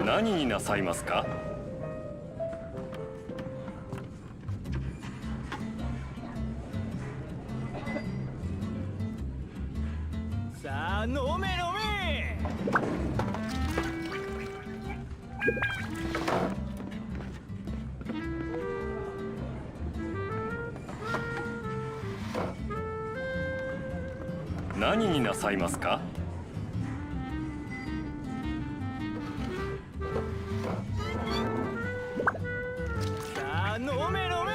何になさいますか？さあ飲め飲め。何になさいますか？さあ飲め飲め。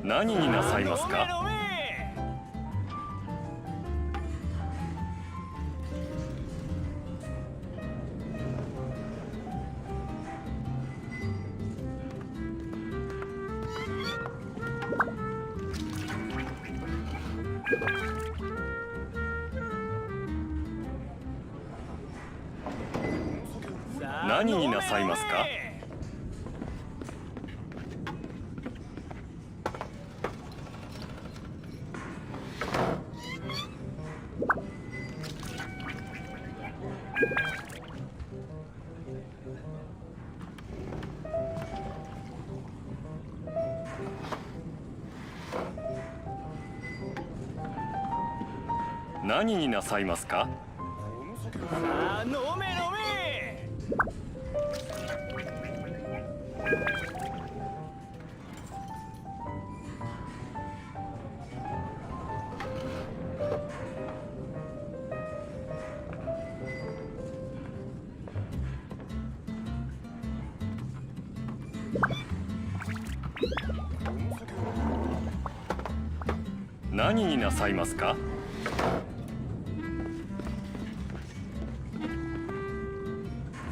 何になさいますか？何になさいますか？何になさいますか？さあ飲め飲め。何になさいますか？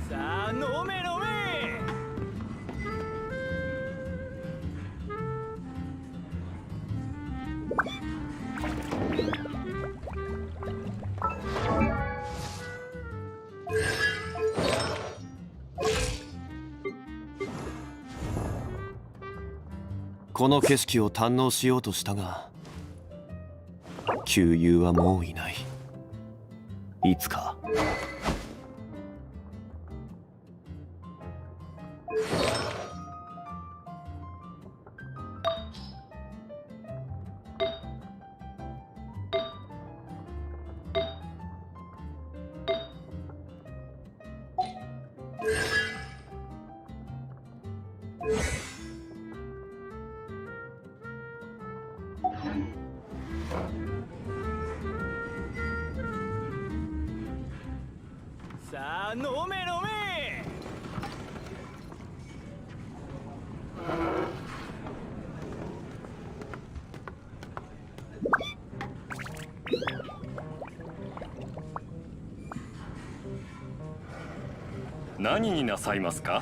さあ飲め飲め。この景色を堪能しようとしたが、旧友はもういない。いつかさあ飲め飲め。何になさいますか？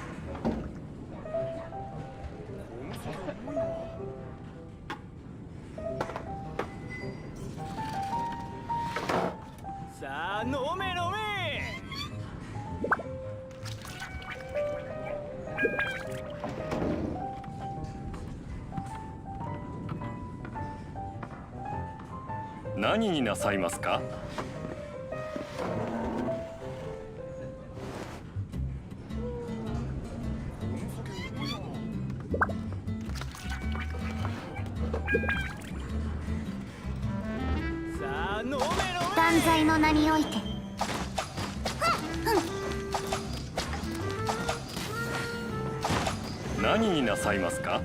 さあ飲め飲め。何になさいますか？さあ飲め飲め。断罪の名において。何になさいますか？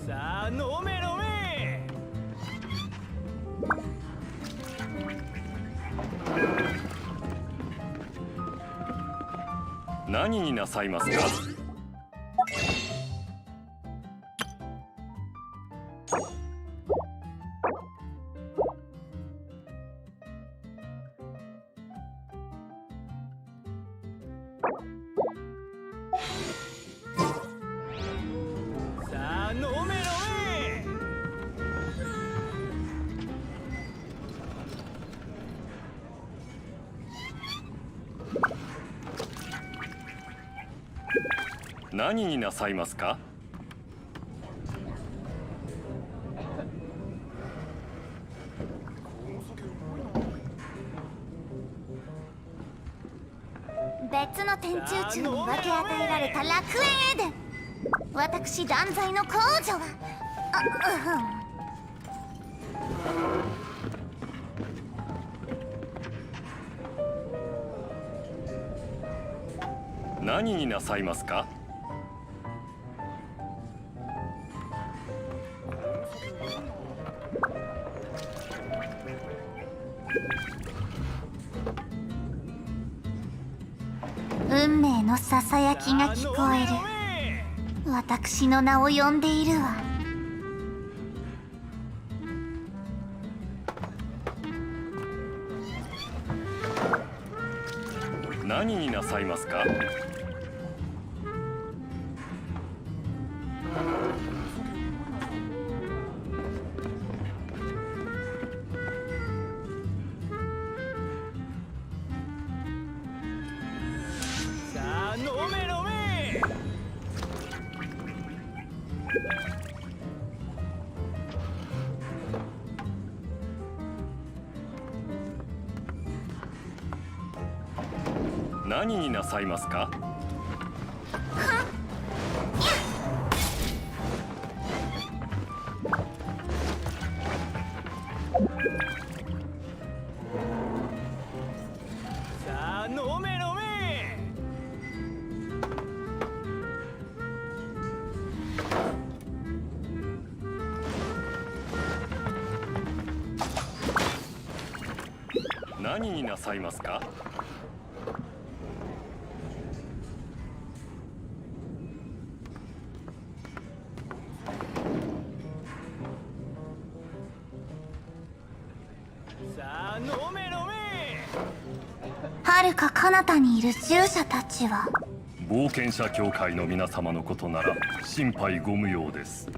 さあ飲め飲め。何になさいますか？さあ飲め飲め。何になさいますか？別の天中中に分け与えられた楽園エデン。私断罪の公女は何になさいますか？運命のささやきが聞こえる。私の名を呼んでいるわ。何になさいますか？さあ飲め飲め。何になさいますか？さあ飲め飲め。何になさいますか？さあ飲め飲め。遥か彼方にいる従者たちは冒険者協会の皆様のことなら心配ご無用です。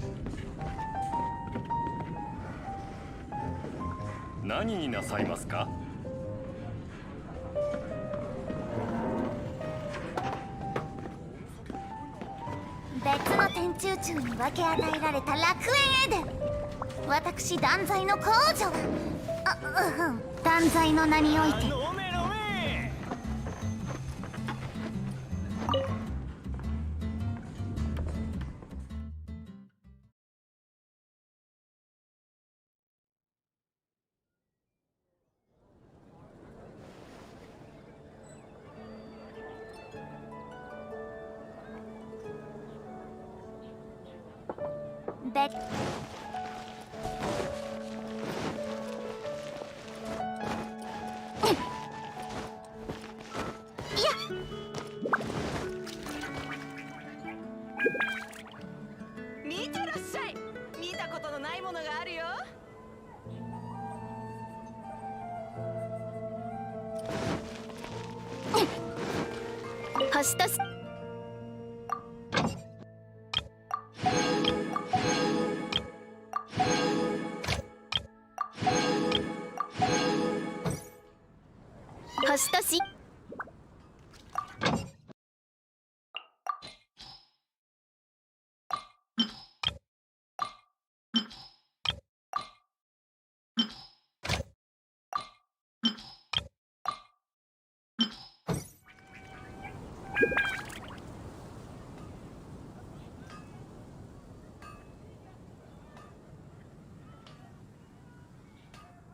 何になさいますか？別の天中中に分け与えられた楽園エデン。私断罪の公女は断罪の名において飲め飲め。別見てらっしゃい。見たことのないものがあるよ。星とし星とし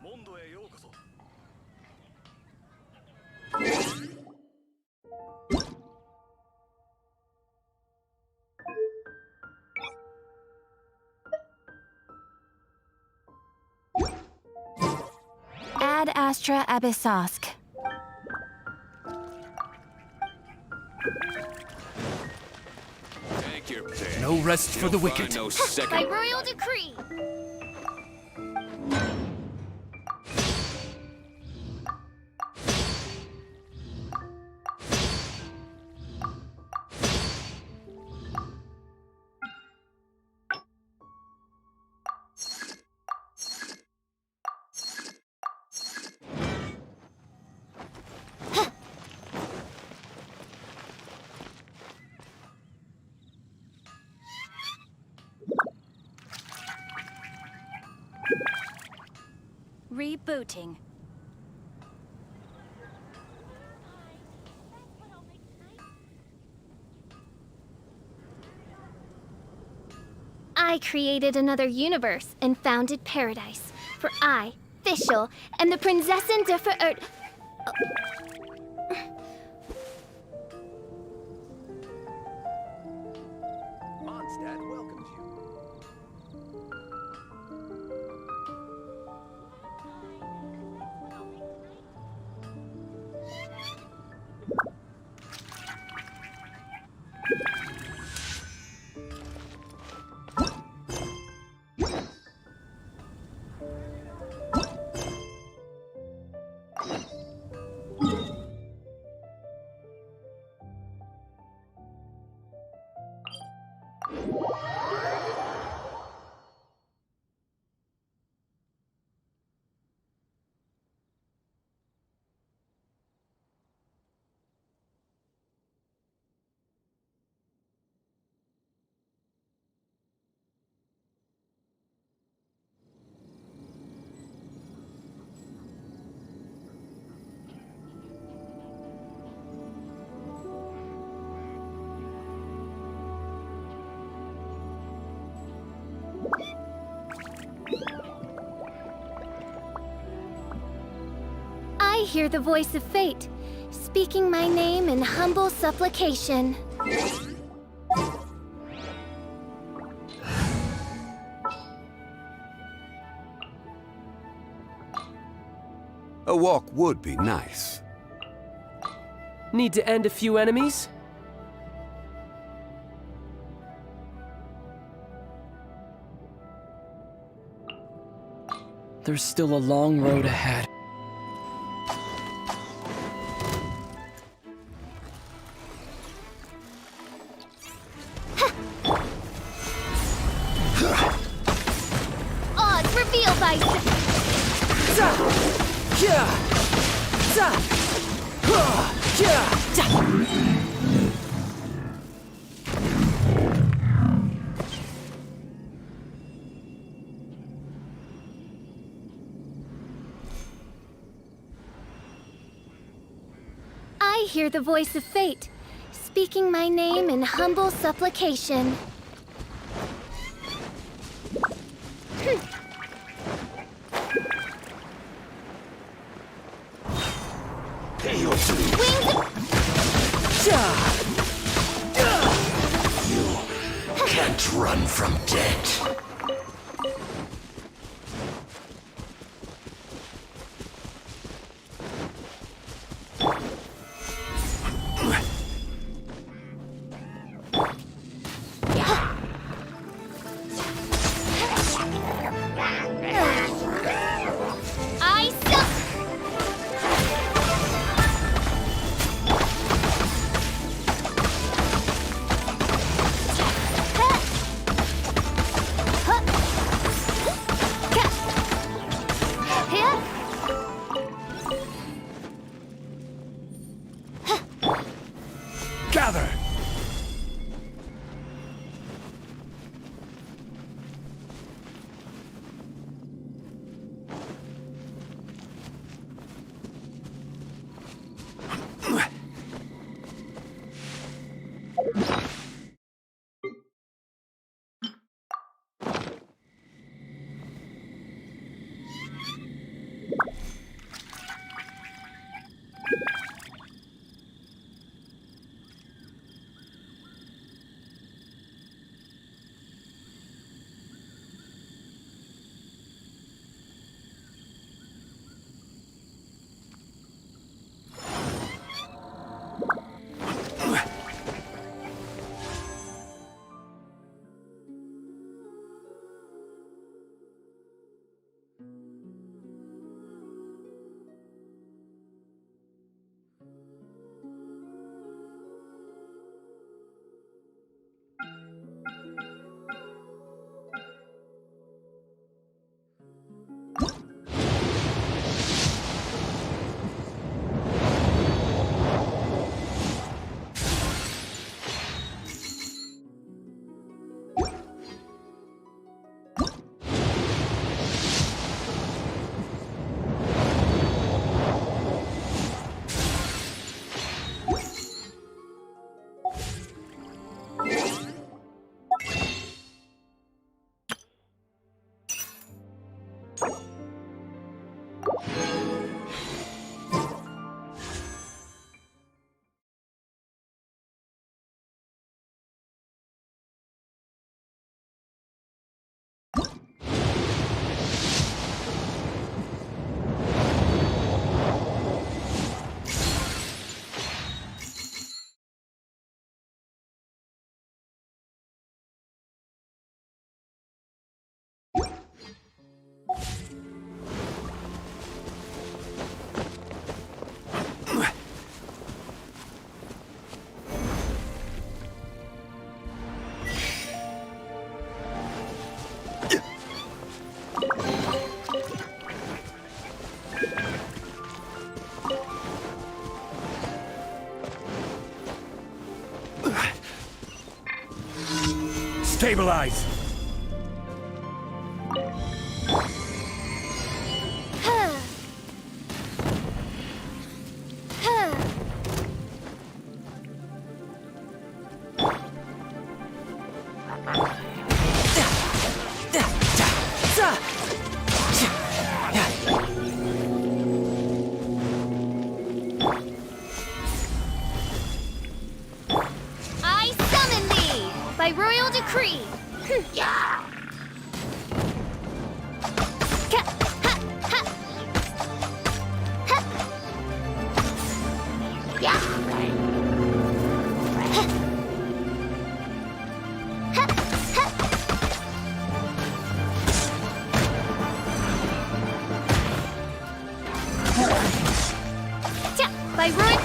モンドへようこそ。Ad Astra Abyssosk. No rest for the wicked. By royal decree. Rebooting. I created another universe and founded paradise. For I, Fischl, am the Prinzessin der Verirrt... Mondstadt welcomes you. I hear the voice of fate, speaking my name in humble supplication. A walk would be nice. Need to end a few enemies? There's still a long road ahead. Odds revealed by... I hear the voice of fate, speaking my name in humble supplication. Can't run from death. I still... Gather! Stabilize! I summon thee by royal decree. Ka- ha- ha. Ha. Ha. Ha. Ja, by royal.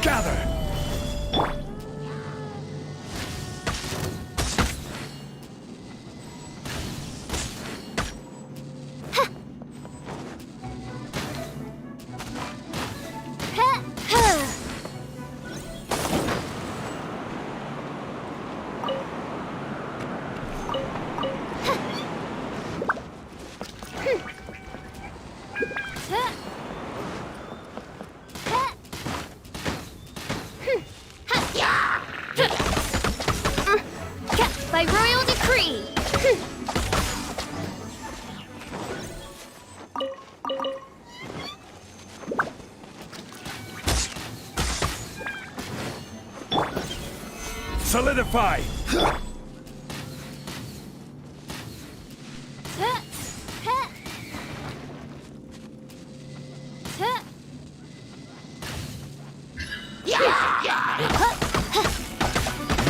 Gather! Ha. Ha. By royal decree. Solidify!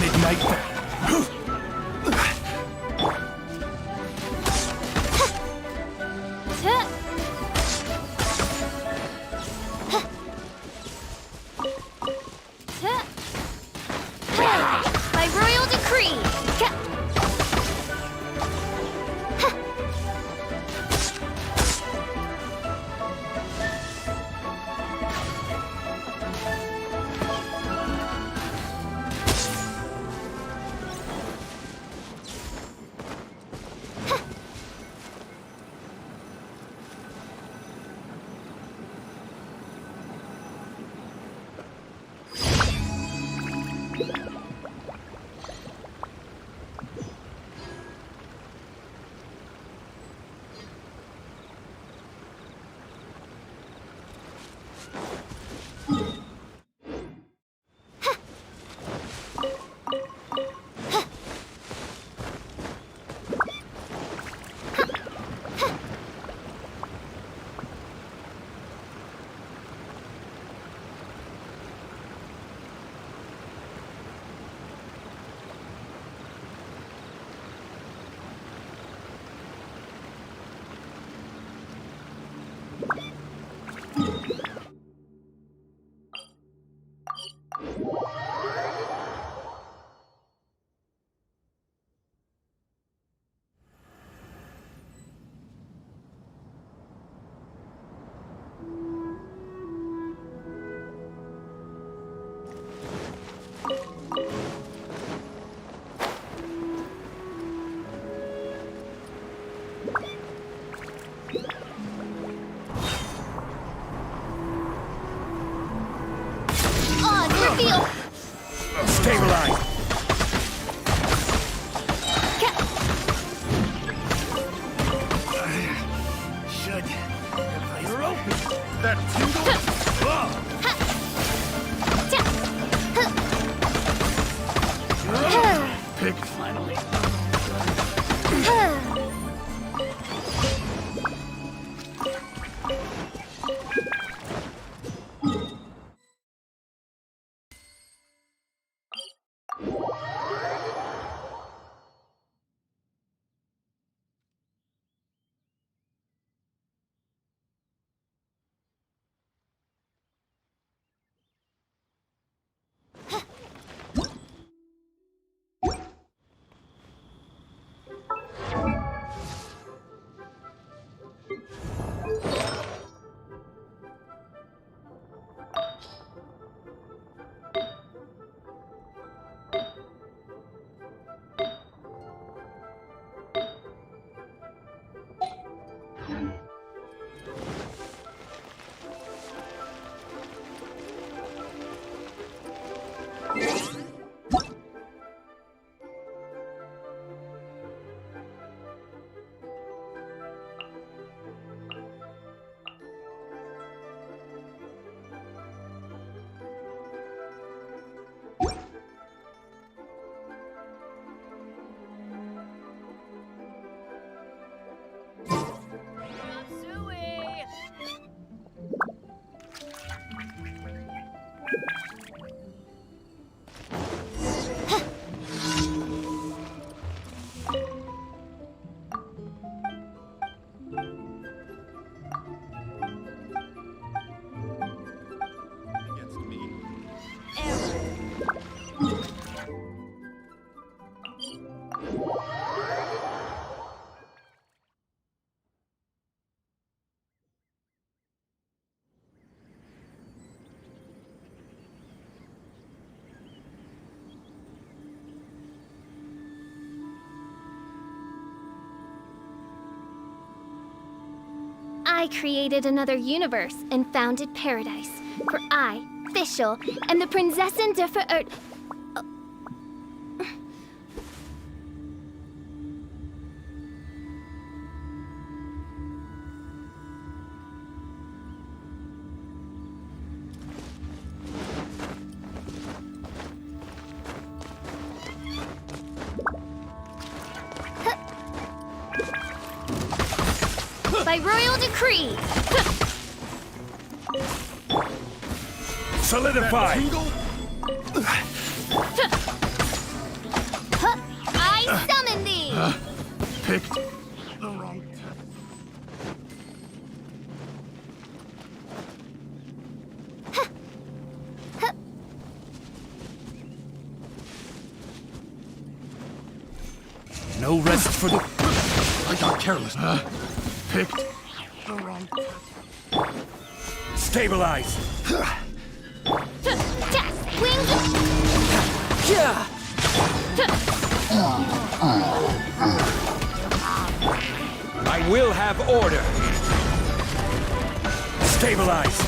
Midnight. By royal decree. Reveal. Stabilize! Should. You're open. That tingle. Finally. Against me. I created another universe and founded paradise. For I, Fischl, am the Prinzessin der Verirrt. By royal decree! Solidify! I summon thee! Picked the wrong No rest for the... I got careless. Picked the wrong... Stabilize! Wings! I will have order! Stabilize!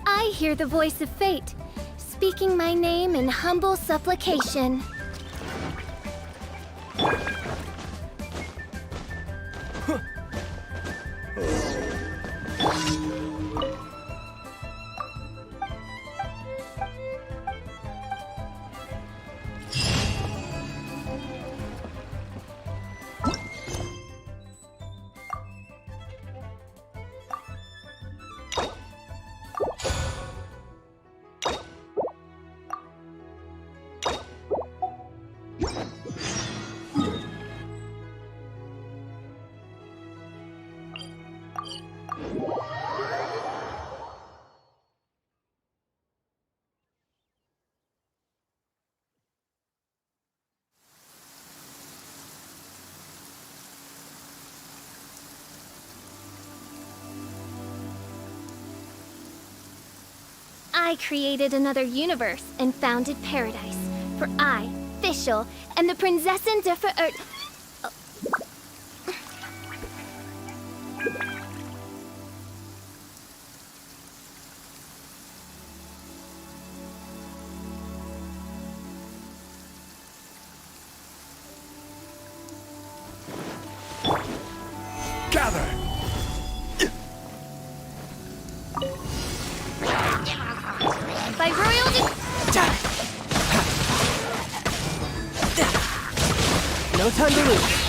I hear the voice of fate, speaking my name in humble supplication. I created another universe and founded paradise. For I, Fischl, am the Prinzessin der Verirrten. Gather! By royal No time to lose.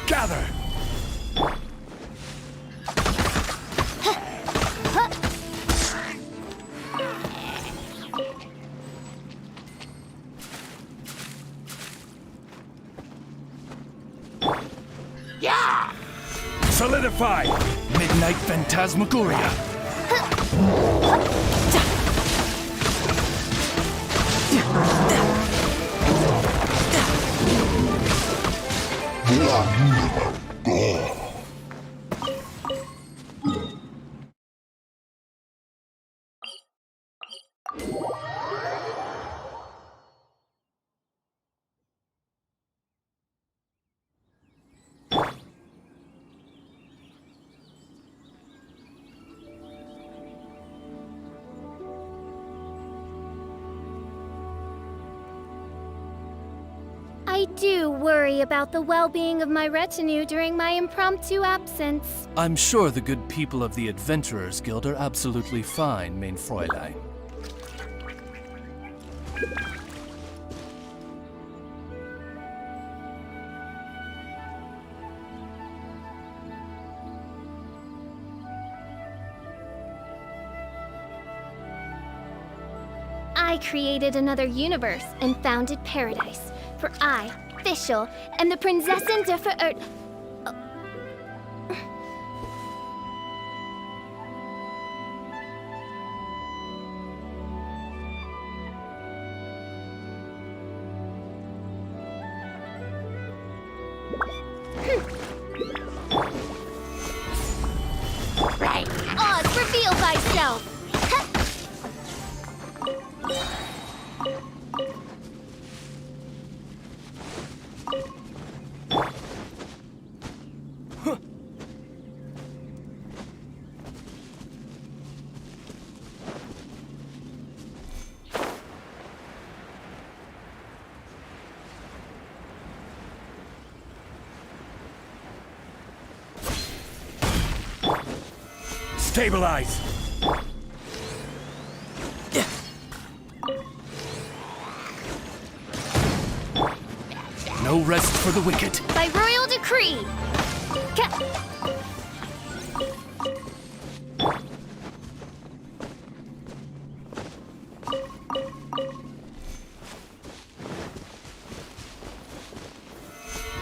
Gather! Solidify! Midnight Phantasmagoria! I do worry about the well-being of my retinue during my impromptu absence. I'm sure the good people of the Adventurers Guild are absolutely fine, mein Fräulein. I created another universe and founded paradise. For I, Fischl, am the Prinzessin der Verirrten. Right. Oz, reveal thyself! Stabilize! No rest for the wicked. By royal decree!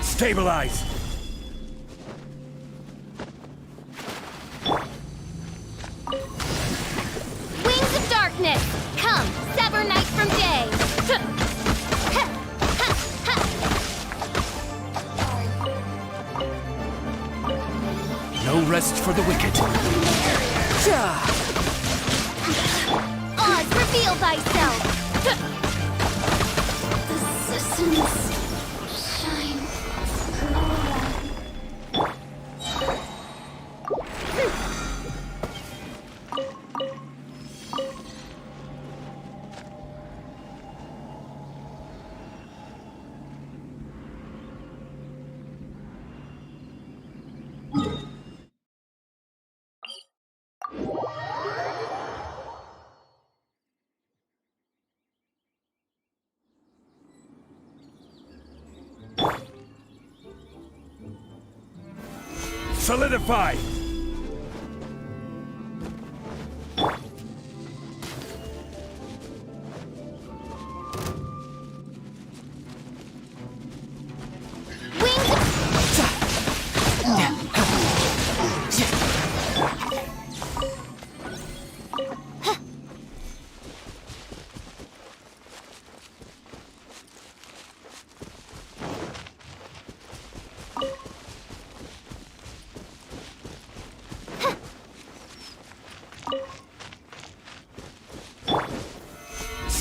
Stabilize! Wings of darkness! Come, sever night from day! No rest for the wicked. Oz, reveal thyself! The systems shine. Solidify!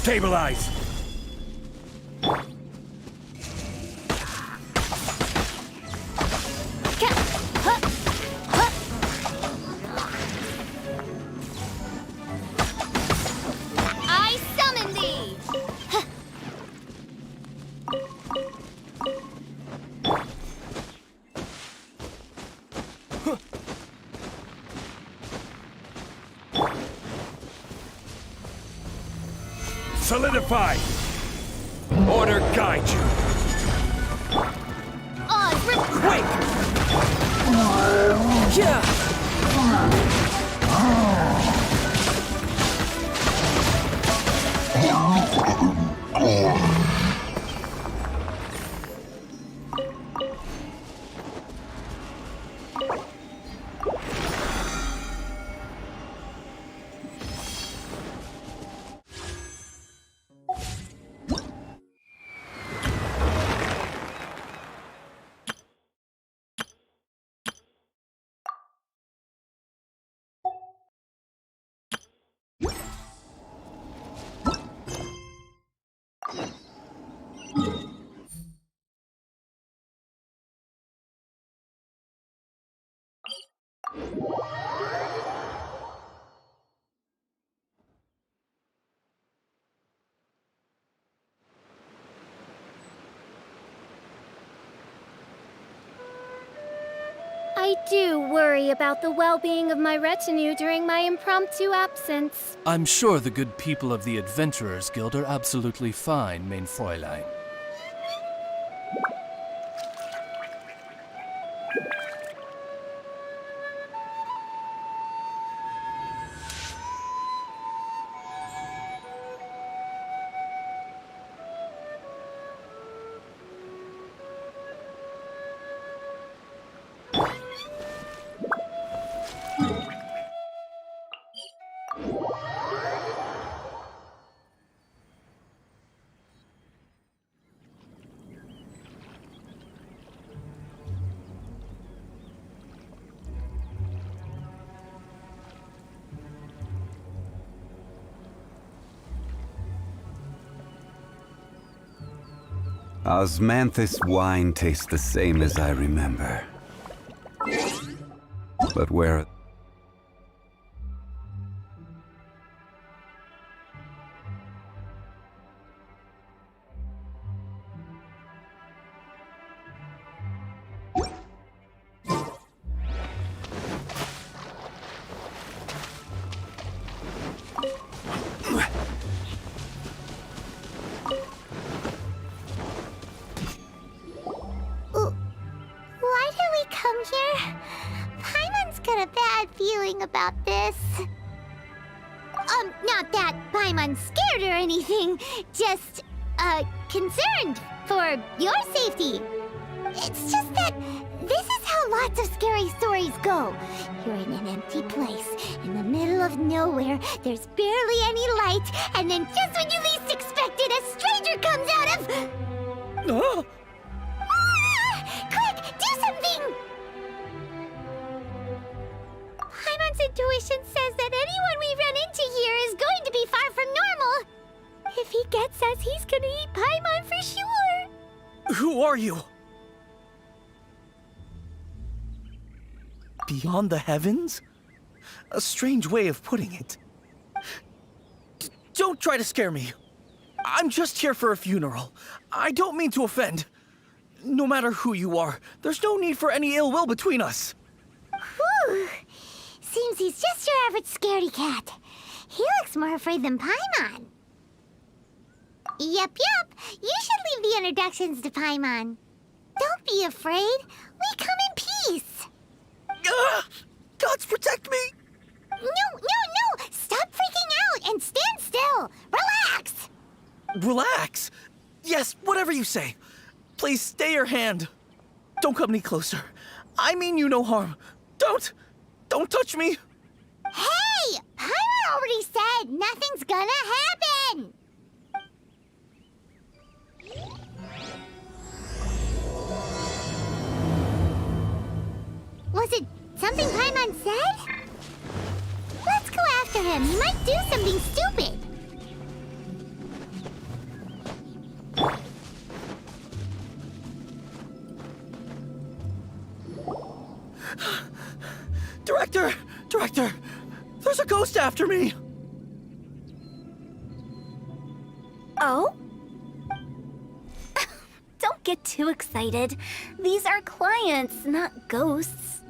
Stabilize! I summon thee! Solidify! Order guide you! Quake! Yeah! I do worry about the well-being of my retinue during my impromptu absence. I'm sure the good people of the Adventurers Guild are absolutely fine, mein Fräulein. Osmanthus wine tastes the same as I remember. But where... Why did we come here? Paimon's got a bad feeling about this. Not that Paimon's scared or anything, just, concerned for your safety. It's just that this is how lots of scary stories go. You're in an empty place, in the middle of nowhere, there's barely any light, and then just when you least expect it, a stranger comes out of... Oh! Quick, do something! Paimon's intuition says that anyone we run into here is going to be far from normal. If he gets us, he's gonna eat Paimon for sure. Who are you? Beyond the heavens? A strange way of putting it. Don't try to scare me. I'm just here for a funeral. I don't mean to offend. No matter who you are, there's no need for any ill will between us. Whew. Seems he's just your average scaredy cat. He looks more afraid than Paimon. Yep. You should leave the introductions to Paimon. Don't be afraid. We come in peace. Gods protect me! No! Stop freaking out and stand still. Relax. Relax. Yes, whatever you say. Please stay your hand. Don't come any closer. I mean you no harm. Don't touch me. Hey! Paimon already said nothing's gonna happen. Was it something Paimon said? Let's go after him. He might do something stupid. Director! Director! There's a ghost after me! Oh? Don't get too excited. These are clients, not ghosts.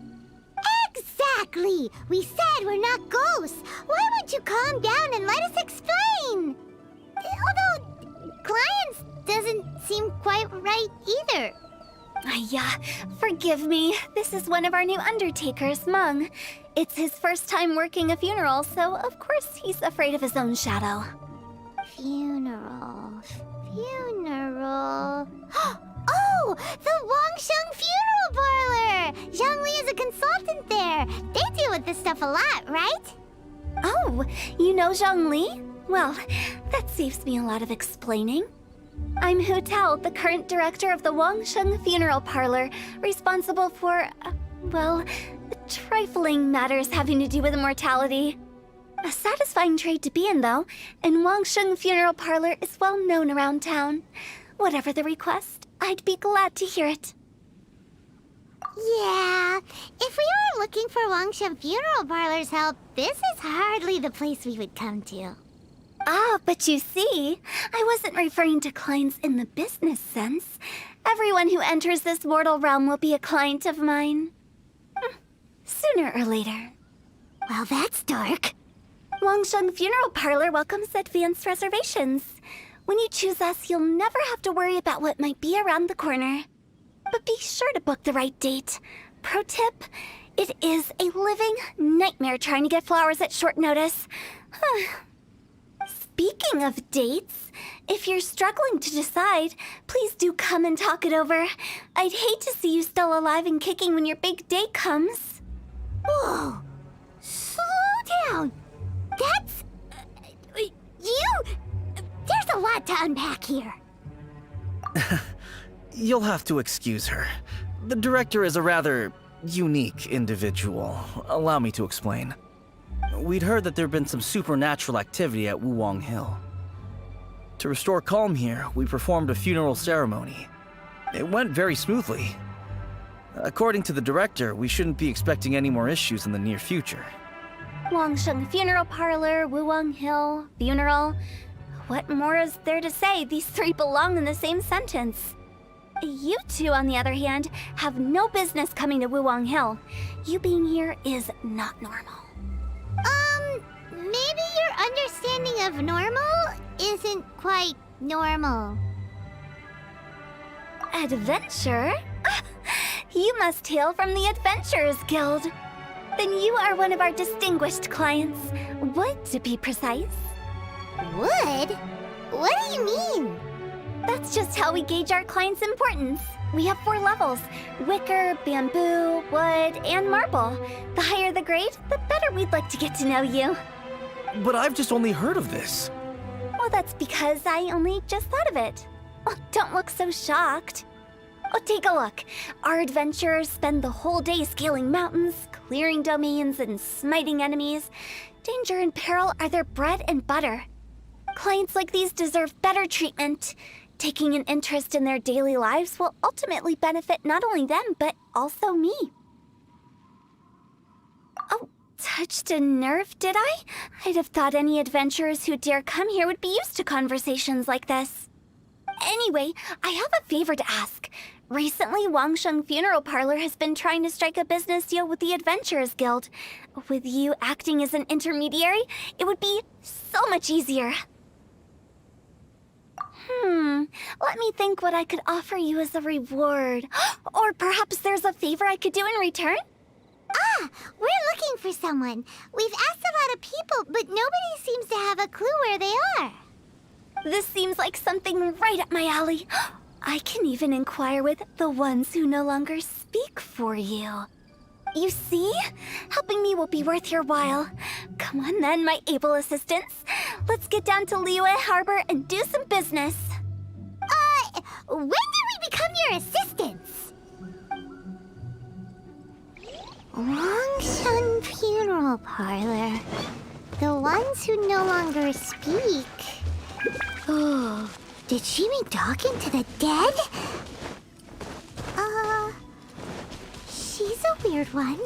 Exactly! We said we're not ghosts. Why won't you calm down and let us explain? Although, clients doesn't seem quite right either. Forgive me. This is one of our new undertakers, Mung. It's his first time working a funeral, so of course he's afraid of his own shadow. Funeral. Oh! The Wangsheng Funeral Parlor! Zhongli is a consultant there. They deal with this stuff a lot, right? Oh, you know Zhongli? Well, that saves me a lot of explaining. I'm Hu Tao, the current director of the Wangsheng Funeral Parlor, responsible for, trifling matters having to do with immortality. A satisfying trade to be in, though, and Wangsheng Funeral Parlor is well known around town. Whatever the request, I'd be glad to hear it. Yeah, if we were looking for Wangsheng Funeral Parlor's help, this is hardly the place we would come to. Ah, but you see, I wasn't referring to clients in the business sense. Everyone who enters this mortal realm will be a client of mine. Sooner or later. Well, that's dark. Wangsheng Funeral Parlor welcomes advanced reservations. When you choose us, you'll never have to worry about what might be around the corner. But be sure to book the right date. Pro tip, it is a living nightmare trying to get flowers at short notice. Speaking of dates, if you're struggling to decide, please do come and talk it over. I'd hate to see you still alive and kicking when your big day comes. Whoa! Slow down! That's... There's a lot to unpack here. You'll have to excuse her. The director is a rather unique individual. Allow me to explain. We'd heard that there'd been some supernatural activity at Wuwang Hill. To restore calm here, we performed a funeral ceremony. It went very smoothly. According to the director, we shouldn't be expecting any more issues in the near future. Wangsheng Funeral Parlor, Wuwang Hill, funeral. What more is there to say? These three belong in the same sentence. You two, on the other hand, have no business coming to Wuwang Hill. You being here is not normal. Maybe your understanding of normal isn't quite normal. Adventure? You must hail from the Adventurers Guild. Then you are one of our distinguished clients. Wood, to be precise. Wood? What do you mean? That's just how we gauge our clients' importance. We have 4 levels: wicker, bamboo, wood, and marble. The higher the grade, the better we'd like to get to know you. But I've just only heard of this. Well, that's because I only just thought of it. Oh, don't look so shocked. Oh, take a look. Our adventurers spend the whole day scaling mountains, clearing domains, and smiting enemies. Danger and peril are their bread and butter. Clients like these deserve better treatment. Taking an interest in their daily lives will ultimately benefit not only them, but also me. Oh, touched a nerve, did I? I'd have thought any adventurers who dare come here would be used to conversations like this. Anyway, I have a favor to ask. Recently, Wangsheng Funeral Parlor has been trying to strike a business deal with the Adventurers Guild. With you acting as an intermediary, it would be so much easier. Let me think what I could offer you as a reward. Or perhaps there's a favor I could do in return? We're looking for someone. We've asked a lot of people, but nobody seems to have a clue where they are. This seems like something right up my alley. I can even inquire with the ones who no longer speak for you. You see? Helping me will be worth your while. Come on then, my able assistants. Let's get down to Liyue Harbor and do some business. When did we become your assistants? Wangsheng Funeral Parlor. The ones who no longer speak. Oh, did she mean talking to the dead? She She's a weird one.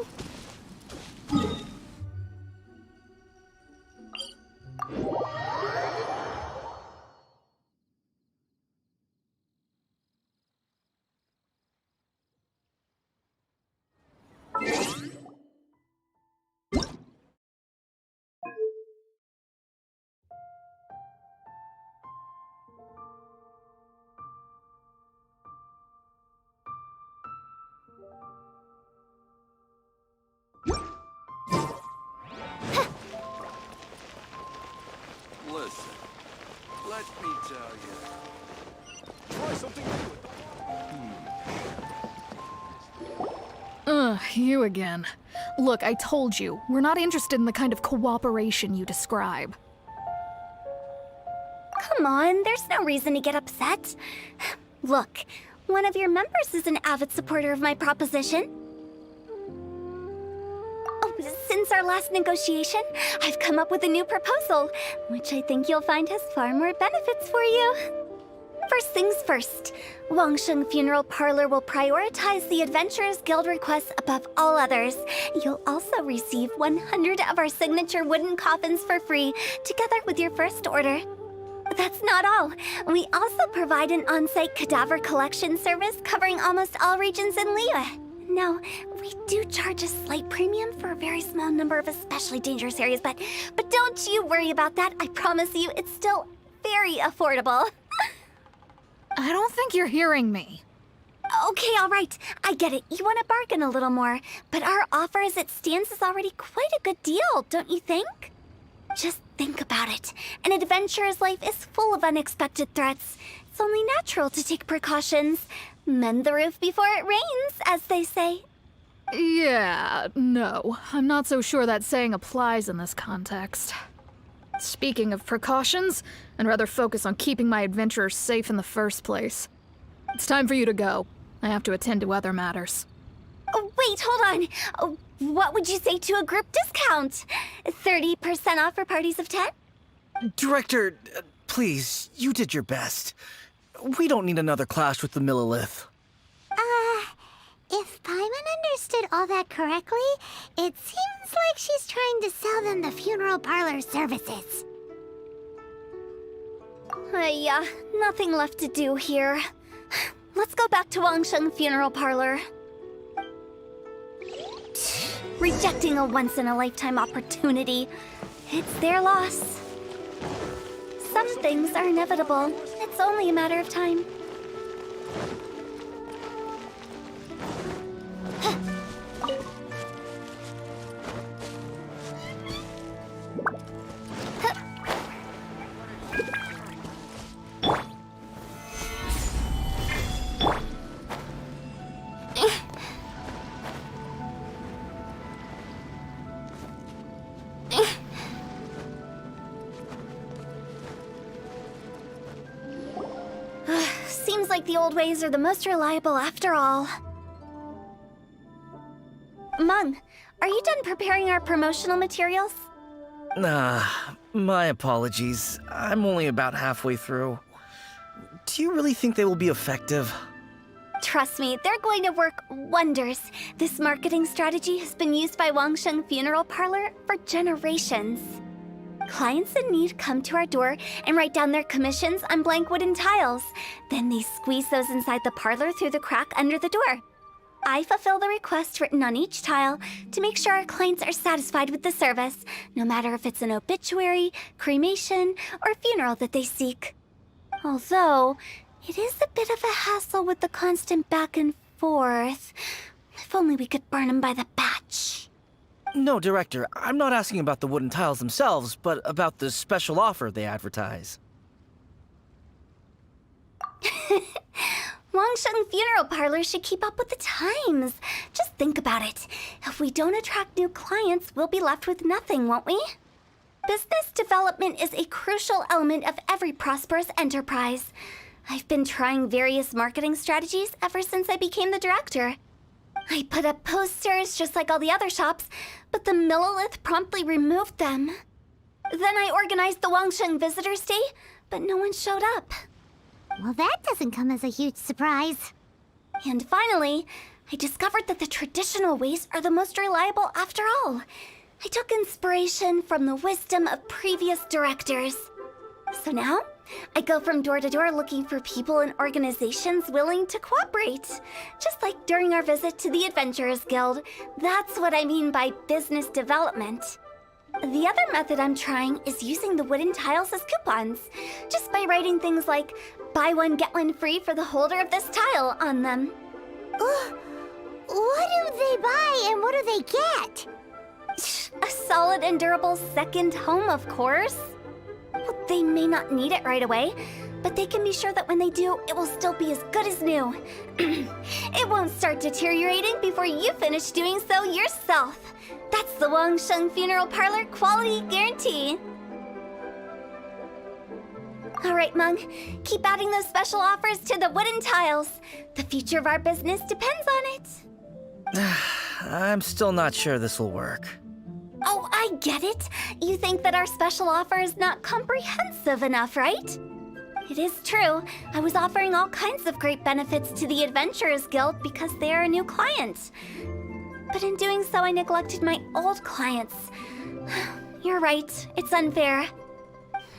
Listen, let me tell you. Try something new. Ugh, you again. Look, I told you, we're not interested in the kind of cooperation you describe. Come on, there's no reason to get upset. Look, one of your members is an avid supporter of my proposition. Oh, since our last negotiation, I've come up with a new proposal, which I think you'll find has far more benefits for you. First things first, Wangsheng Funeral Parlor will prioritize the Adventurers Guild requests above all others. You'll also receive 100 of our signature wooden coffins for free, together with your first order. That's not all. We also provide an on-site cadaver collection service covering almost all regions in Liyue. Now, we do charge a slight premium for a very small number of especially dangerous areas, but don't you worry about that. I promise you, it's still very affordable. I don't think you're hearing me. Okay, all right. I get it. You want to bargain a little more, but our offer as it stands is already quite a good deal, don't you think? Just think about it. An adventurer's life is full of unexpected threats. It's only natural to take precautions. Mend the roof before it rains, as they say. Yeah, no. I'm not so sure that saying applies in this context. Speaking of precautions, I'd rather focus on keeping my adventurers safe in the first place. It's time for you to go. I have to attend to other matters. Oh, wait, hold on. Oh, what would you say to a group discount? 30% off for parties of 10? Director, please, you did your best. We don't need another clash with the Millilith. If Paimon understood all that correctly, it seems like she's trying to sell them the funeral parlor services. Nothing left to do here. Let's go back to Wangsheng Funeral Parlor. Rejecting a once-in-a-lifetime opportunity. It's their loss. Some things are inevitable. It's only a matter of time. Seems like the old ways are the most reliable after all. Mung, are you done preparing our promotional materials? My apologies. I'm only about halfway through. Do you really think they will be effective? Trust me, they're going to work wonders. This marketing strategy has been used by Wangsheng Funeral Parlor for generations. Clients in need come to our door and write down their commissions on blank wooden tiles. Then they squeeze those inside the parlor through the crack under the door. I fulfill the request written on each tile to make sure our clients are satisfied with the service, no matter if it's an obituary, cremation, or funeral that they seek. Although, it is a bit of a hassle with the constant back and forth. If only we could burn them by the batch. No, Director, I'm not asking about the wooden tiles themselves, but about the special offer they advertise. Wangsheng Funeral Parlor should keep up with the times. Just think about it. If we don't attract new clients, we'll be left with nothing, won't we? Business development is a crucial element of every prosperous enterprise. I've been trying various marketing strategies ever since I became the director. I put up posters just like all the other shops, but the Millilith promptly removed them. Then I organized the Wangsheng Visitors Day, but no one showed up. Well, that doesn't come as a huge surprise. And finally, I discovered that the traditional ways are the most reliable after all. I took inspiration from the wisdom of previous directors. So now, I go from door to door looking for people and organizations willing to cooperate. Just like during our visit to the Adventurers Guild. That's what I mean by business development. The other method I'm trying is using the wooden tiles as coupons. Just by writing things like, buy one get one free for the holder of this tile on them. What do they buy and what do they get? A solid and durable second home, of course. Well, they may not need it right away, but they can be sure that when they do, it will still be as good as new. It won't start deteriorating before you finish doing so yourself. That's the Wangsheng Funeral Parlor quality guarantee. All right, Mung, keep adding those special offers to the wooden tiles. The future of our business depends on it. I'm still not sure this will work. Oh, I get it. You think that our special offer is not comprehensive enough, right? It is true. I was offering all kinds of great benefits to the Adventurers Guild because they are a new client. But in doing so, I neglected my old clients. You're right. It's unfair.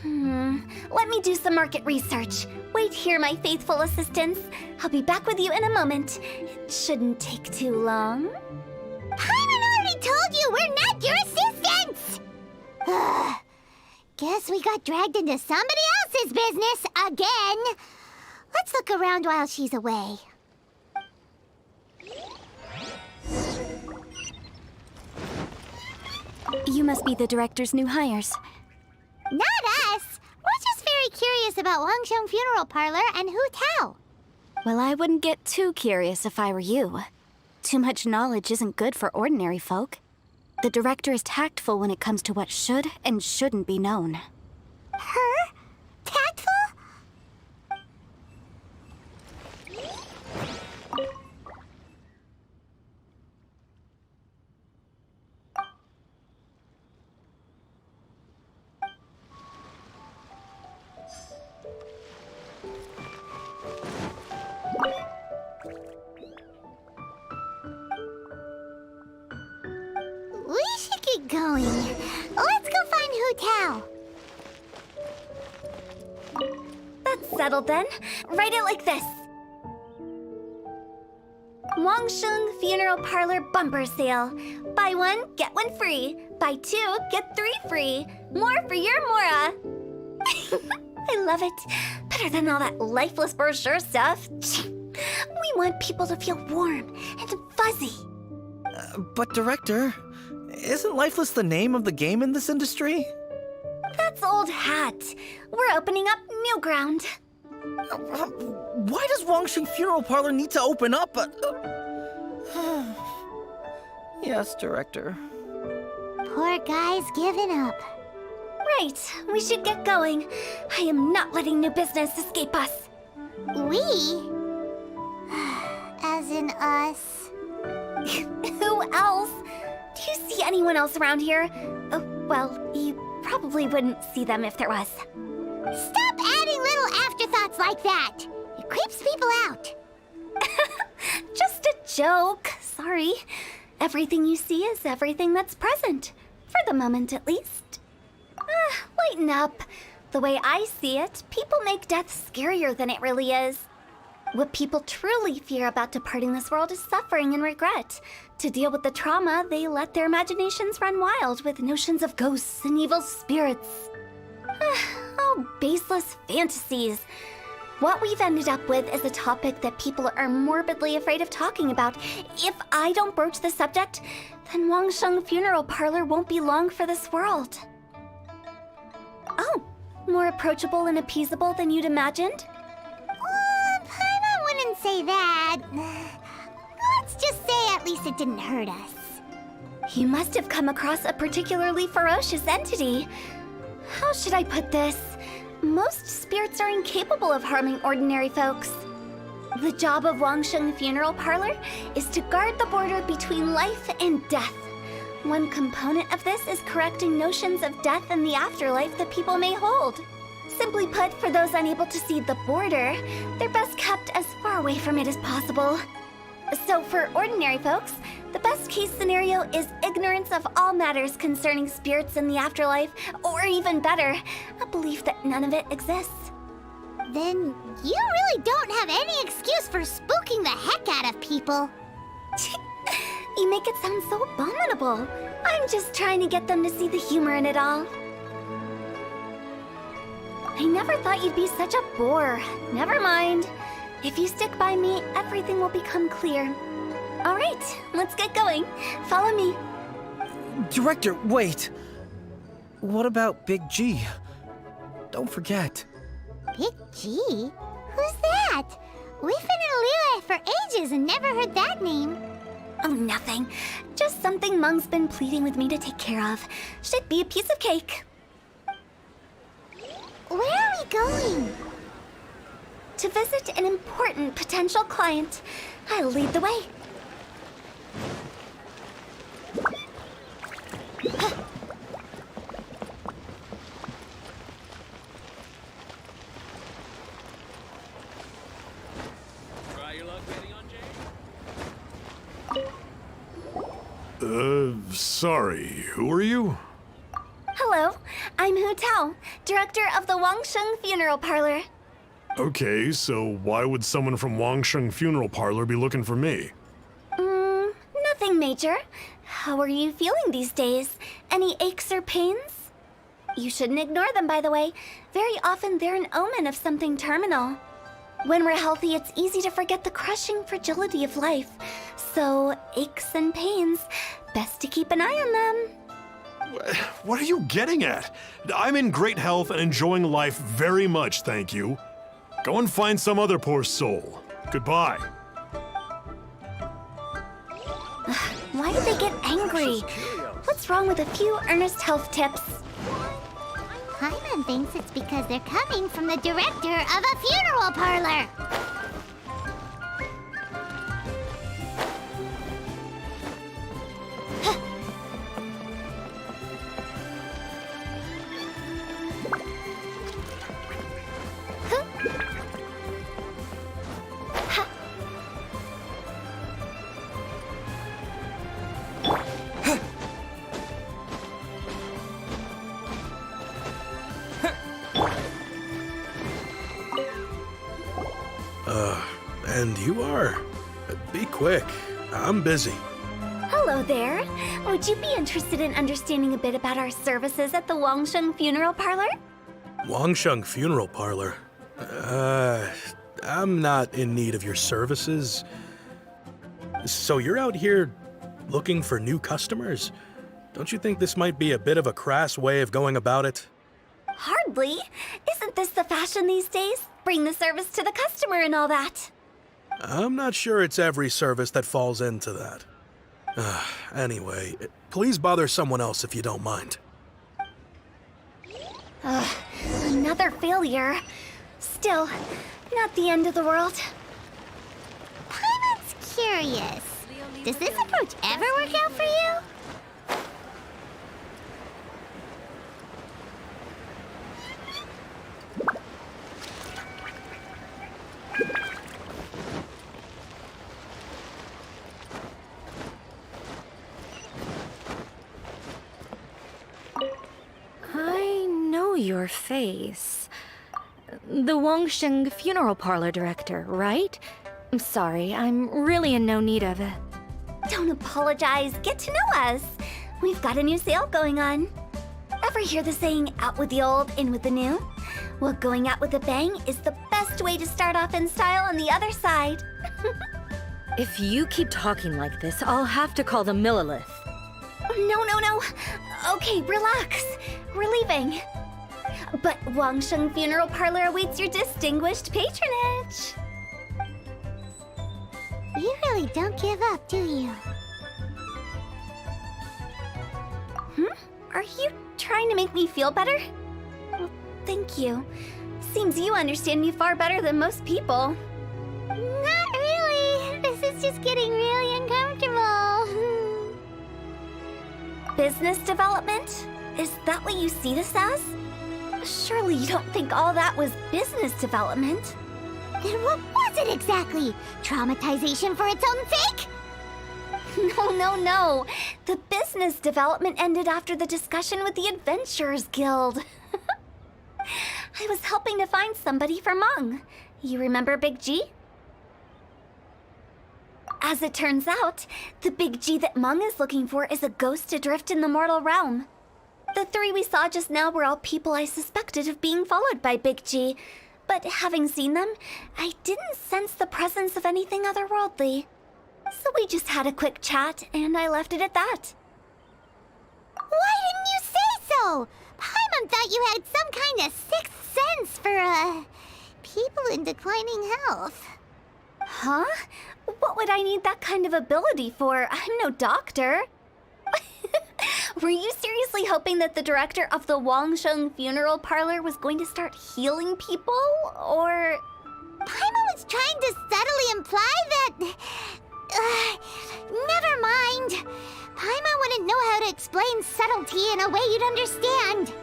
Let me do some market research. Wait here, my faithful assistants. I'll be back with you in a moment. It shouldn't take too long. Paimon already told you we're not your assistants! Guess we got dragged into somebody else's business again. Let's look around while she's away. You must be the director's new hires. Not us! We're just very curious about Wangsheng Funeral Parlor and Hu Tao. Well, I wouldn't get too curious if I were you. Too much knowledge isn't good for ordinary folk. The director is tactful when it comes to what should and shouldn't be known. Her? Tactful? We should get going. Let's go find Hu Tao. That's settled then. Write it like this. Wangsheng Funeral Parlor Bumper Sale. Buy one, get one free. Buy two, get three free. More for your Mora. I love it. Better than all that lifeless brochure stuff. We want people to feel warm and fuzzy. But Director, isn't Lifeless the name of the game in this industry? That's old hat. We're opening up new ground. Why does Wangsheng Funeral Parlor need to open up? Yes, Director. Poor guy's giving up. Right, we should get going. I am not letting new business escape us. We? As in us. Who else? Do you see anyone else around here? Oh, well, you probably wouldn't see them if there was. Stop adding little afterthoughts like that. It creeps people out. Just a joke. Sorry. Everything you see is everything that's present. For the moment, at least. Lighten up. The way I see it, people make death scarier than it really is. What people truly fear about departing this world is suffering and regret. To deal with the trauma, they let their imaginations run wild with notions of ghosts and evil spirits. Oh, baseless fantasies. What we've ended up with is a topic that people are morbidly afraid of talking about. If I don't broach the subject, then Wangsheng Funeral Parlor won't be long for this world. Oh, more approachable and appeasable than you'd imagined? Paimon wouldn't say that. Let's just say at least it didn't hurt us. You must have come across a particularly ferocious entity. How should I put this? Most spirits are incapable of harming ordinary folks. The job of Wangsheng Funeral Parlor is to guard the border between life and death. One component of this is correcting notions of death and the afterlife that people may hold. Simply put, for those unable to see the border, they're best kept as far away from it as possible. So for ordinary folks, the best case scenario is ignorance of all matters concerning spirits in the afterlife, or even better, a belief that none of it exists. Then you really don't have any excuse for spooking the heck out of people. You make it sound so abominable. I'm just trying to get them to see the humor in it all. I never thought you'd be such a bore. Never mind. If you stick by me, everything will become clear. All right, let's get going. Follow me. Director, wait! What about Big G? Don't forget. Big G? Who's that? We've been in Liyue for ages and never heard that name. Oh, nothing. Just something Mung's been pleading with me to take care of. Should be a piece of cake. Where are we going? To visit an important potential client. I'll lead the way. Try your luck waiting on Jay? Sorry, who are you? Hello, I'm Hu Tao, director of the Wangsheng Funeral Parlor. Okay, so why would someone from Wangsheng Funeral Parlor be looking for me? Nothing major. How are you feeling these days? Any aches or pains? You shouldn't ignore them, by the way. Very often they're an omen of something terminal. When we're healthy, it's easy to forget the crushing fragility of life. So, aches and pains, best to keep an eye on them. What are you getting at? I'm in great health and enjoying life very much, thank you. Go and find some other poor soul. Goodbye. Why do they get angry? What's wrong with a few earnest health tips? Paimon thinks it's because they're coming from the director of a funeral parlor. And you are? Be quick. I'm busy. Hello there. Would you be interested in understanding a bit about our services at the Wangsheng Funeral Parlor? Wangsheng Funeral Parlor? I'm not in need of your services. So you're out here looking for new customers? Don't you think this might be a bit of a crass way of going about it? Hardly. Isn't this the fashion these days? Bring the service to the customer and all that. I'm not sure it's every service that falls into that. Anyway, please bother someone else if you don't mind. Another failure. Still, not the end of the world. Paimon's curious. Does this approach ever work out for you? I know your face. The Wangsheng Funeral Parlor director, right? I'm sorry, I'm really in no need of it. Don't apologize. Get to know us. We've got a new sale going on. Ever hear the saying, out with the old, in with the new? Well, going out with a bang is the best way to start off in style on the other side. If you keep talking like this, I'll have to call the Millilith. No. Okay, relax. We're leaving. But Wangsheng Funeral Parlor awaits your distinguished patronage. You really don't give up, do you? Are you trying to make me feel better? Well, thank you. Seems you understand me far better than most people. Not really. This is just getting really uncomfortable. Business development? Is that what you see this as? Surely you don't think all that was business development? Then what was it exactly? Traumatization for its own sake? No. The business development ended after the discussion with the Adventurers Guild. I was helping to find somebody for Mung. You remember Big G? As it turns out, the Big G that Mung is looking for is a ghost adrift in the mortal realm. The three we saw just now were all people I suspected of being followed by Big G, but having seen them, I didn't sense the presence of anything otherworldly. So we just had a quick chat, and I left it at that. Why didn't you say so? Paimon thought you had some kind of sixth sense for, people in declining health. Huh? What would I need that kind of ability for? I'm no doctor. Were you seriously hoping that the director of the Wangsheng Funeral Parlor was going to start healing people, or...? Paimon was trying to subtly imply that... never mind. Paimon wouldn't know how to explain subtlety in a way you'd understand.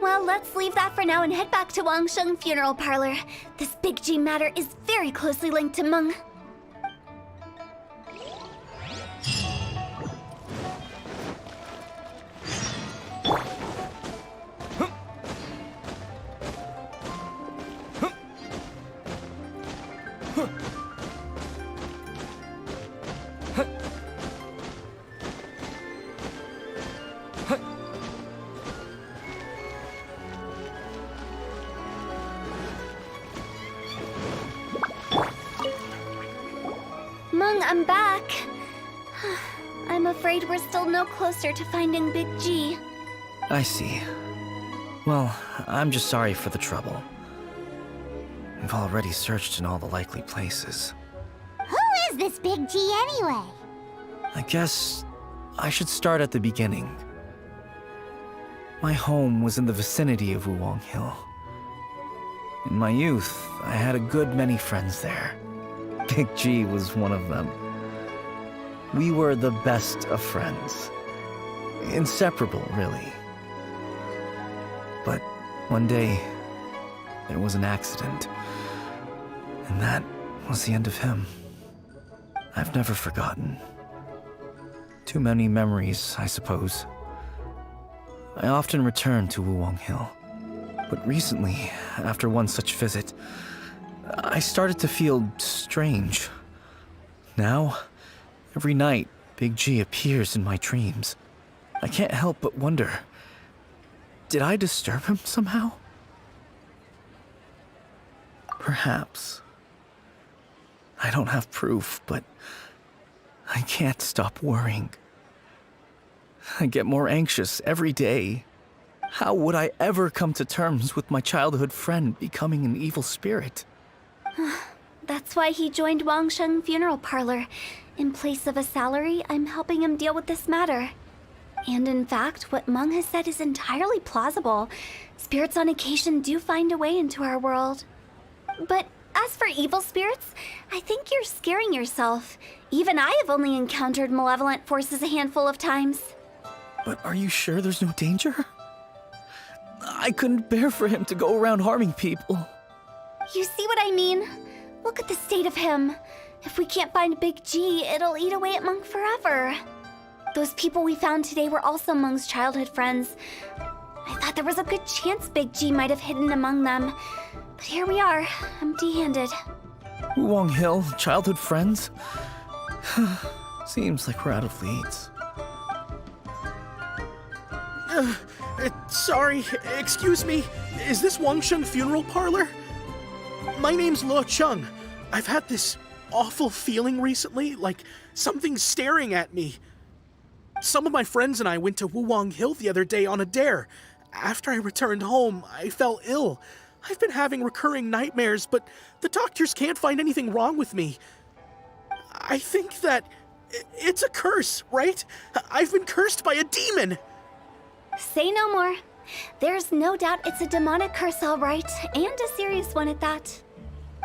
Well, let's leave that for now and head back to Wangsheng Funeral Parlor. This Big G matter is very closely linked to Mung. Mung, I'm back. I'm afraid we're still no closer to finding Big G. I see. Well, I'm just sorry for the trouble. We've already searched in all the likely places. Who is this Big G anyway? I guess I should start at the beginning. My home was in the vicinity of Wuwang Hill. In my youth, I had a good many friends there. Big G was one of them. We were the best of friends. Inseparable, really. But one day, there was an accident. And that was the end of him. I've never forgotten. Too many memories, I suppose. I often return to Wuwang Hill. But recently, after one such visit, I started to feel strange. Now, every night, Big G appears in my dreams. I can't help but wonder, did I disturb him somehow? Perhaps. I don't have proof, but I can't stop worrying. I get more anxious every day. How would I ever come to terms with my childhood friend becoming an evil spirit? That's why he joined Wangsheng Funeral Parlor. In place of a salary, I'm helping him deal with this matter. And in fact, what Mung has said is entirely plausible. Spirits on occasion do find a way into our world. But as for evil spirits, I think you're scaring yourself. Even I have only encountered malevolent forces a handful of times. But are you sure there's no danger? I couldn't bear for him to go around harming people. You see what I mean? Look at the state of him. If we can't find Big G, it'll eat away at Mung forever. Those people we found today were also Mung's childhood friends. I thought there was a good chance Big G might have hidden among them. But here we are, empty-handed. Wuwang Hill, childhood friends? Seems like we're out of leads. Sorry, excuse me. Is this Wangsheng Funeral Parlor? My name's Luo Chung. I've had this awful feeling recently, like something's staring at me. Some of my friends and I went to Wuwang Hill the other day on a dare. After I returned home, I fell ill. I've been having recurring nightmares, but the doctors can't find anything wrong with me. I think that it's a curse, right? I've been cursed by a demon. Say no more. There's no doubt it's a demonic curse, all right, and a serious one at that.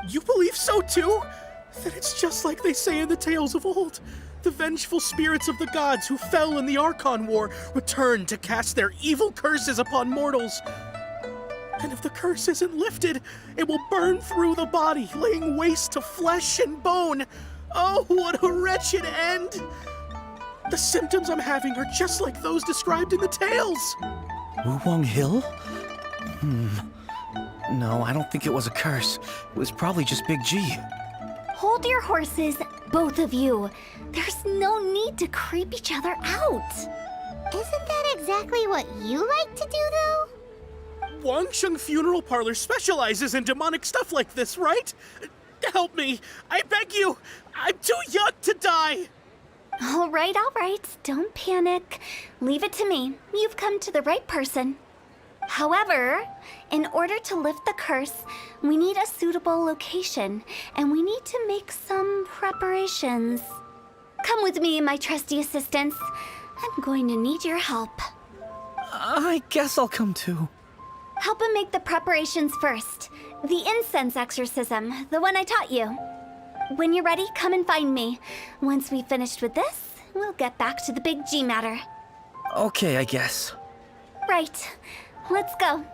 You believe so too? Then it's just like they say in the tales of old. The vengeful spirits of the gods who fell in the Archon War return to cast their evil curses upon mortals. And if the curse isn't lifted, it will burn through the body, laying waste to flesh and bone. Oh, what a wretched end! The symptoms I'm having are just like those described in the tales. Wuwang Hill? No, I don't think it was a curse. It was probably just Big G. Hold your horses, both of you. There's no need to creep each other out. Isn't that exactly what you like to do, though? Wangsheng Funeral Parlor specializes in demonic stuff like this, right? Help me, I beg you. I'm too young to die. All right. Don't panic. Leave it to me. You've come to the right person. However, in order to lift the curse, we need a suitable location, and we need to make some preparations. Come with me, my trusty assistants. I'm going to need your help. I guess I'll come too. Help him make the preparations first. The incense exorcism, the one I taught you. When you're ready, come and find me. Once we've finished with this, we'll get back to the Big G matter. Okay, I guess. Right. Let's go.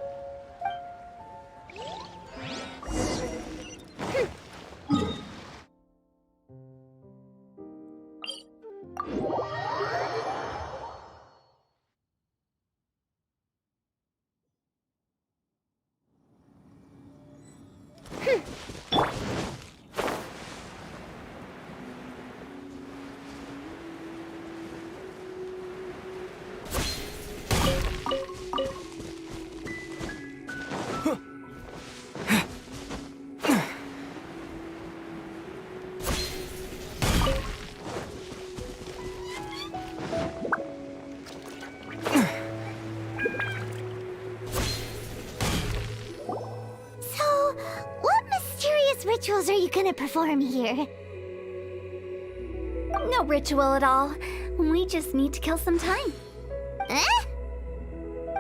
Rituals are you gonna perform here? No ritual at all. We just need to kill some time. Eh?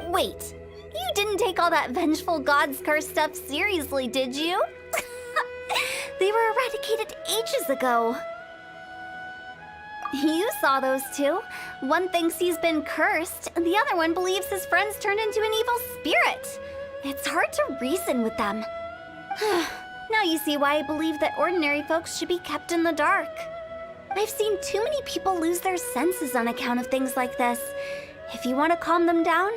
Wait, you didn't take all that vengeful God's curse stuff seriously, did you? They were eradicated ages ago. You saw those two. One thinks he's been cursed, and the other one believes his friends turned into an evil spirit. It's hard to reason with them. Now you see why I believe that ordinary folks should be kept in the dark. I've seen too many people lose their senses on account of things like this. If you want to calm them down,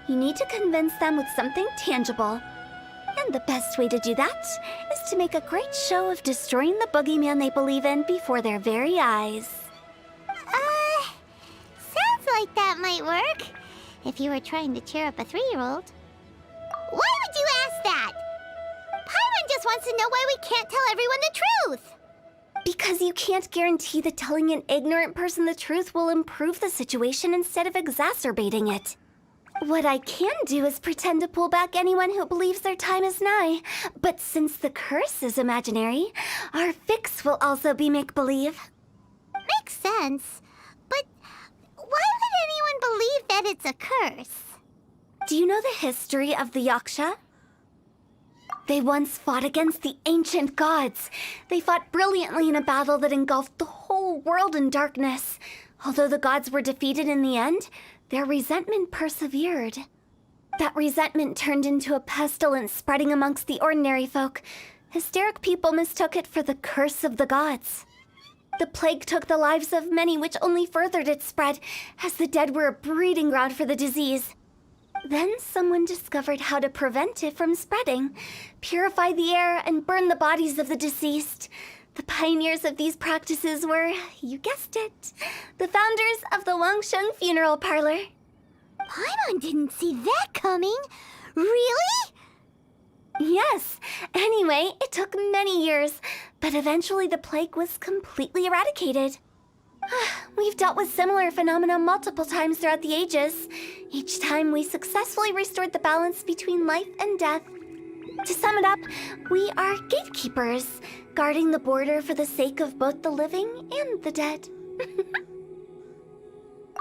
you need to convince them with something tangible. And the best way to do that is to make a great show of destroying the boogeyman they believe in before their very eyes. Sounds like that might work. If you were trying to cheer up a 3-year-old. Why would you ask that? Paimon just wants to know why we can't tell everyone the truth. Because you can't guarantee that telling an ignorant person the truth will improve the situation instead of exacerbating it. What I can do is pretend to pull back anyone who believes their time is nigh. But since the curse is imaginary, our fix will also be make-believe. Makes sense. But why would anyone believe that it's a curse? Do you know the history of the Yaksha? They once fought against the ancient gods. They fought brilliantly in a battle that engulfed the whole world in darkness. Although the gods were defeated in the end, their resentment persevered. That resentment turned into a pestilence spreading amongst the ordinary folk. Hysteric people mistook it for the curse of the gods. The plague took the lives of many, which only furthered its spread, as the dead were a breeding ground for the disease. Then someone discovered how to prevent it from spreading, purify the air, and burn the bodies of the deceased. The pioneers of these practices were, you guessed it, the founders of the Wangsheng Funeral Parlor. Paimon didn't see that coming. Really? Yes. Anyway, it took many years, but eventually the plague was completely eradicated. We've dealt with similar phenomena multiple times throughout the ages. Each time we successfully restored the balance between life and death. To sum it up, we are gatekeepers, guarding the border for the sake of both the living and the dead.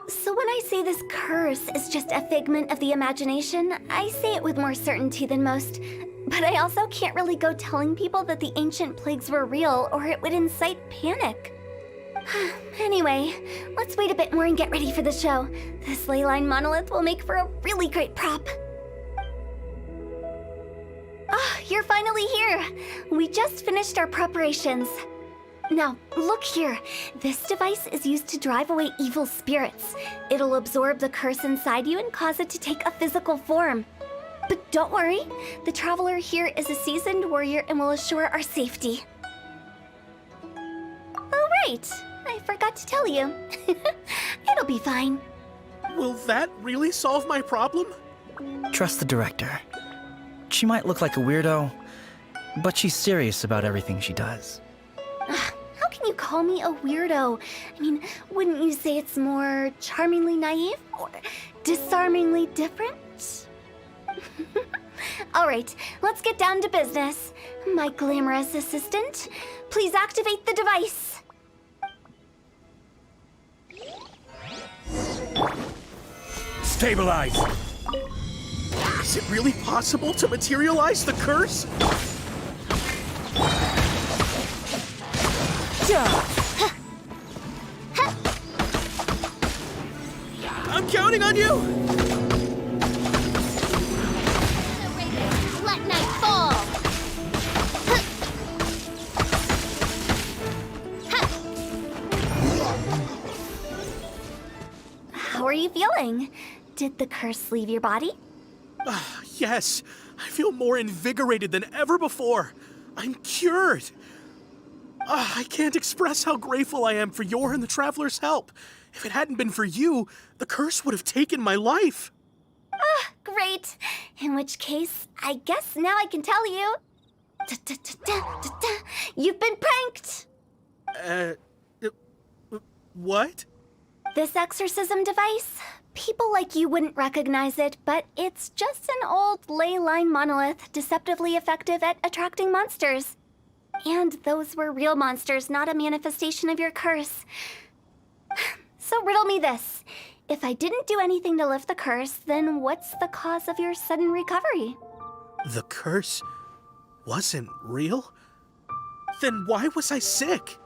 So when I say this curse is just a figment of the imagination, I say it with more certainty than most. But I also can't really go telling people that the ancient plagues were real, or it would incite panic. Anyway, let's wait a bit more and get ready for the show. This ley line monolith will make for a really great prop. you're finally here. We just finished our preparations. Now, look here. This device is used to drive away evil spirits. It'll absorb the curse inside you and cause it to take a physical form. But don't worry, the Traveler here is a seasoned warrior and will assure our safety. Oh, right. I forgot to tell you. It'll be fine. Will that really solve my problem? Trust the director. She might look like a weirdo, but she's serious about everything she does. How can you call me a weirdo? I mean, wouldn't you say it's more charmingly naive or disarmingly different? All right, let's get down to business. My glamorous assistant, please activate the device. Stabilize! Is it really possible to materialize the curse? I'm counting on you! Let night fall! How are you feeling? Did the curse leave your body? Yes, I feel more invigorated than ever before. I'm cured. I can't express how grateful I am for your and the Traveler's help. If it hadn't been for you, the curse would have taken my life. Great. In which case, I guess now I can tell you. You've been pranked! What? This exorcism device? People like you wouldn't recognize it, but it's just an old ley line monolith deceptively effective at attracting monsters. And those were real monsters, not a manifestation of your curse. So riddle me this. If I didn't do anything to lift the curse, then what's the cause of your sudden recovery? The curse wasn't real? Then why was I sick?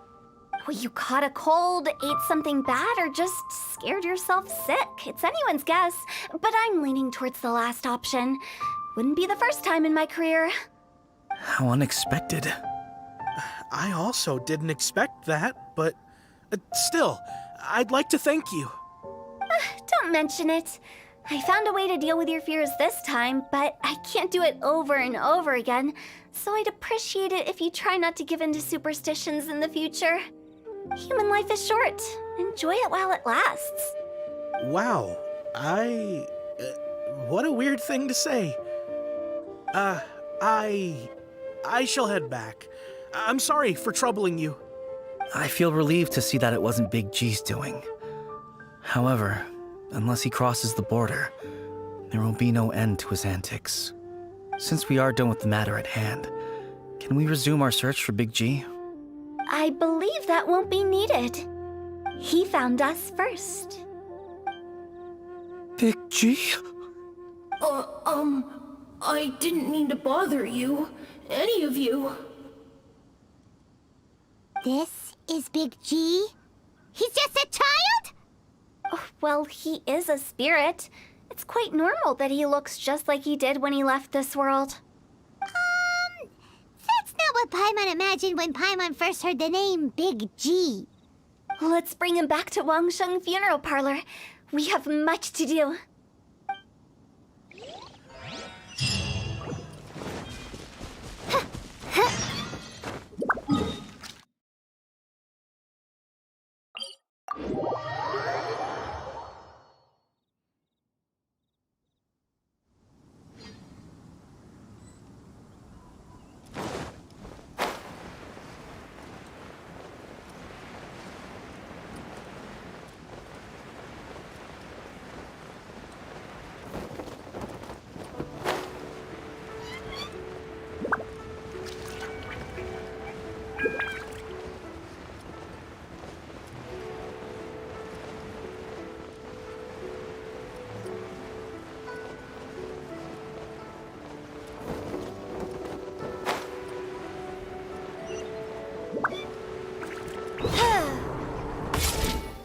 Well, you caught a cold, ate something bad, or just scared yourself sick. It's anyone's guess, but I'm leaning towards the last option. Wouldn't be the first time in my career. How unexpected. I also didn't expect that, but still, I'd like to thank you. Don't mention it. I found a way to deal with your fears this time, but I can't do it over and over again, so I'd appreciate it if you try not to give in to superstitions in the future. Human life is short. Enjoy it while it lasts. Wow, what a weird thing to say. I shall head back. I'm sorry for troubling you. I feel relieved to see that it wasn't Big G's doing. However, unless he crosses the border, there will be no end to his antics. Since we are done with the matter at hand, can we resume our search for Big G? I believe that won't be needed. He found us first. Big G? I didn't mean to bother you. Any of you. This is Big G? He's just a child? Oh, well, he is a spirit. It's quite normal that he looks just like he did when he left this world. That's not what Paimon imagined when Paimon first heard the name Big G. Let's bring him back to Wangsheng Funeral Parlor. We have much to do.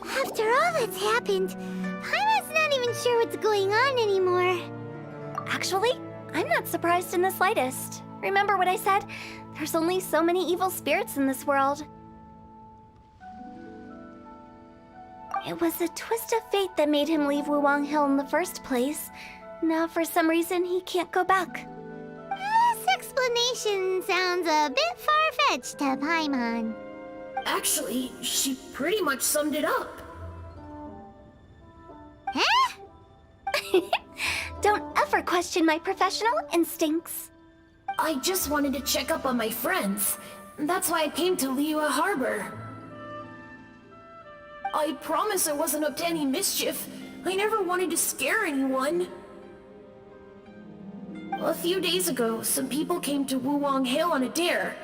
After all that's happened, Paimon's not even sure what's going on anymore. Actually, I'm not surprised in the slightest. Remember what I said? There's only so many evil spirits in this world. It was a twist of fate that made him leave Wuwang Hill in the first place. Now, for some reason, he can't go back. This explanation sounds a bit far-fetched to Paimon. Actually, she pretty much summed it up. Huh? Don't ever question my professional instincts. I just wanted to check up on my friends. That's why I came to Liyue Harbor. I promise I wasn't up to any mischief. I never wanted to scare anyone. A few days ago, some people came to Wuwang Hill on a dare.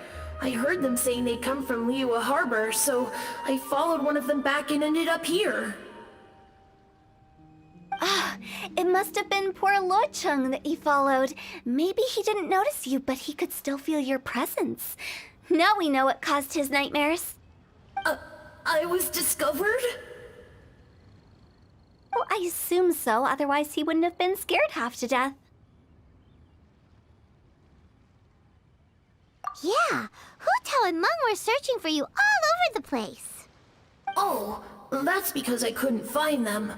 I heard them saying they'd come from Liyue Harbor, so I followed one of them back and ended up here. Ah, it must have been poor Lo Chung that you followed. Maybe he didn't notice you, but he could still feel your presence. Now we know what caused his nightmares. I was discovered? Well, I assume so, otherwise he wouldn't have been scared half to death. Yeah, Hu Tao and Meng were searching for you all over the place. Oh, that's because I couldn't find them.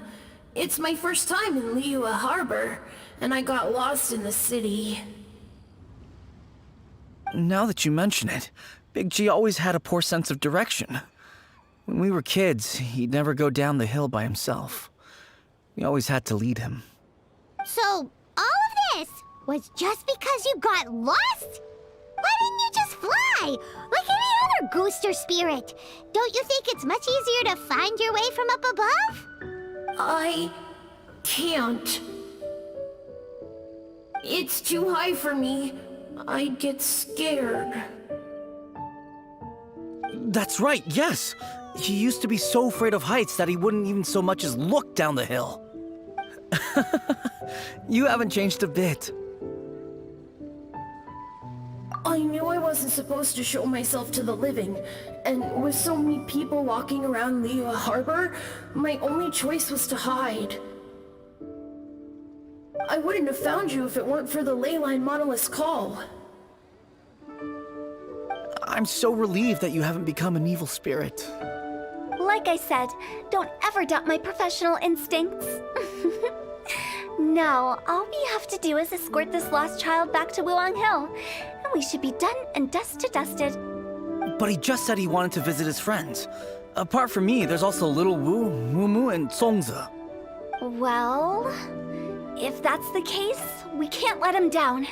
It's my first time in Liyue Harbor, and I got lost in the city. Now that you mention it, Big G always had a poor sense of direction. When we were kids, he'd never go down the hill by himself. We always had to lead him. So, all of this was just because you got lost? Why didn't you just fly? Like any other ghost or spirit? Don't you think it's much easier to find your way from up above? I can't. It's too high for me. I'd get scared. That's right, yes! He used to be so afraid of heights that he wouldn't even so much as look down the hill. You haven't changed a bit. I knew I wasn't supposed to show myself to the living, and with so many people walking around Liyue Harbor, my only choice was to hide. I wouldn't have found you if it weren't for the Leyline Monolith's call. I'm so relieved that you haven't become an evil spirit. Like I said, don't ever doubt my professional instincts. Now, all we have to do is escort this lost child back to Wuwang Hill, and we should be done and dust to dusted. But he just said he wanted to visit his friends. Apart from me, there's also Little Wu, Mumu, and Songza. Well, if that's the case, we can't let him down.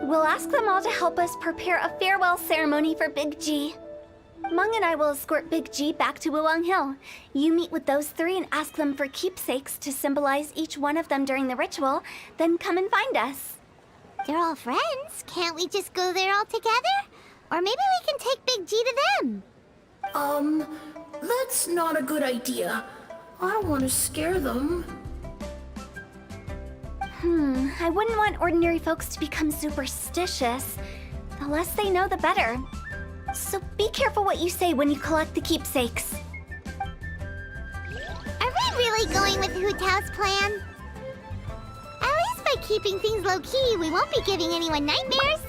We'll ask them all to help us prepare a farewell ceremony for Big G. Meng and I will escort Big G back to Wuwang Hill. You meet with those three and ask them for keepsakes to symbolize each one of them during the ritual, then come and find us. They're all friends. Can't we just go there all together? Or maybe we can take Big G to them. That's not a good idea. I don't want to scare them. I wouldn't want ordinary folks to become superstitious. The less they know, the better. So be careful what you say when you collect the keepsakes. Are we really going with Hu Tao's plan? At least by keeping things low-key, we won't be giving anyone nightmares.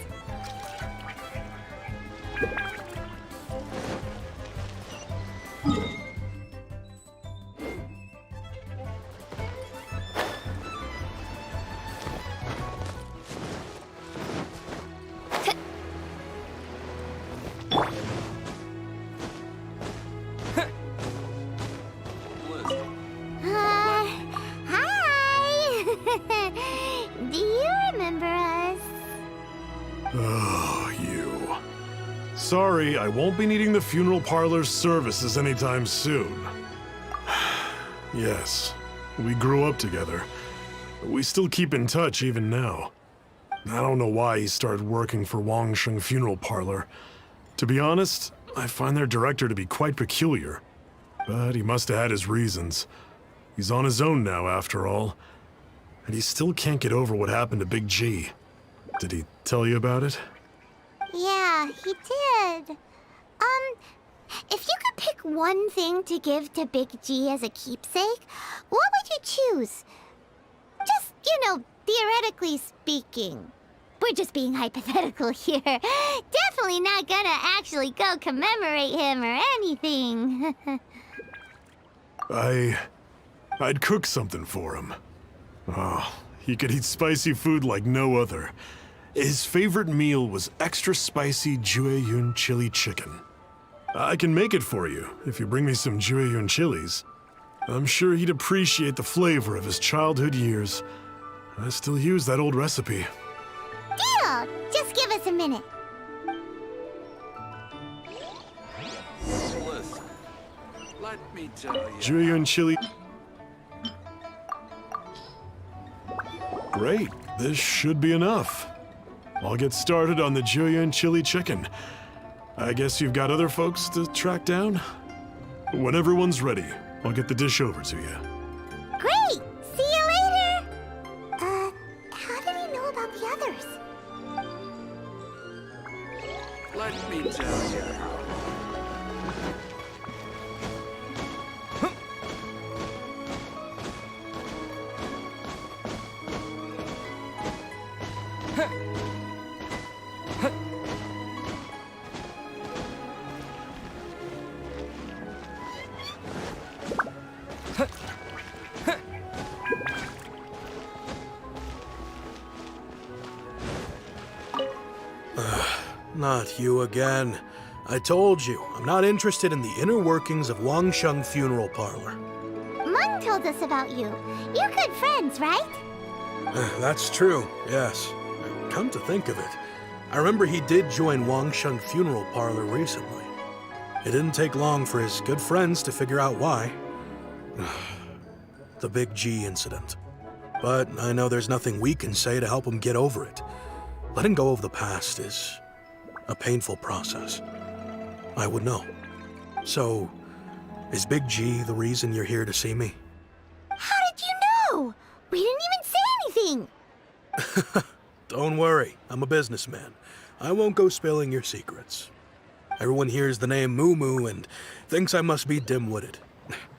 Hi! Do you remember us? Oh, you. Sorry, I won't be needing the funeral parlor's services anytime soon. Yes, we grew up together. We still keep in touch even now. I don't know why he started working for Wangsheng Funeral Parlor. To be honest, I find their director to be quite peculiar. But he must have had his reasons. He's on his own now, after all. And he still can't get over what happened to Big G. Did he tell you about it? Yeah, he did. If you could pick one thing to give to Big G as a keepsake, what would you choose? Just, theoretically speaking. We're just being hypothetical here. Definitely not gonna actually go commemorate him or anything. I'd cook something for him. Oh, he could eat spicy food like no other. His favorite meal was extra spicy Jueyun chili chicken. I can make it for you if you bring me some Jueyun chilies. I'm sure he'd appreciate the flavor of his childhood years. I still use that old recipe. Deal! Just give us a minute. Listen, let me tell you. Jueyun chili. Great, this should be enough. I'll get started on the Jueyun chili chicken. I guess you've got other folks to track down? When everyone's ready, I'll get the dish over to you. Great! See you later! How did he know about the others? Let me tell you. Not you again. I told you, I'm not interested in the inner workings of Wangsheng Funeral Parlor. Mung told us about you. You're good friends, right? That's true, yes. Come to think of it, I remember he did join Wangsheng Funeral Parlor recently. It didn't take long for his good friends to figure out why. The Big G incident. But I know there's nothing we can say to help him get over it. Letting go of the past is a painful process. I would know. So, is Big G the reason you're here to see me? How did you know? We didn't even say anything! Don't worry, I'm a businessman. I won't go spilling your secrets. Everyone hears the name Moo Moo and thinks I must be dim-witted.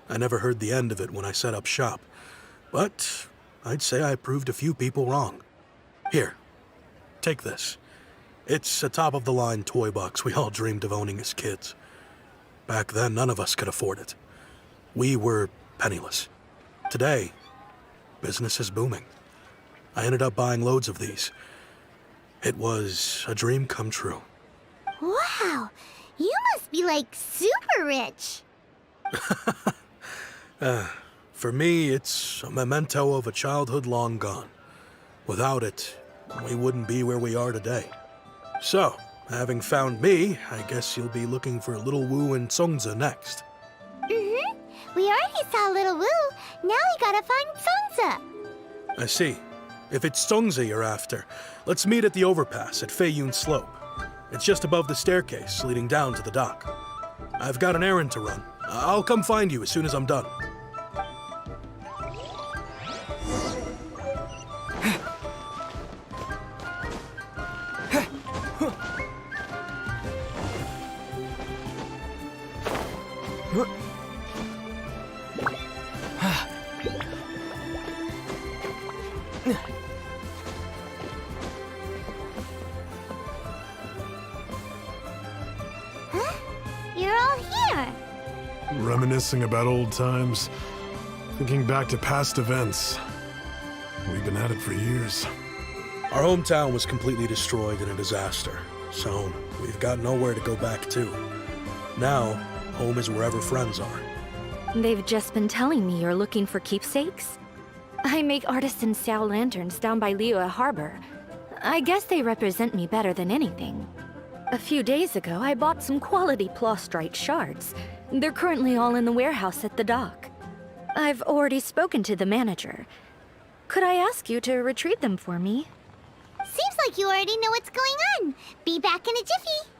I never heard the end of it when I set up shop. But I'd say I proved a few people wrong. Here, take this. It's a top-of-the-line toy box we all dreamed of owning as kids. Back then, none of us could afford it. We were penniless. Today, business is booming. I ended up buying loads of these. It was a dream come true. Wow, you must be like super rich. For me, it's a memento of a childhood long gone. Without it, we wouldn't be where we are today. So, having found me, I guess you'll be looking for Little Wu and Songza next. Mm-hmm. We already saw Little Wu. Now we gotta find Songza. I see. If it's Songza you're after, let's meet at the overpass at Feiyun Slope. It's just above the staircase leading down to the dock. I've got an errand to run. I'll come find you as soon as I'm done. You're all here. Reminiscing about old times, thinking back to past events. We've been at it for years. Our hometown was completely destroyed in a disaster, so we've got nowhere to go back to. Now, home is wherever friends are. They've just been telling me you're looking for keepsakes. I make artisan Xiao lanterns down by Liyue Harbor. I guess they represent me better than anything. A few days ago, I bought some quality plastrite shards. They're currently all in the warehouse at the dock. I've already spoken to the manager. Could I ask you to retrieve them for me? Seems like you already know what's going on. Be back in a jiffy.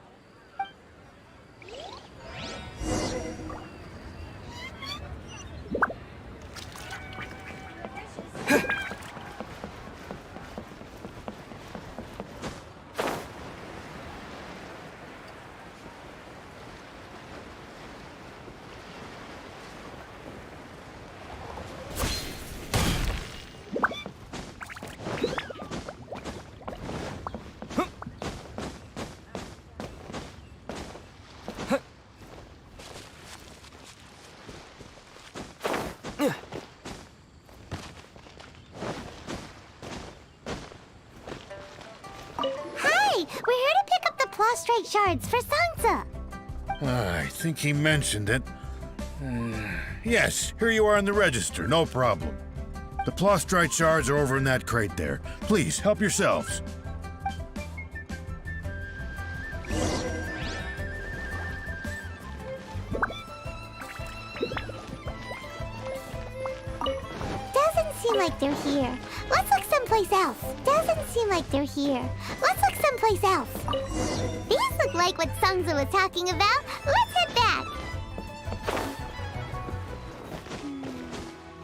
shards for Sansa. I think he mentioned it. Yes, here you are in the register, no problem. The Plostrite shards are over in that crate there. Please, help yourselves. Doesn't seem like they're here. Let's look someplace else. Doesn't seem like they're here. Let's look someplace else. These look like what Sansa was talking about. Let's head back.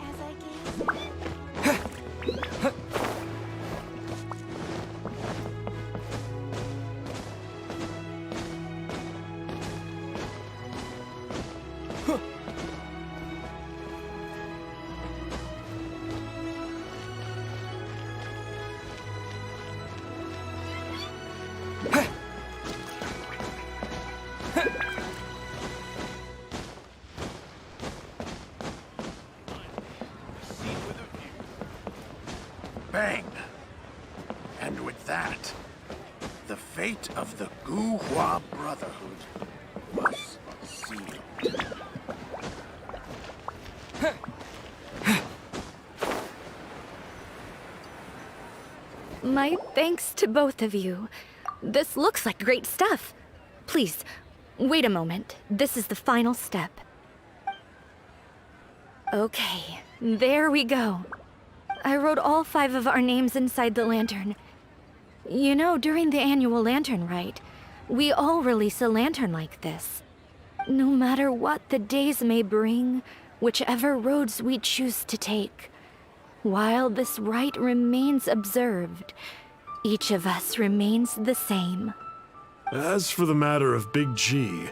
As I gaze... Bang! And with that, the fate of the Guhua Brotherhood was sealed. My thanks to both of you. This looks like great stuff. Please, wait a moment. This is the final step. Okay, there we go. I wrote all 5 of our names inside the lantern. You know, during the annual lantern rite, we all release a lantern like this. No matter what the days may bring, whichever roads we choose to take, while this rite remains observed, each of us remains the same. As for the matter of Big G,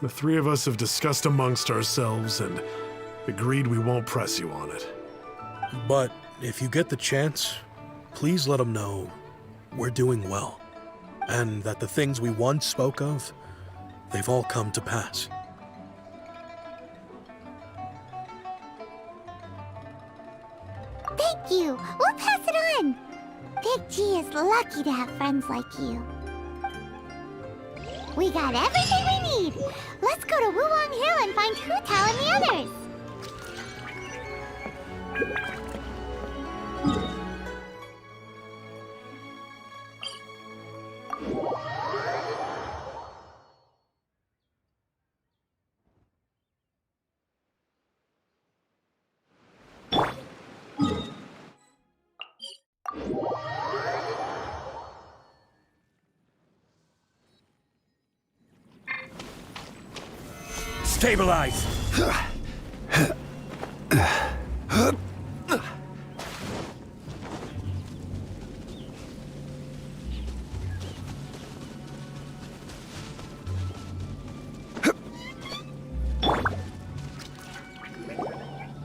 the 3 of us have discussed amongst ourselves and agreed we won't press you on it. But if you get the chance, please let them know we're doing well, and that the things we once spoke of, they've all come to pass. Thank you. We'll pass it on. Big G is lucky to have friends like you. We got everything we need. Let's go to Wuwang Hill and find Hu Tao and the others. Stabilize!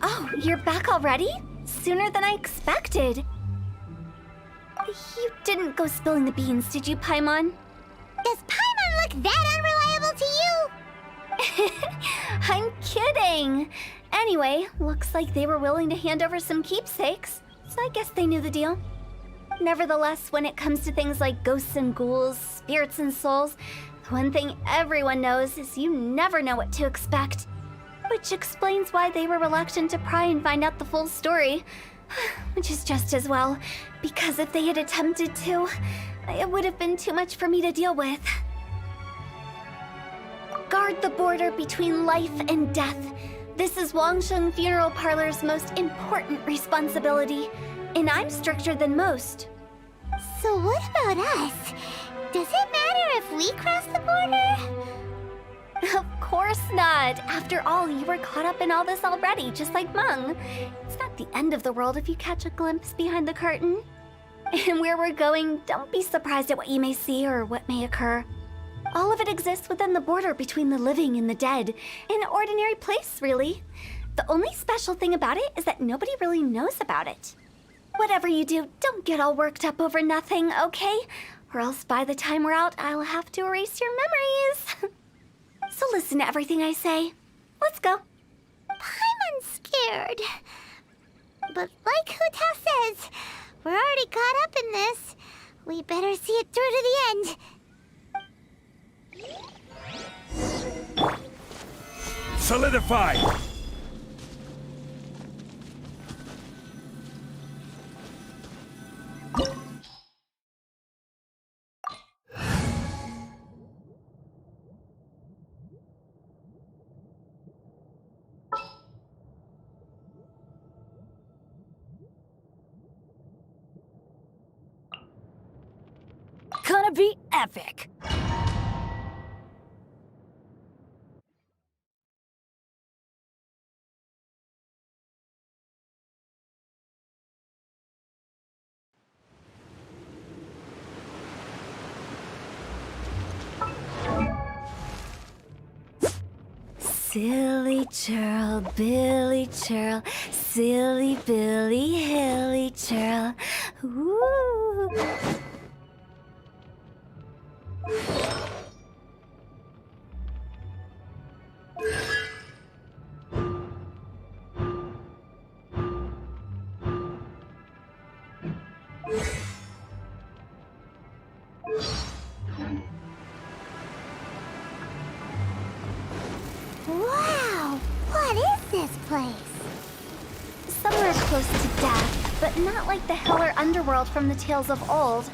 Oh, you're back already? Sooner than I expected. You didn't go spilling the beans, did you, Paimon? Does Paimon look that unreliable to you? I'm kidding. Anyway, looks like they were willing to hand over some keepsakes, so I guess they knew the deal. Nevertheless, when it comes to things like ghosts and ghouls, spirits and souls, the one thing everyone knows is you never know what to expect. Which explains why they were reluctant to pry and find out the full story. Which is just as well, because if they had attempted to, it would have been too much for me to deal with. Guard the border between life and death. This is Wangsheng Funeral Parlor's most important responsibility, and I'm stricter than most. So what about us? Does it matter if we cross the border? Of course not. After all, you were caught up in all this already, just like Meng. It's not the end of the world if you catch a glimpse behind the curtain. And where we're going, don't be surprised at what you may see or what may occur. All of it exists within the border between the living and the dead. An ordinary place, really. The only special thing about it is that nobody really knows about it. Whatever you do, don't get all worked up over nothing, okay? Or else by the time we're out, I'll have to erase your memories. So listen to everything I say. Let's go. Paimon's scared. But like Hu Tao says, we're already caught up in this. We better see it through to the end. Solidify! Gonna be epic! Silly churl, Billy churl, silly Billy, hilly churl. Ooh. Wow! What is this place? Somewhere close to death, but not like the hell or underworld from the tales of old.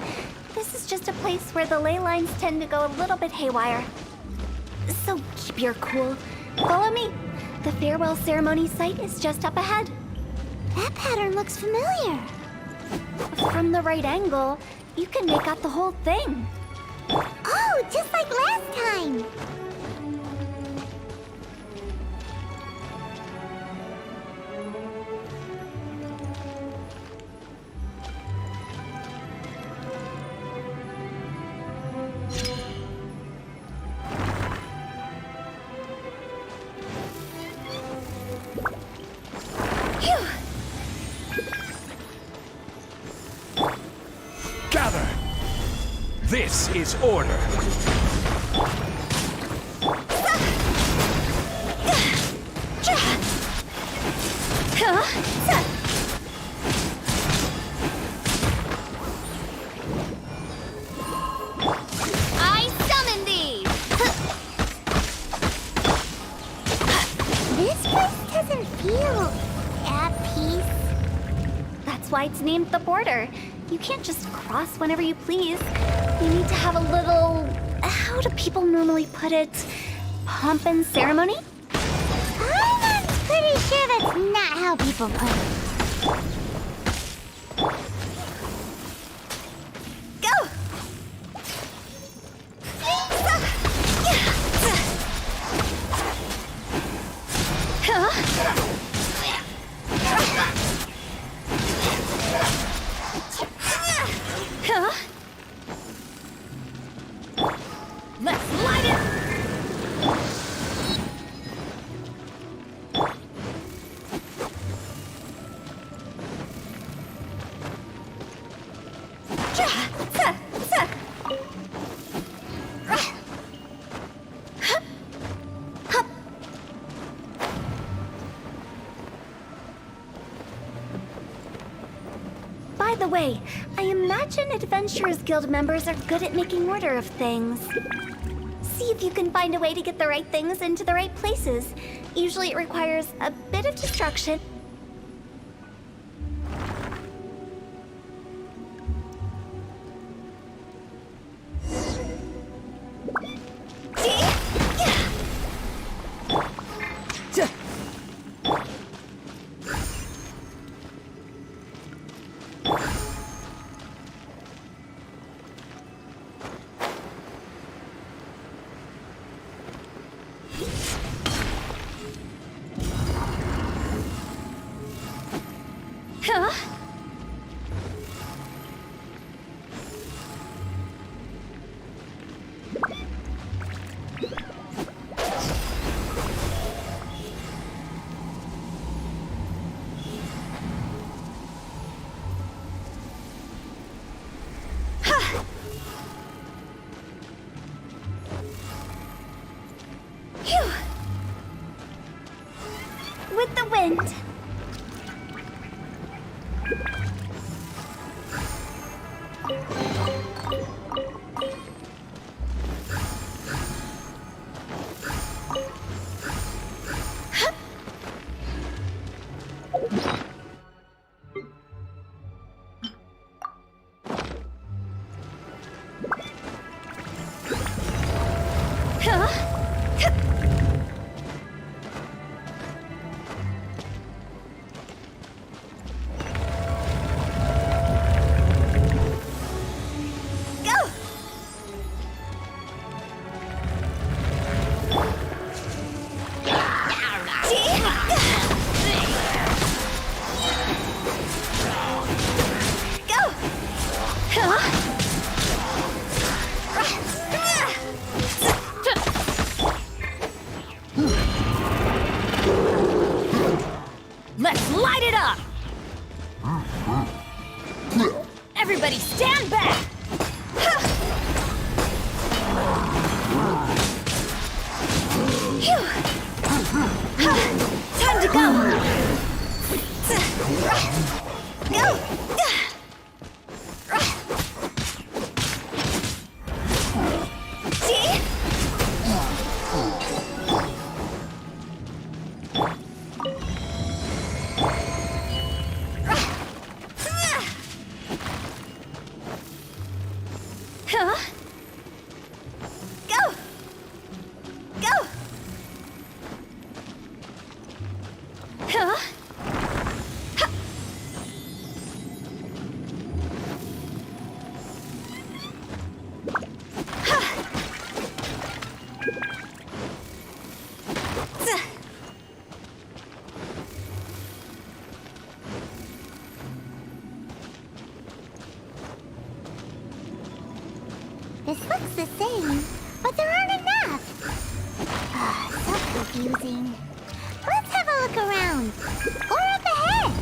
This is just a place where the ley lines tend to go a little bit haywire. So keep your cool. Follow me. The farewell ceremony site is just up ahead. That pattern looks familiar. From the right angle, you can make out the whole thing. Oh, just like last time. Gather! This is order. I summon thee! This place doesn't feel at peace. That's why it's named the border. You can't just cross whenever you please. You need to have a little... how do people normally put it? Pomp and ceremony? I'm pretty sure that's not how people put it. Go! Let's light it! By the way, I imagine Adventurers Guild members are good at making order of things. See if you can find a way to get the right things into the right places. Usually it requires a bit of destruction. Huh? Phew! With the wind. Stand back! Phew. Time to go! Go! See? Huh? Go! Go! Huh? Ha! Ha! Zuh. This looks the same, but there aren't enough. So confusing. Let's have a look around. Or up ahead.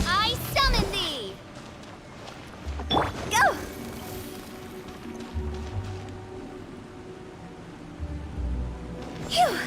I summon thee! Go! Phew!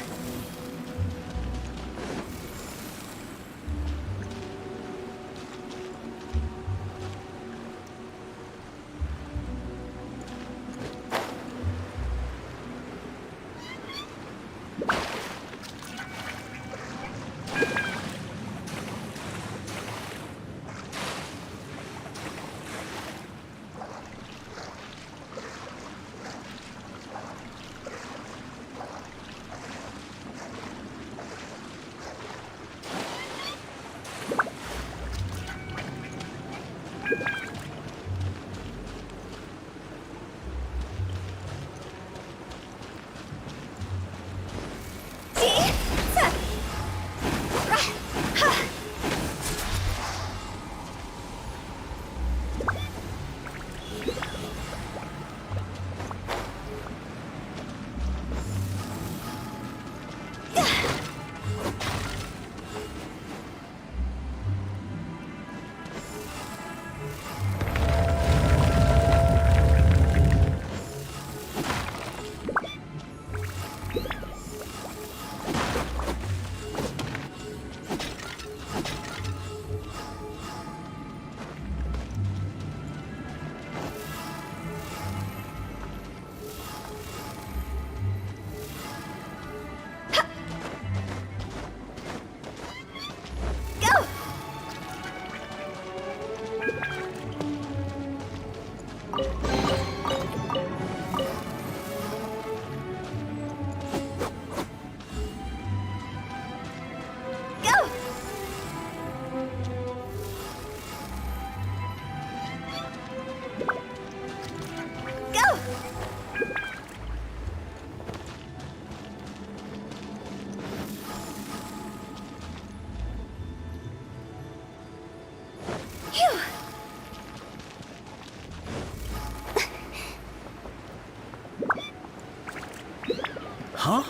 Huh?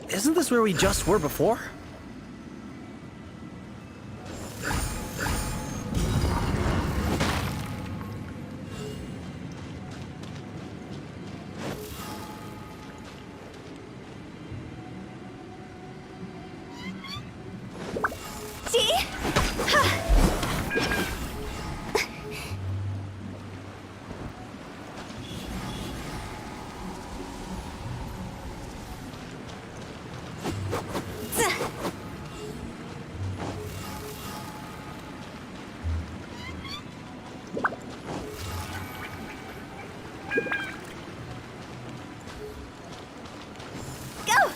Isn't this where we just were before? See? Go!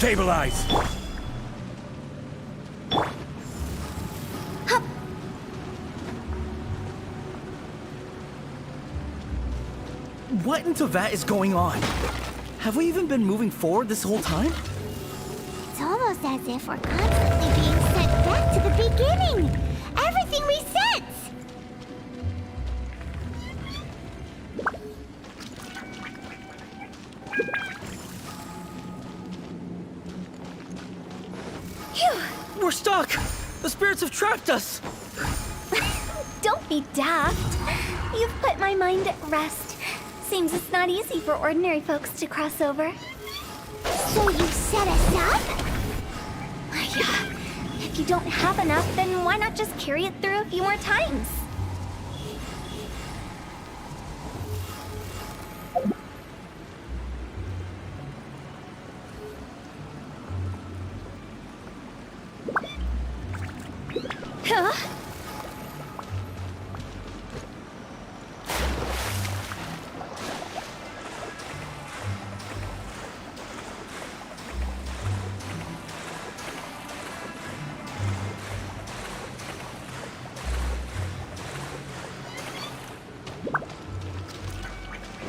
Stabilize! What in Tevat is going on? Have we even been moving forward this whole time? It's almost as if we're constantly being sent back to the beginning. Everything resets. Phew! We're stuck! The spirits have trapped us! Don't be daft. You've put my mind at rest. Seems it's not easy for ordinary folks to cross over. So you set us up? Yeah. If you don't have enough, then why not just carry it through a few more times? Huh?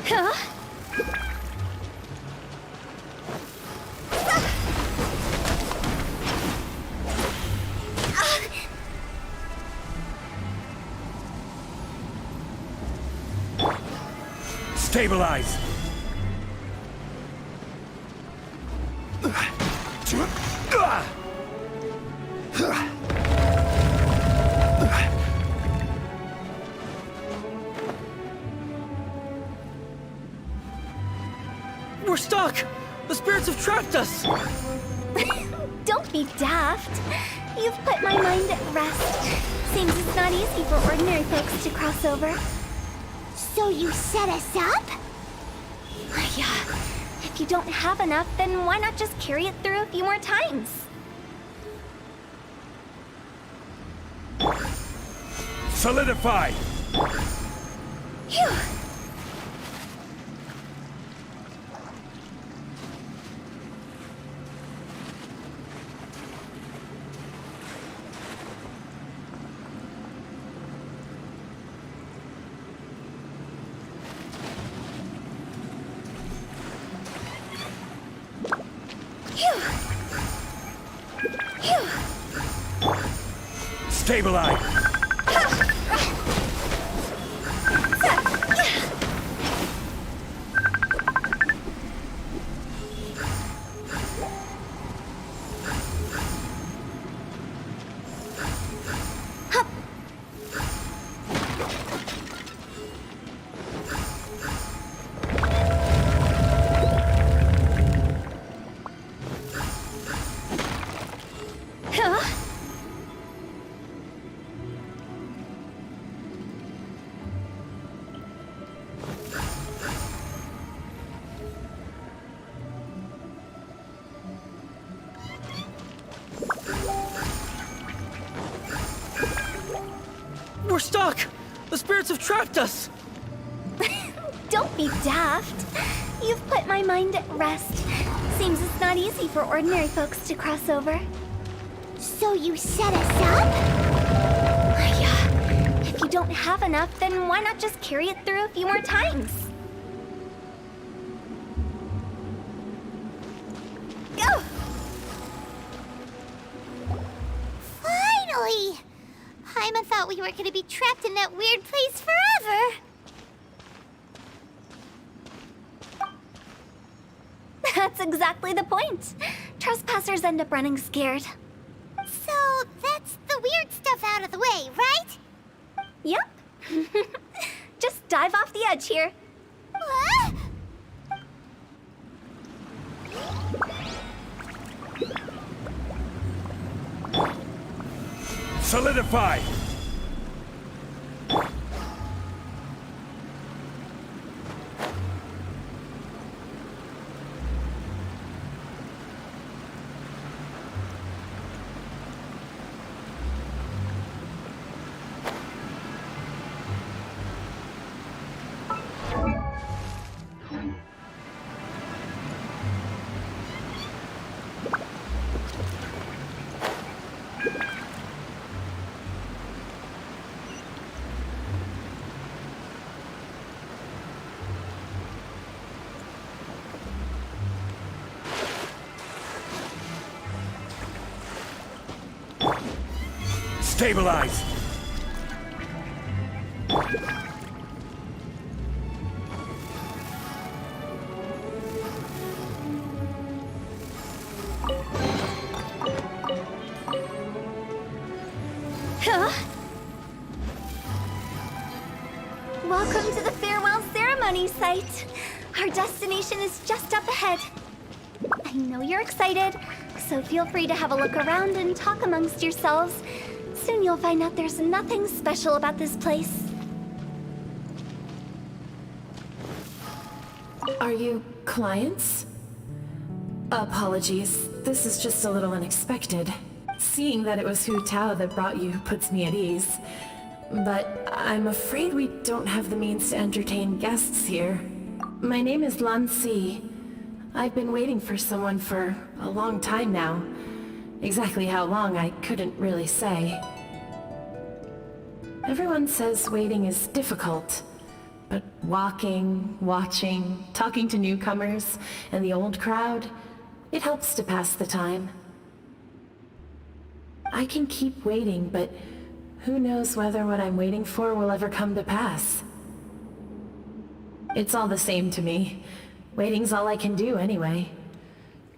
Huh? Stabilize! We're stuck! The spirits have trapped us! Don't be daft. You've put my mind at rest. Seems it's not easy for ordinary folks to cross over. So you set us up? Yeah. If you don't have enough, then why not just carry it through a few more times? Solidify! Phew! Stabilize! We're stuck! The spirits have trapped us! Don't be daft. You've put my mind at rest. Seems it's not easy for ordinary folks to cross over. So you set us up? Yeah. If you don't have enough, then why not just carry it through a few more times? Go! Finally! Paimon thought we were gonna be trapped in that weird place forever. That's exactly the point. Trespassers end up running scared. So that's the weird stuff out of the way, right? Yep. Just dive off the edge here. What? Solidify! Stabilize! Huh? Welcome to the farewell ceremony site. Our destination is just up ahead. I know you're excited, so feel free to have a look around and talk amongst yourselves. Soon you'll find out there's nothing special about this place. Are you clients? Apologies, this is just a little unexpected. Seeing that it was Hu Tao that brought you puts me at ease. But I'm afraid we don't have the means to entertain guests here. My name is Lan Si. I've been waiting for someone for a long time now. Exactly how long, I couldn't really say. Everyone says waiting is difficult, but walking, watching, talking to newcomers, and the old crowd, it helps to pass the time. I can keep waiting, but who knows whether what I'm waiting for will ever come to pass. It's all the same to me. Waiting's all I can do anyway.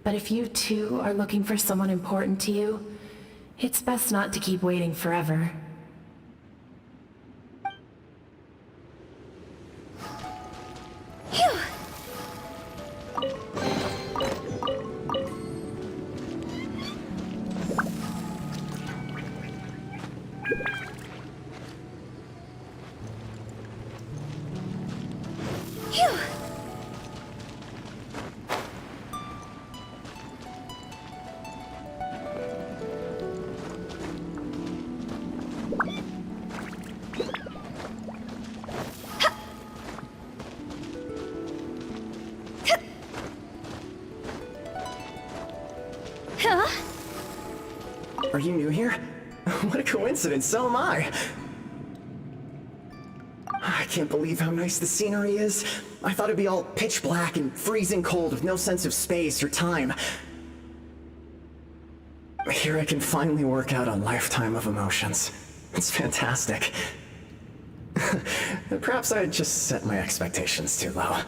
But if you too are looking for someone important to you, it's best not to keep waiting forever. Phew! Phew! Huh? Are you new here? What a coincidence, so am I. I can't believe how nice the scenery is. I thought it'd be all pitch black and freezing cold with no sense of space or time. Here I can finally work out a lifetime of emotions. It's fantastic. Perhaps I just set my expectations too low.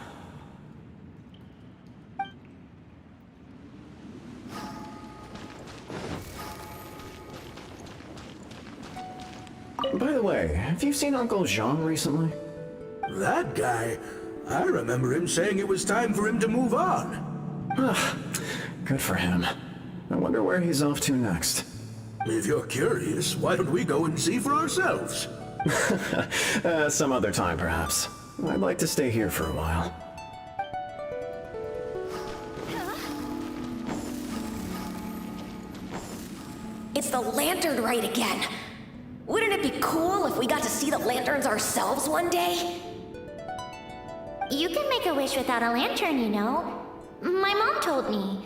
By the way, have you seen Uncle Jean recently? That guy? I remember him saying it was time for him to move on. Good for him. I wonder where he's off to next. If you're curious, why don't we go and see for ourselves? Some other time, perhaps. I'd like to stay here for a while. It's the lantern rite again. Wouldn't it be cool if we got to see the lanterns ourselves one day? You can make a wish without a lantern, you know. My mom told me.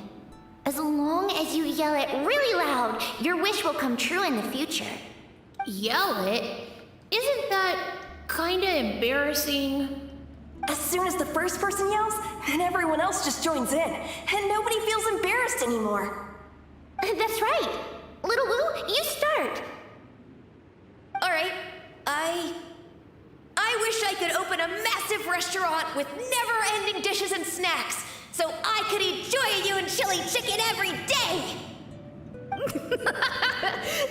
As long as you yell it really loud, your wish will come true in the future. Yell it? Isn't that kinda embarrassing? As soon as the first person yells, and everyone else just joins in, and nobody feels embarrassed anymore. That's right. Little Wu, you start. Alright, I wish I could open a massive restaurant with never-ending dishes and snacks, so I could enjoy you and chili chicken every day!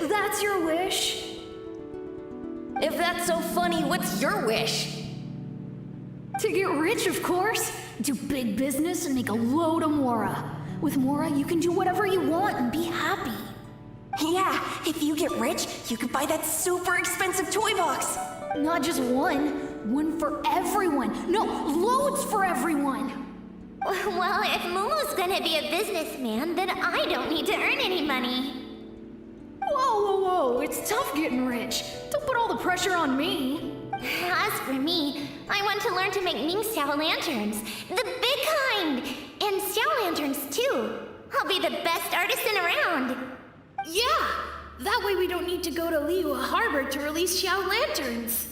That's your wish? If that's so funny, what's your wish? To get rich, of course. Do big business and make a load of Mora. With Mora, you can do whatever you want and be happy. Yeah, if you get rich, you could buy that super expensive toy box. Not just one. One for everyone. No, loads for everyone. Well, if Momo's gonna be a businessman, then I don't need to earn any money. Whoa. It's tough getting rich. Don't put all the pressure on me. As for me, I want to learn to make Ming Xiao lanterns. The big kind! And Xiao lanterns, too. I'll be the best artisan around. Yeah! That way we don't need to go to Liyue Harbor to release Xiao lanterns.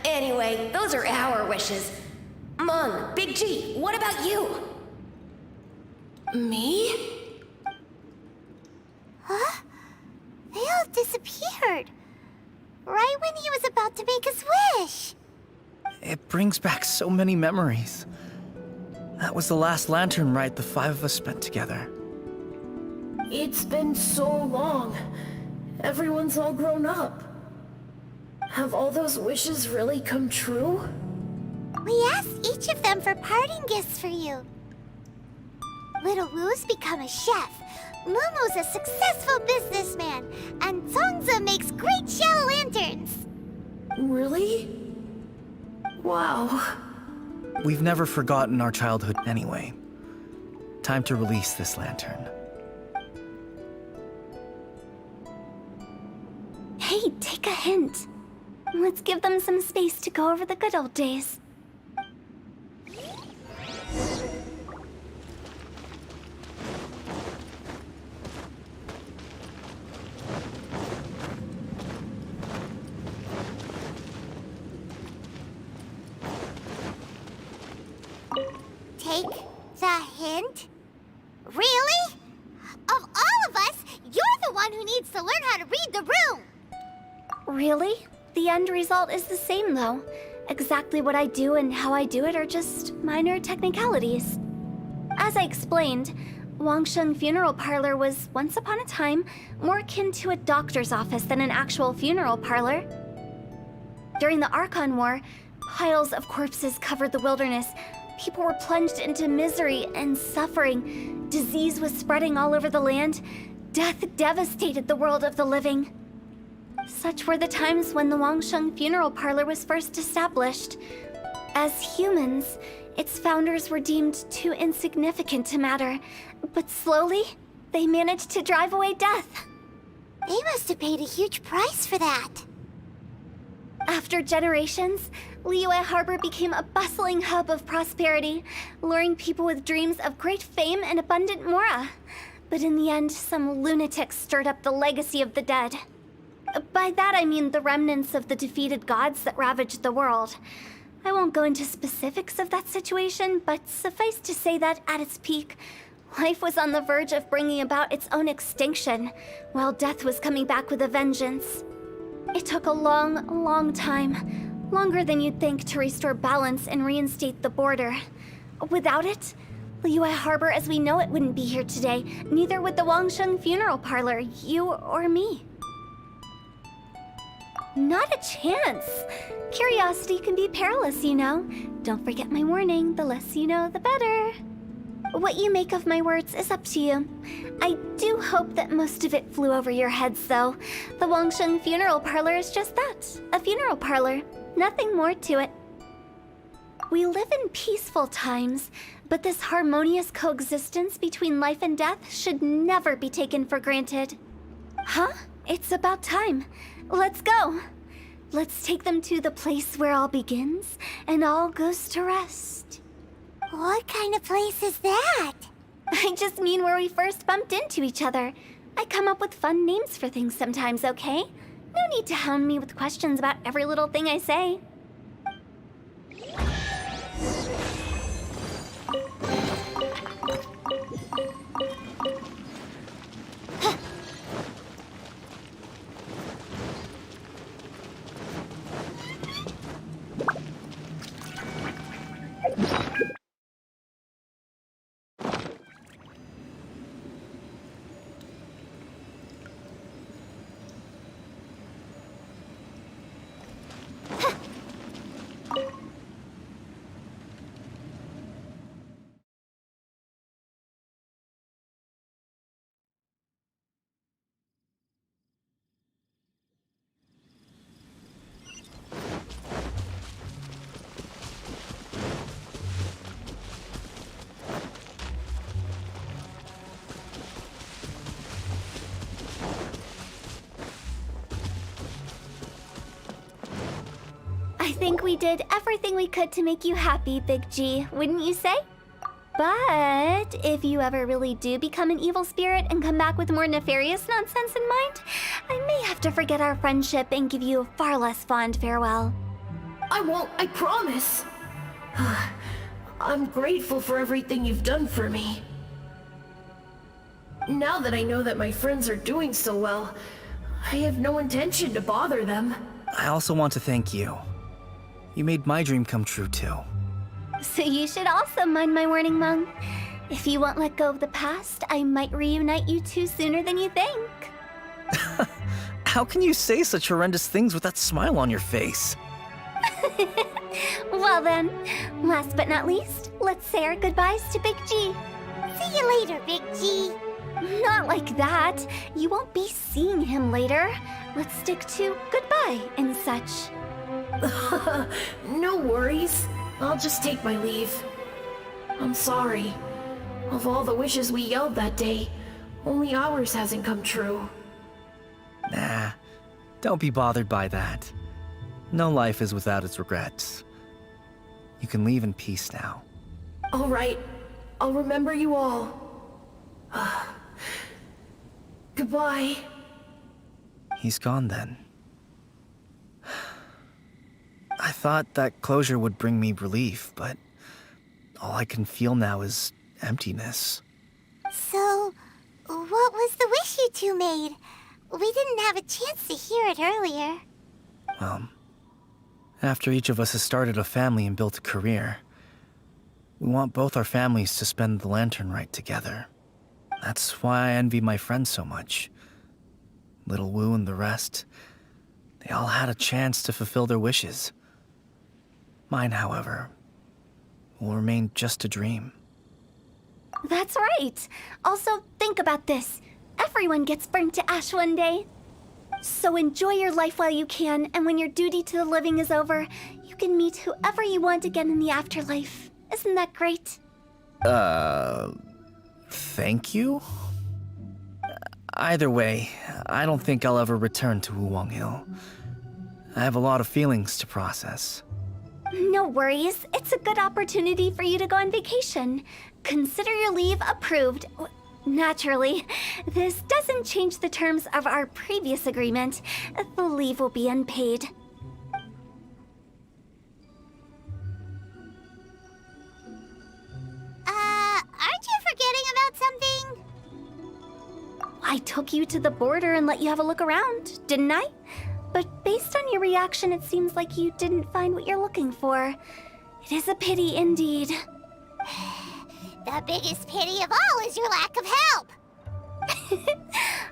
Anyway, those are our wishes. Mung, Big G, what about you? Me? Huh? They'll disappeared. Right when he was about to make his wish. It brings back so many memories. That was the last lantern ride the 5 of us spent together. It's been so long. Everyone's all grown up. Have all those wishes really come true? We asked each of them for parting gifts for you. Little Wu's become a chef, Mumu's a successful businessman, and Zongza makes great shell lanterns. Really? Wow. We've never forgotten our childhood anyway. Time to release this lantern. Hey, take a hint. Let's give them some space to go over the good old days. Take the hint? Really? Of all of us, you're the one who needs to learn how to read the room! Really? The end result is the same, though. Exactly what I do and how I do it are just minor technicalities. As I explained, Wangsheng Funeral Parlor was, once upon a time, more akin to a doctor's office than an actual funeral parlor. During the Archon War, piles of corpses covered the wilderness. People were plunged into misery and suffering. Disease was spreading all over the land. Death devastated the world of the living. Such were the times when the Wangsheng Funeral Parlor was first established. As humans, its founders were deemed too insignificant to matter, but slowly, they managed to drive away death. They must have paid a huge price for that. After generations, Liyue Harbor became a bustling hub of prosperity, luring people with dreams of great fame and abundant mora. But in the end, some lunatics stirred up the legacy of the dead. By that I mean the remnants of the defeated gods that ravaged the world. I won't go into specifics of that situation, but suffice to say that at its peak, life was on the verge of bringing about its own extinction, while death was coming back with a vengeance. It took a long, long time, longer than you'd think, to restore balance and reinstate the border. Without it, Liyue Harbor as we know it wouldn't be here today, neither would the Wangsheng Funeral Parlor, you or me. Not a chance. Curiosity can be perilous, you know. Don't forget my warning, the less you know, the better. What you make of my words is up to you. I do hope that most of it flew over your heads, though. The Wangsheng Funeral Parlor is just that, a funeral parlor. Nothing more to it. We live in peaceful times, but this harmonious coexistence between life and death should never be taken for granted. Huh? It's about time. Let's go. Let's take them to the place where all begins and all goes to rest. What kind of place is that? I just mean where we first bumped into each other. I come up with fun names for things sometimes, okay? No need to hound me with questions about every little thing I say. I think we did everything we could to make you happy, Big G, wouldn't you say? But if you ever really do become an evil spirit and come back with more nefarious nonsense in mind, I may have to forget our friendship and give you a far less fond farewell. I won't, I promise. I'm grateful for everything you've done for me. Now that I know that my friends are doing so well, I have no intention to bother them. I also want to thank you. You made my dream come true, too. So you should also mind my warning, Mung. If you won't let go of the past, I might reunite you two sooner than you think. How can you say such horrendous things with that smile on your face? Well then, last but not least, let's say our goodbyes to Big G. See you later, Big G. Not like that. You won't be seeing him later. Let's stick to goodbye and such. No worries. I'll just take my leave. I'm sorry. Of all the wishes we yelled that day, only ours hasn't come true. Nah, don't be bothered by that. No life is without its regrets. You can leave in peace now. All right. I'll remember you all. Goodbye. He's gone then. I thought that closure would bring me relief, but all I can feel now is emptiness. So, what was the wish you two made? We didn't have a chance to hear it earlier. After each of us has started a family and built a career, we want both our families to spend the Lantern Rite together. That's why I envy my friends so much. Little Wu and the rest, they all had a chance to fulfill their wishes. Mine, however, will remain just a dream. That's right. Also, think about this. Everyone gets burned to ash one day. So enjoy your life while you can, and when your duty to the living is over, you can meet whoever you want again in the afterlife. Isn't that great? Thank you? Either way, I don't think I'll ever return to Wuwang Hill. I have a lot of feelings to process. No worries. It's a good opportunity for you to go on vacation. Consider your leave approved. Naturally, this doesn't change the terms of our previous agreement. The leave will be unpaid. Aren't you forgetting about something? I took you to the border and let you have a look around, didn't I? But based on your reaction, it seems like you didn't find what you're looking for. It is a pity indeed. The biggest pity of all is your lack of help.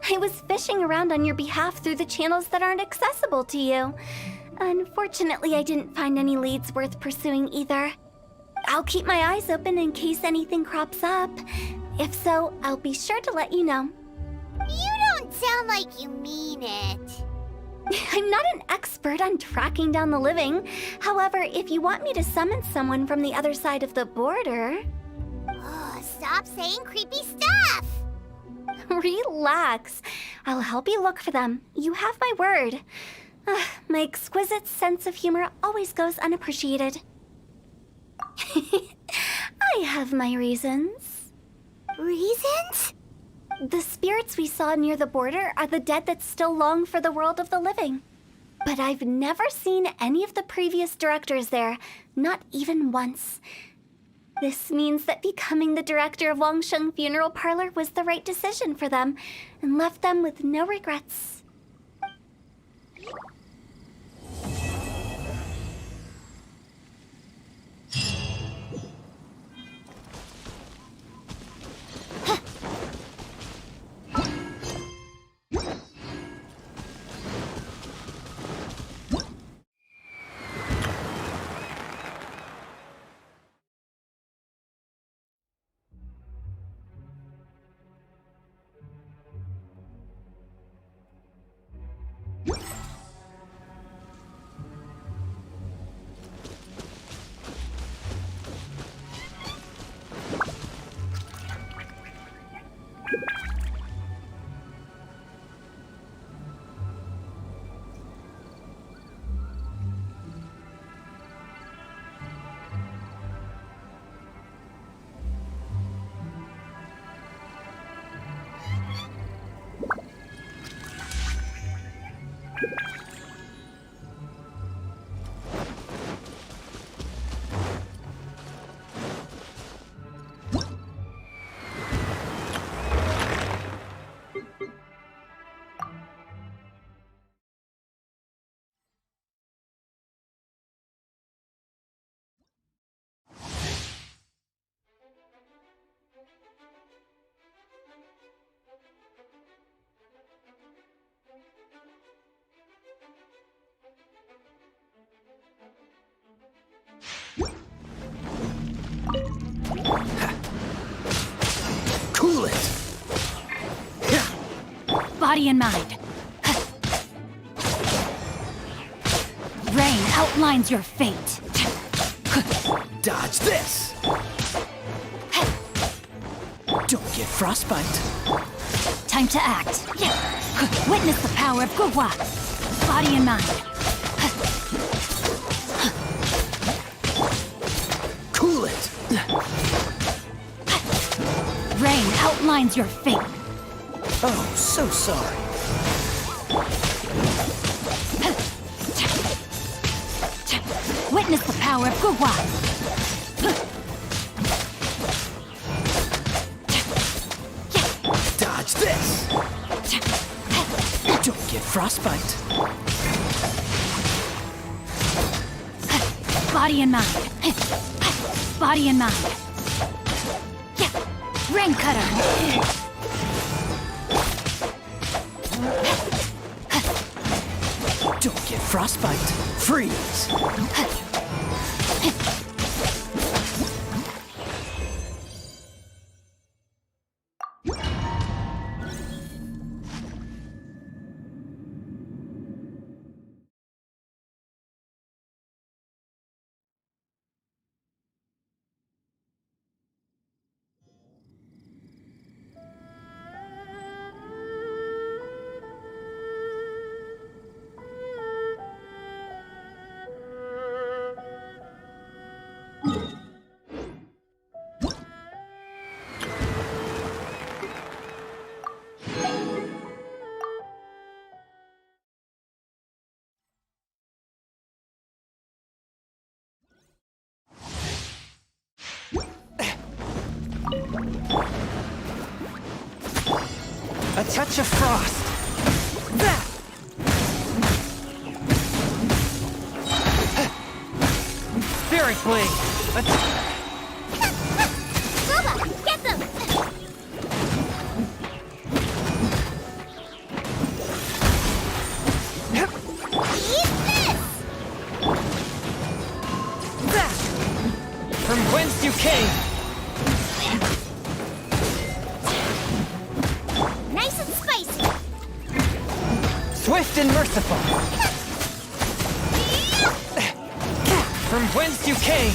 I was fishing around on your behalf through the channels that aren't accessible to you. Unfortunately, I didn't find any leads worth pursuing either. I'll keep my eyes open in case anything crops up. If so, I'll be sure to let you know. You don't sound like you mean it. I'm not an expert on tracking down the living. However, if you want me to summon someone from the other side of the border... Oh, stop saying creepy stuff! Relax. I'll help you look for them. You have my word. My exquisite sense of humor always goes unappreciated. I have my reasons. Reasons? The spirits we saw near the border are the dead that still long for the world of the living. But I've never seen any of the previous directors there, not even once. This means that becoming the director of Wangsheng Funeral Parlor was the right decision for them, and left them with no regrets. Body and mind. Rain outlines your fate. Dodge this! Don't get frostbite. Time to act. Witness the power of Gugwa. Body and mind. Cool it! Rain outlines your fate. Oh, so sorry. Witness the power of Gugwa. Dodge this! Don't get frostbite. Body and mind. Body and mind. Rain cutter. Don't get frostbite. Freeze! A touch of frost. That! Spirit blade. Booba, get them! Eat this! That! From whence you came. Nice and spicy! Swift and merciful. From whence you came.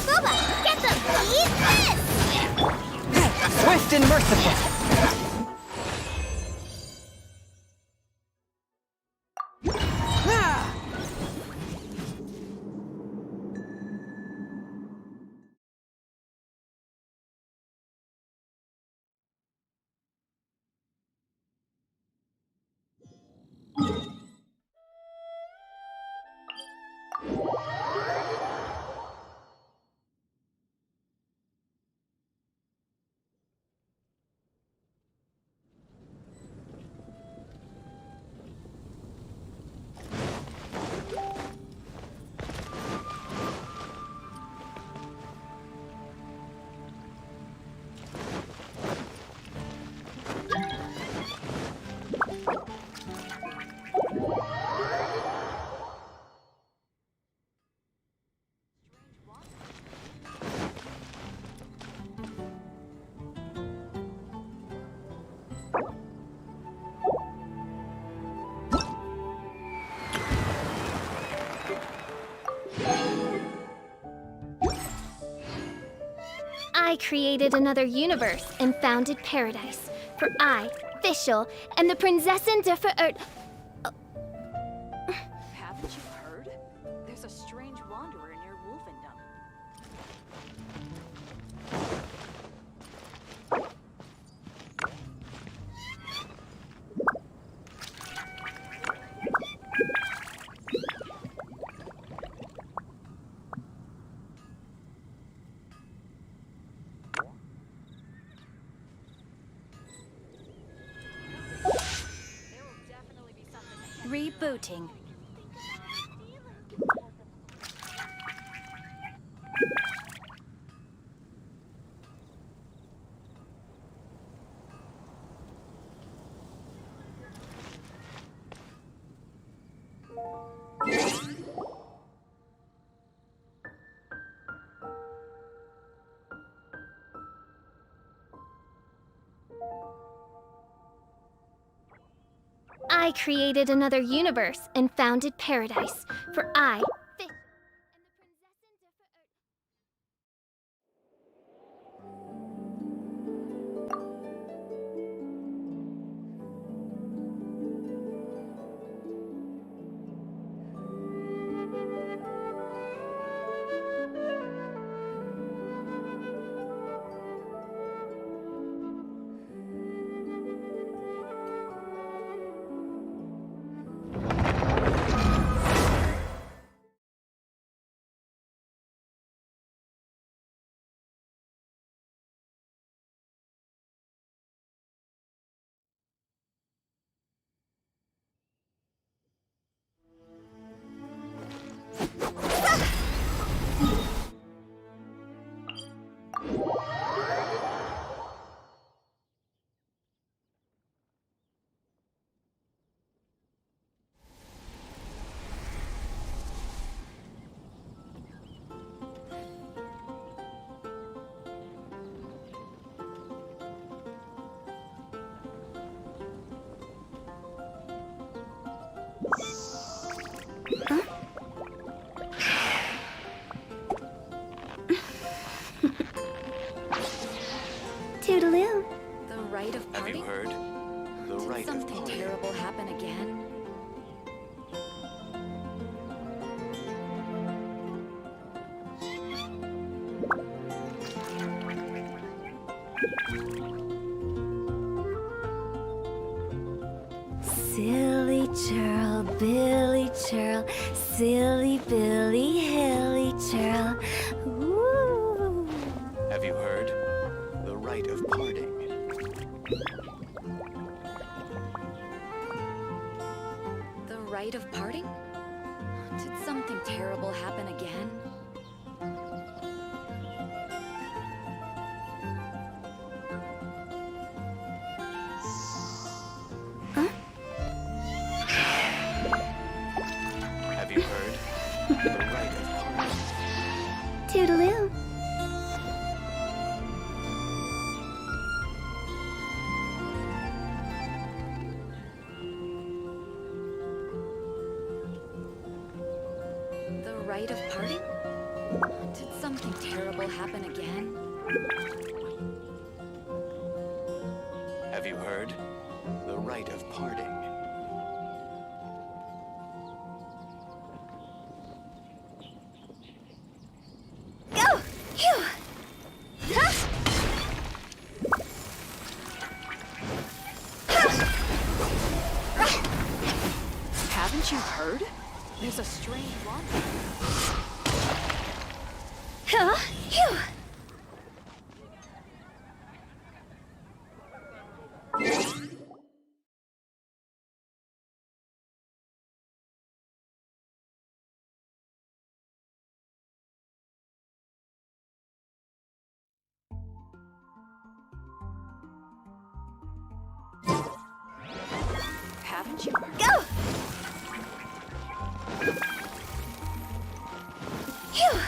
Booba, get them! Eat this! Swift and merciful. I created another universe and founded paradise. For I, Fischl, am the Prinzessin der Verirrt. Haven't you heard? There's a strange wanderer near Wolfendom. Rebooting. I created another universe and founded paradise, for I, Fish, Toodaloo. The rite of parting? Have you heard? The rite of Something parting. terrible happen again? Silly churl, Billy churl, silly Billy, hilly churl. Ooh. Have you heard? The rite of parting. The rite of parting? Did something terrible happen again? Have you heard? The rite of parting. Toodaloo. The rite of parting? Did something terrible happen again? Have you heard? The rite of parting. Go! Phew! Huh? Haven't you heard? There's a strange wanderer. Huh? Phew! Haven't you heard? Go! Phew!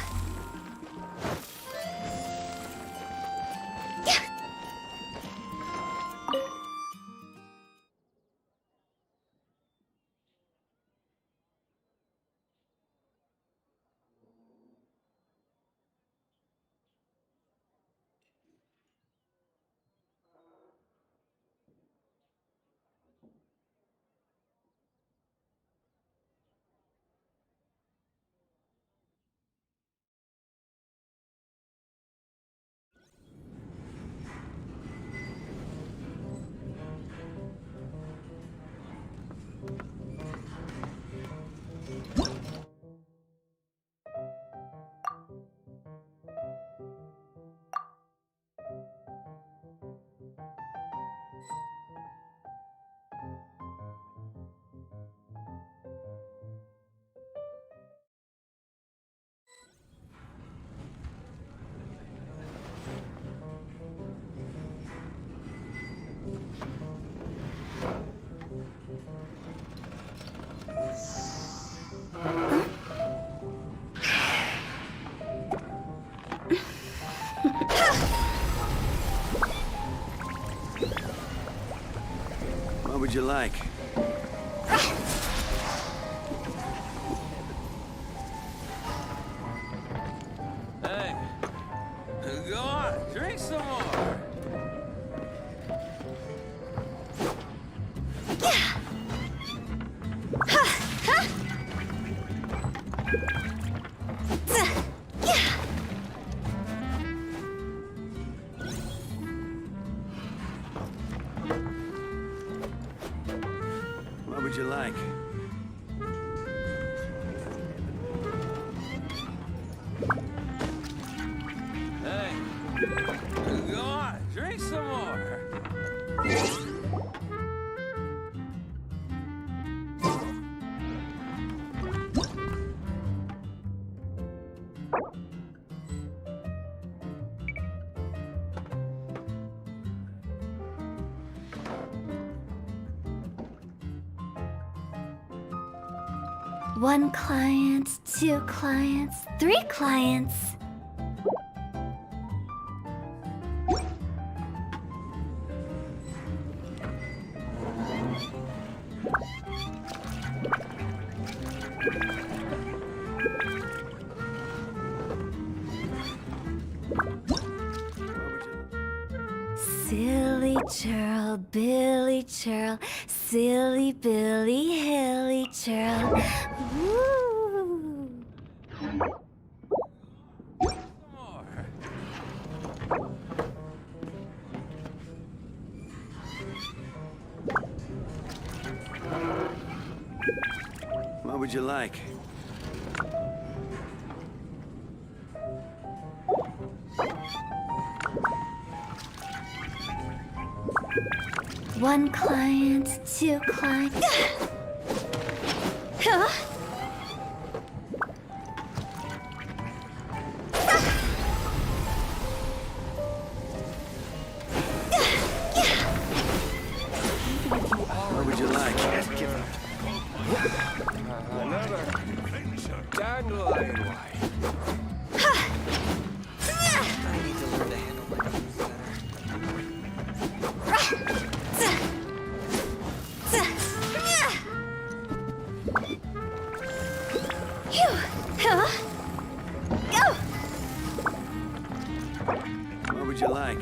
What would you like? What would you like? Hey, go on, drink some more. One client, two clients, three clients. Silly churl, Billy churl, silly Billy, hilly churl. Woo! What would you like? One client, two clients. Huh? What would you like? Another dandelion white. I need to learn to handle my moves What would you like?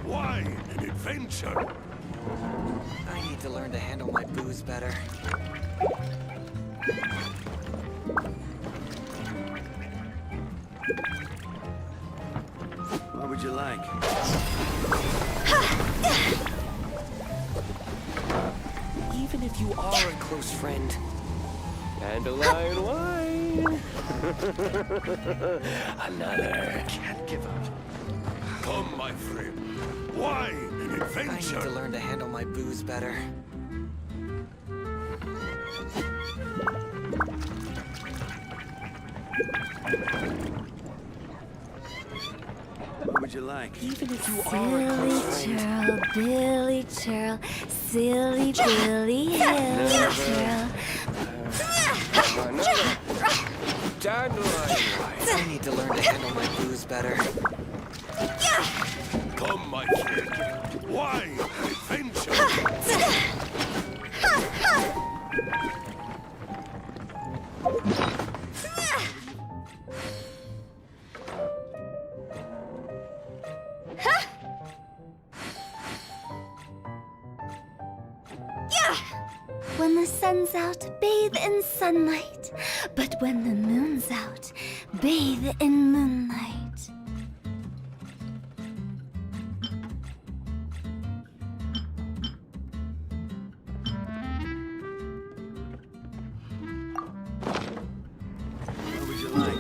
Why an adventure? I need to learn to handle my booze better. What would you like? Even if you are a close friend. Dandelion wine. Another. Can't give up. Come, my friend. Why an I need adventure? to learn to handle my booze better. What would you like? Even if you are a close Silly friend. churl, Billy churl, silly Billy, hilly churl. Another. Dandelion white. I need to learn to handle my booze better. Come, my friend. Why an adventure? When the sun's out, bathe in sunlight. But when the moon's out, bathe in moonlight. What would you like?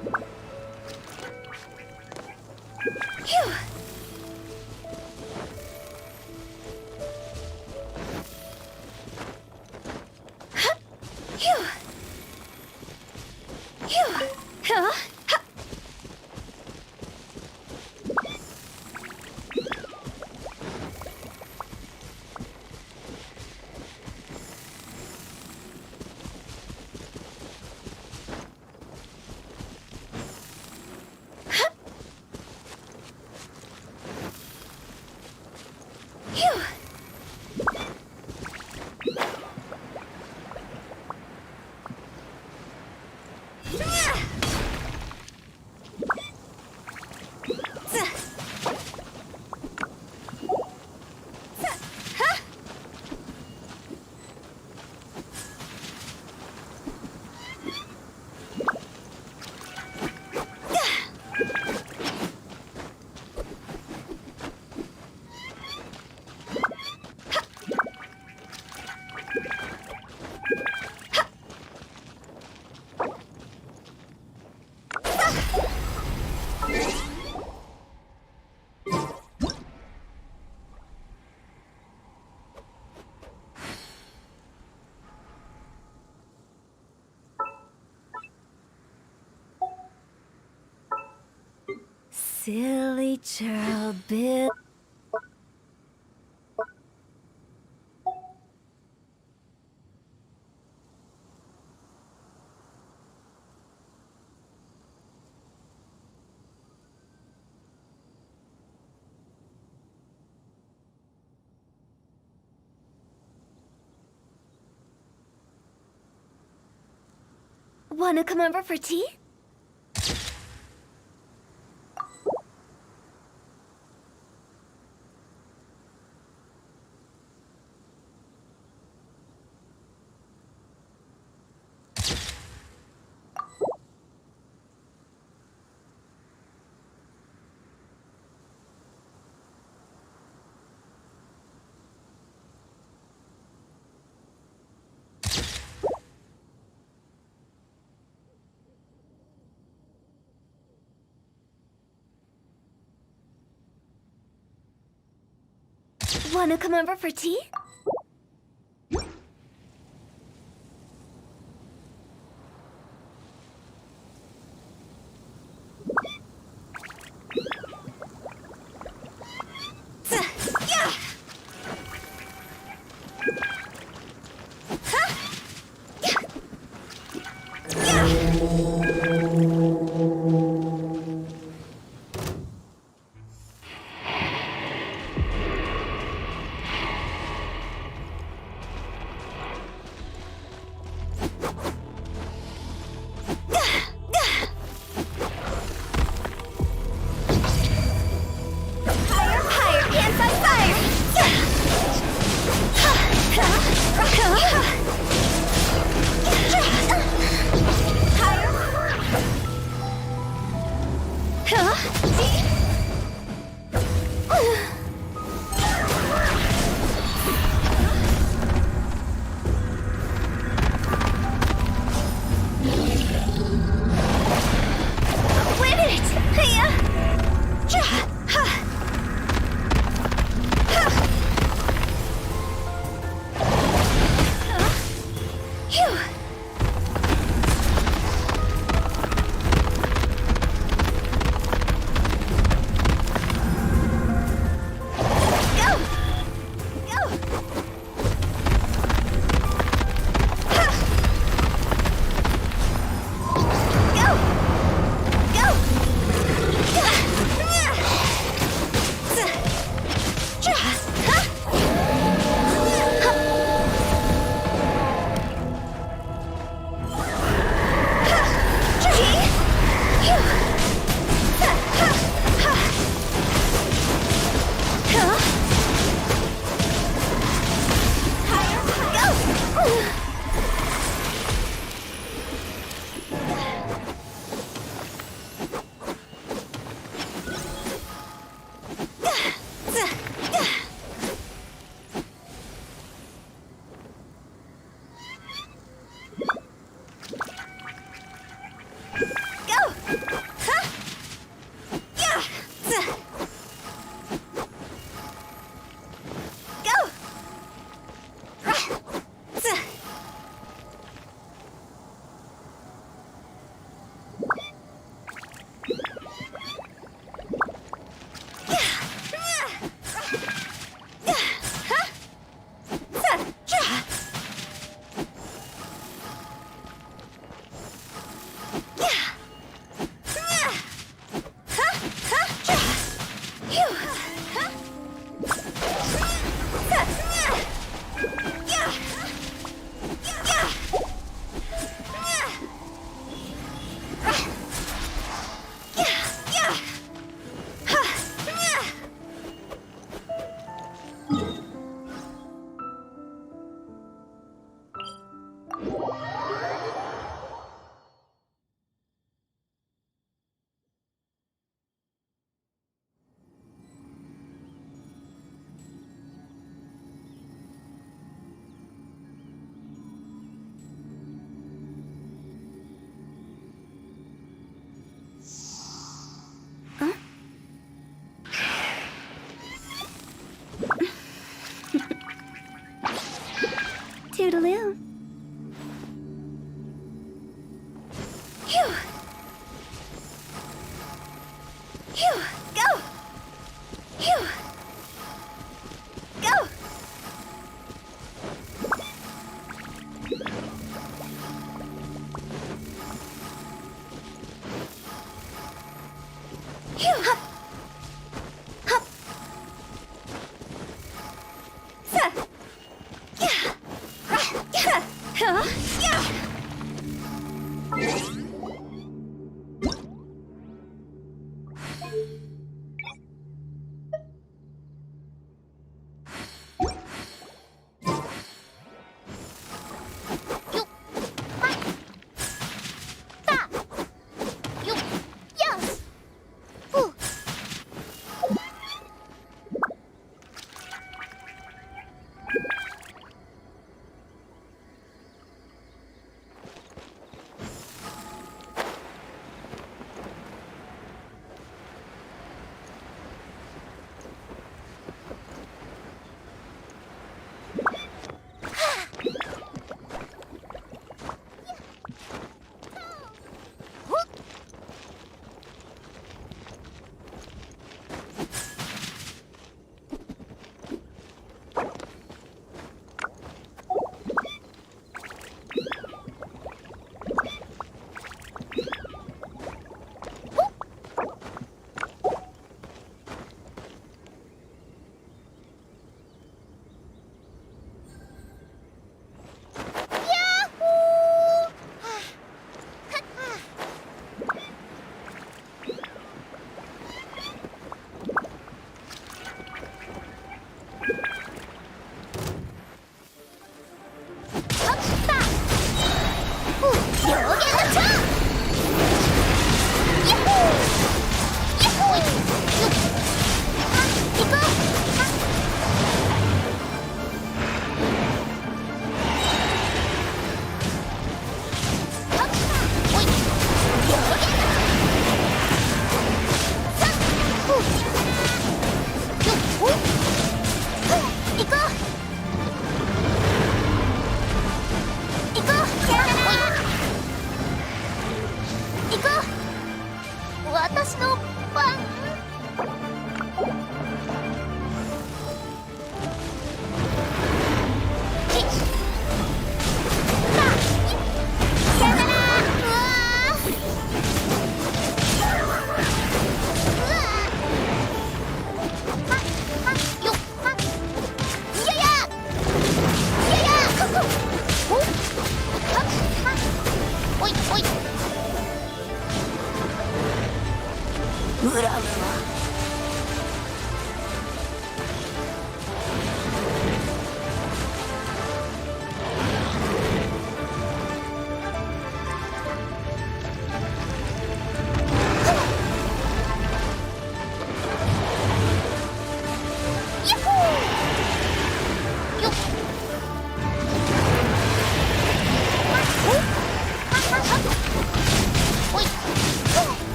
Phew. Huh. Phew. Phew. Huh. Huh. Phew. Silly churl Bill. Wanna come over for tea? Wanna come over for tea? Go! Phew! Go! Phew! Go! Phew! Hop! Hop! Sa! Yeah! Yeah! Huh? Yeah!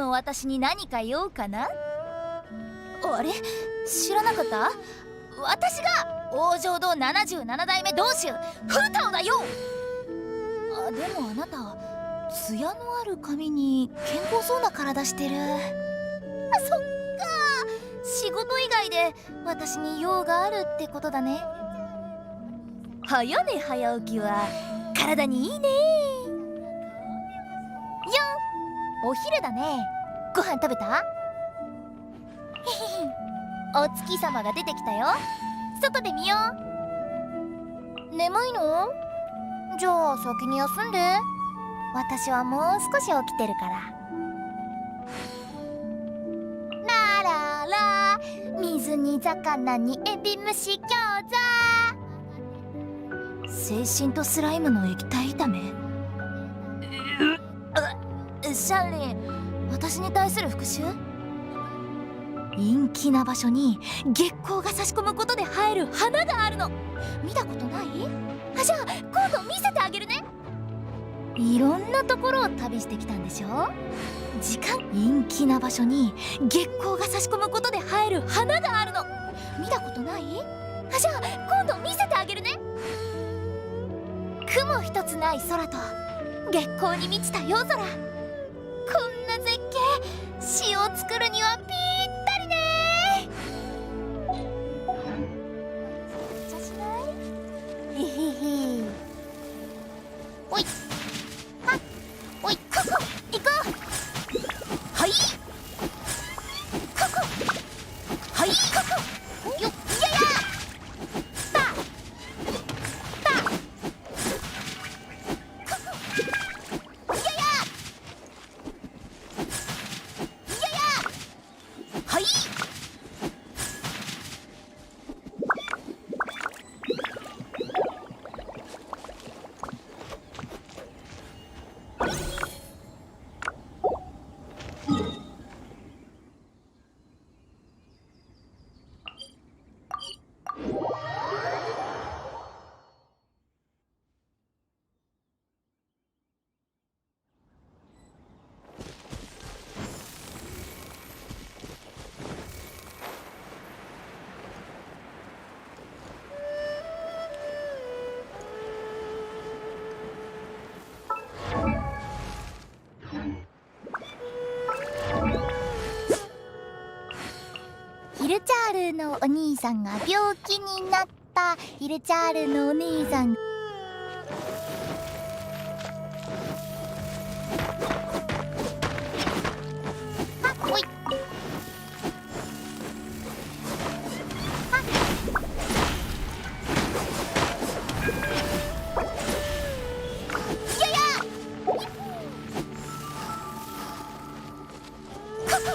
の私に何か用かな？あれ？知らなかった？私が王城堂77代目同主フタオだよ。あ、でもあなた艶のある髪に健康そうな体してる。あ、そっか、仕事以外で私に用があるってことだね。早寝早起きは体にいいね。よん、お昼だね。ご飯食べた？お月様が出てきたよ。外で見よう。眠いの？じゃあ先に休んで。私はもう少し起きてるから。ラララ、水に魚にエビ蒸し餃子。精神とスライムの液体炒め。シャンリン、私に対する復讐？陰気な場所に月光が差し込むことで生える花があるの。見たことない？じゃあ今度見せてあげるね。いろんなところを旅してきたんでしょ。陰気な場所に月光が差し込むことで生える花があるの。見たことない？じゃあ今度見せてあげるね。雲一つない空と月光に満ちた夜空。こんな絶景、詩を作るにはぴったりね。へへへ。おい、はっ、おい、ここ行こう。はい、ここ、はい、ここ、よっ、ややたたここ、やややや、はい。ヒルチャールのお兄さんが病気になった。ヒルチャールのお兄さん。あ、おい。あ、やや。ここ。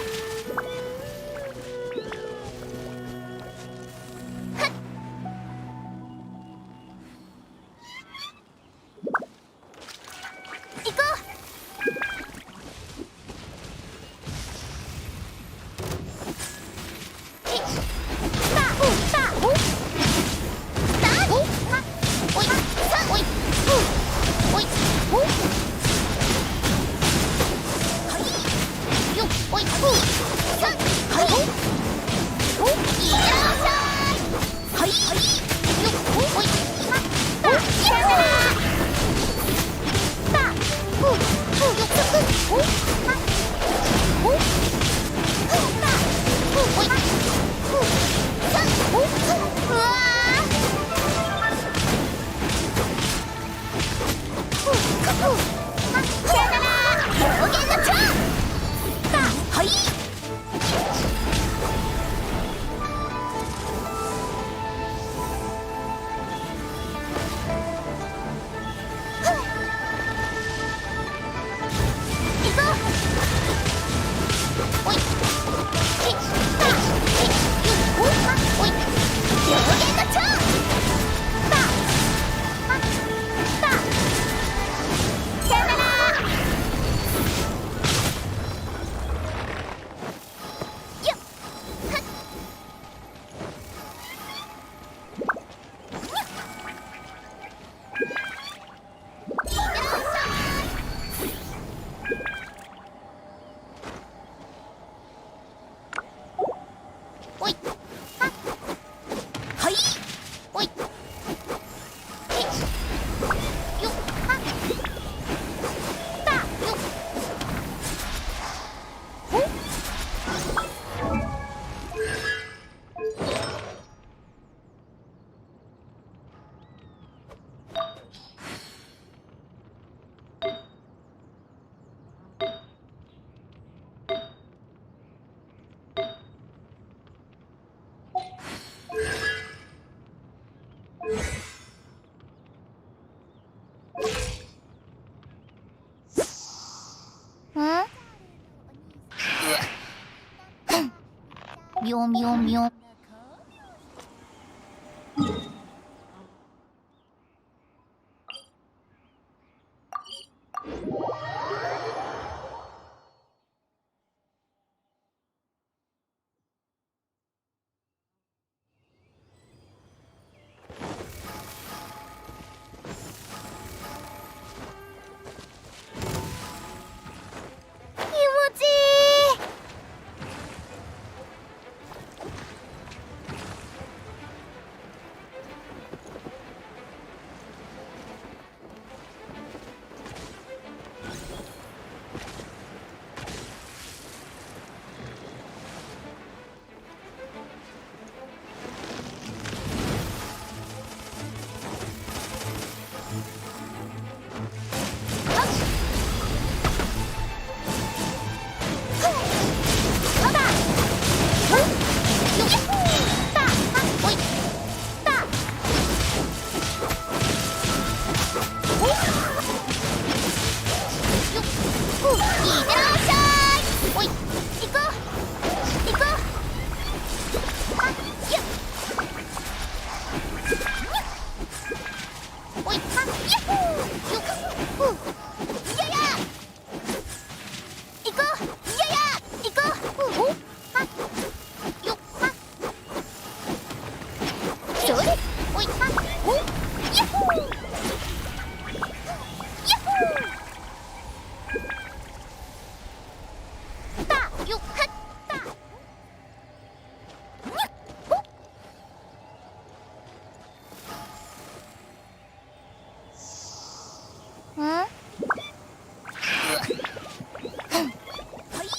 みょみょみょ。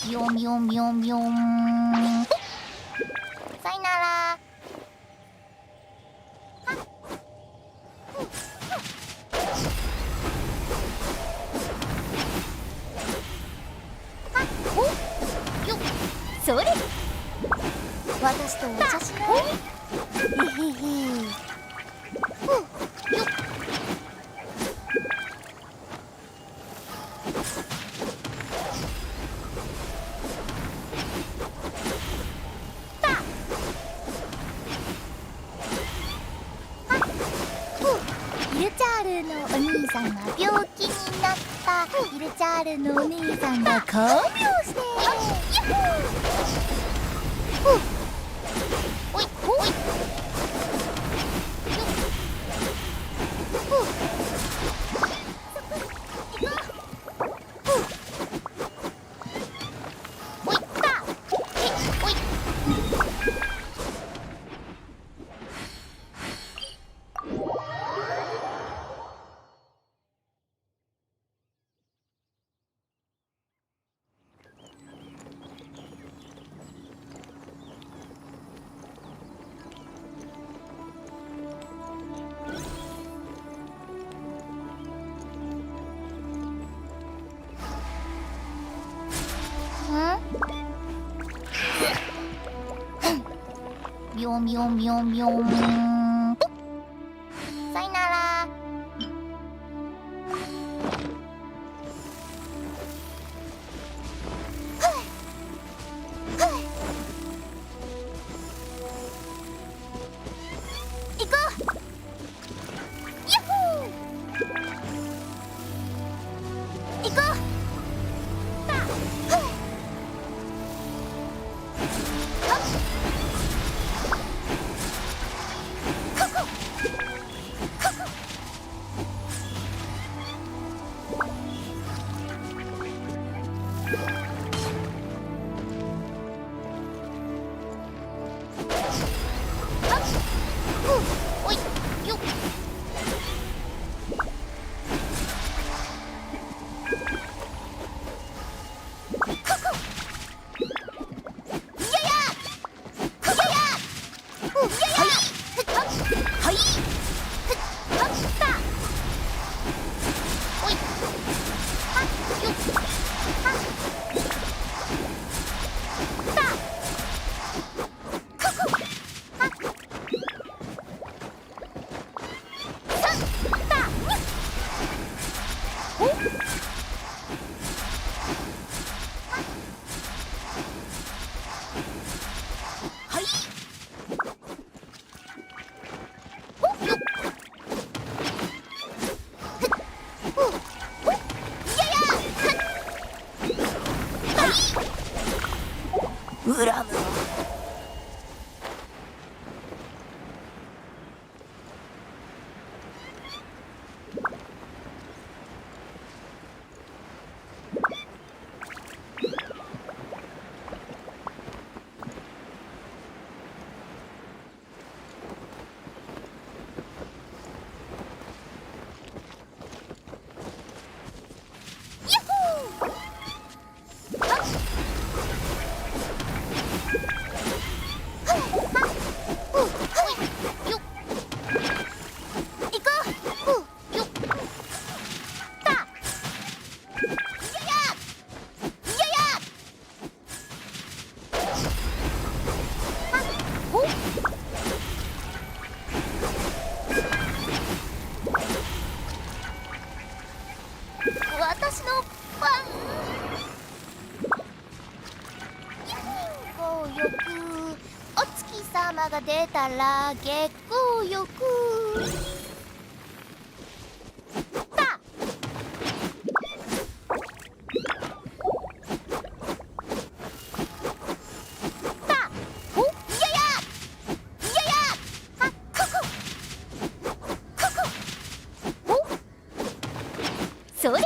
みょみょみょみょん。さよなら。それ。私とお茶しない？へへへ。イルチャールのお兄さんが病気になった。イルチャールのお兄さんが看病して。おいおい。みょみょみょみょん。さよなら。行こう。ヤッホー。行こう。おいよっ。私の番。月光浴、お月様が出たら月光浴。それ。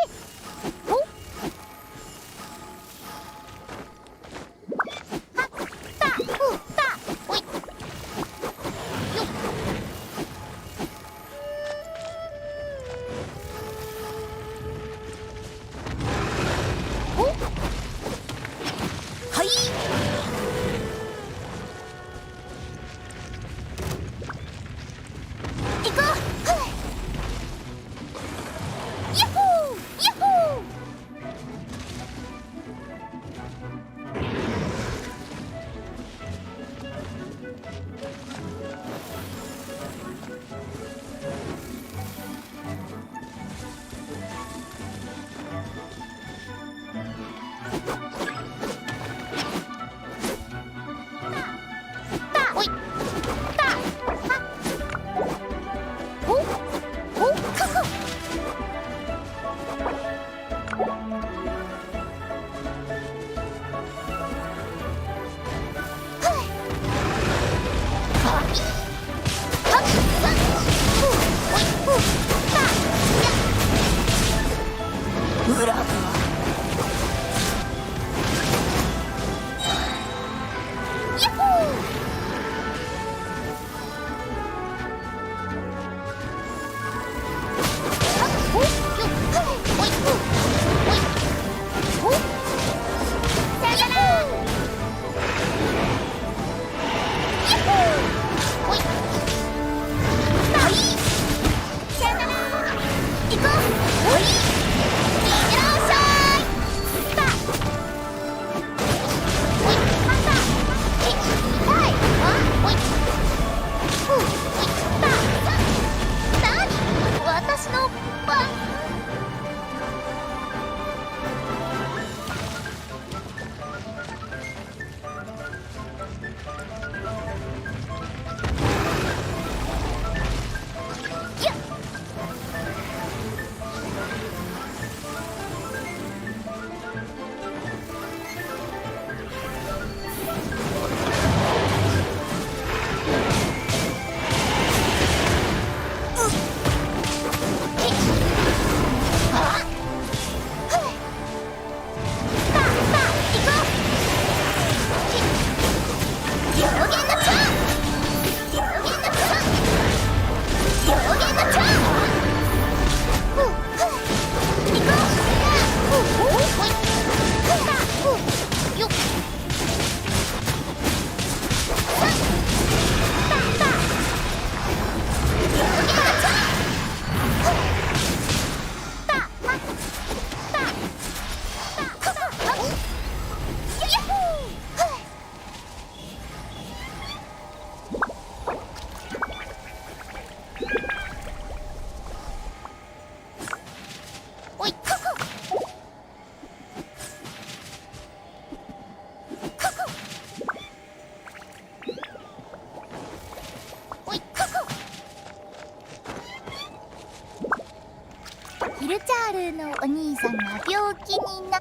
ヒルチャールのお兄さんが病気にな。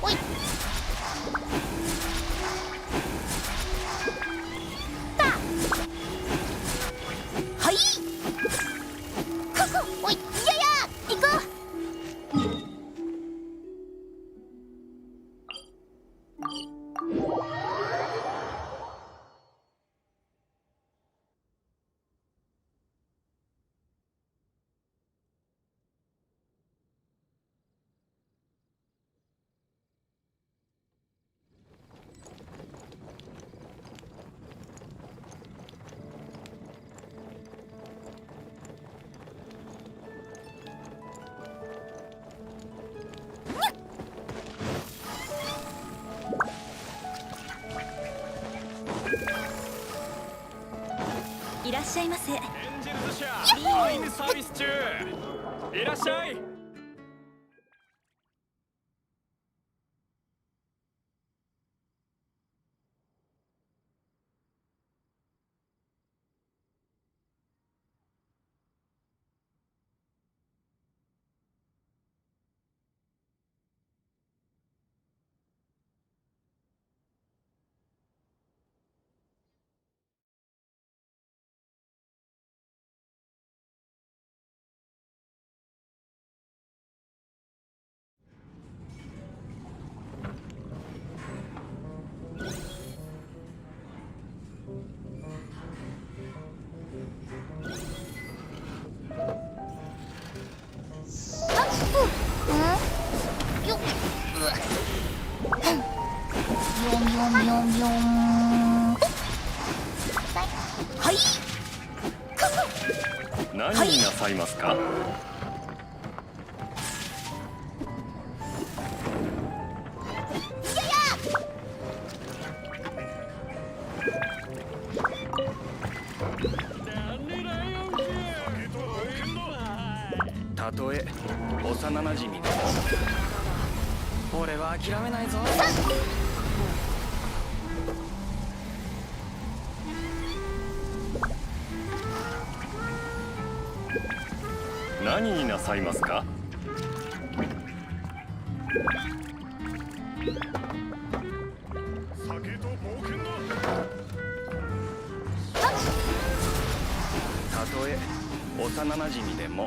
おい。はい。ここ、おい、いやいや、行こう。いらっしゃいませ。エンジェルズ社タイムサービス中。いらっしゃい。何になさいますか？たとえ幼なじみでも俺は諦めないぞ。何になさいますか？酒と冒険だ。たとえ幼なじみでも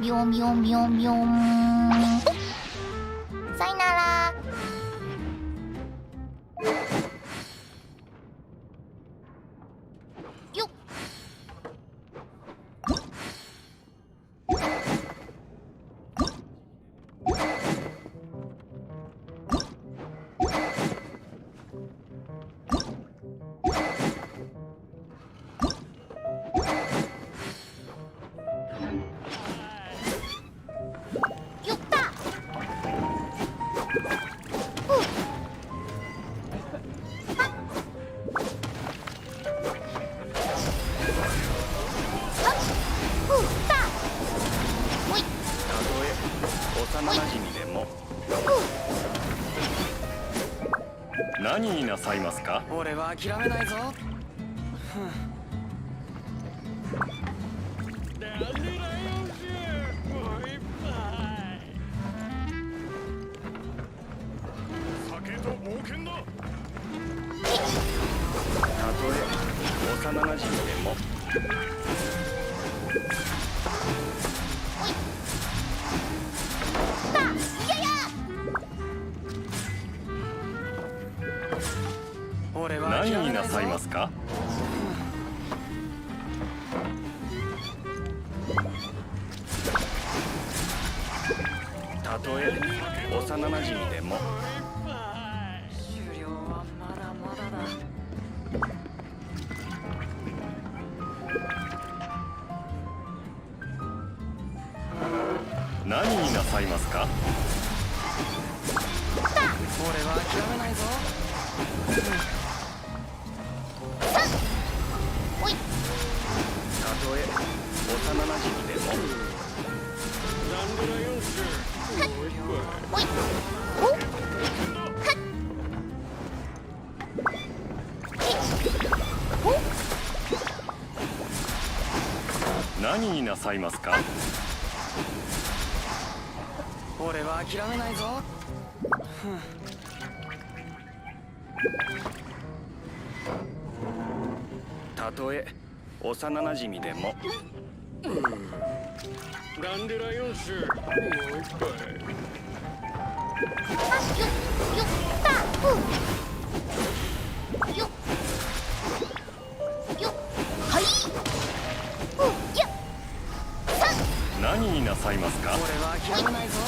みょんみょんみょんみょん。さよなら。よっ。幼なじみでも何になさいますか？俺は諦めないぞ。酒と冒険だ。たとえ幼なじみでも何になさいますか？たとえ幼なじみでも終了はまだまだだ。何になさいますか？俺は諦めないぞ。たとえ幼なじみでもなんでだよおい何になさいますか？俺は諦めないぞ。たとえ幼なじみでもランデラ4種もう一杯。よっよっさいますか。俺は諦めないぞ。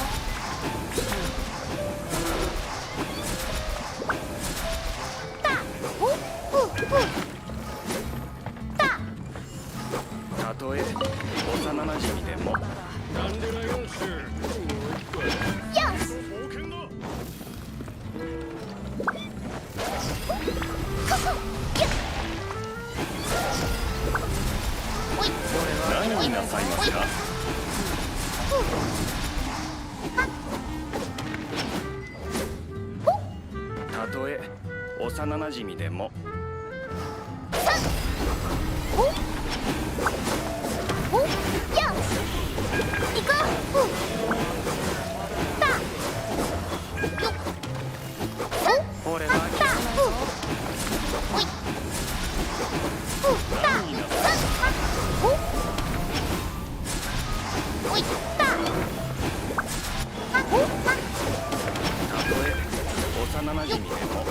たとえ幼なじみでも。なんでだよんす。よし。何になさいますか。たとえ幼なじみでも。俺は諦めないぞ。何になさいますか。たとえ幼なじみでも。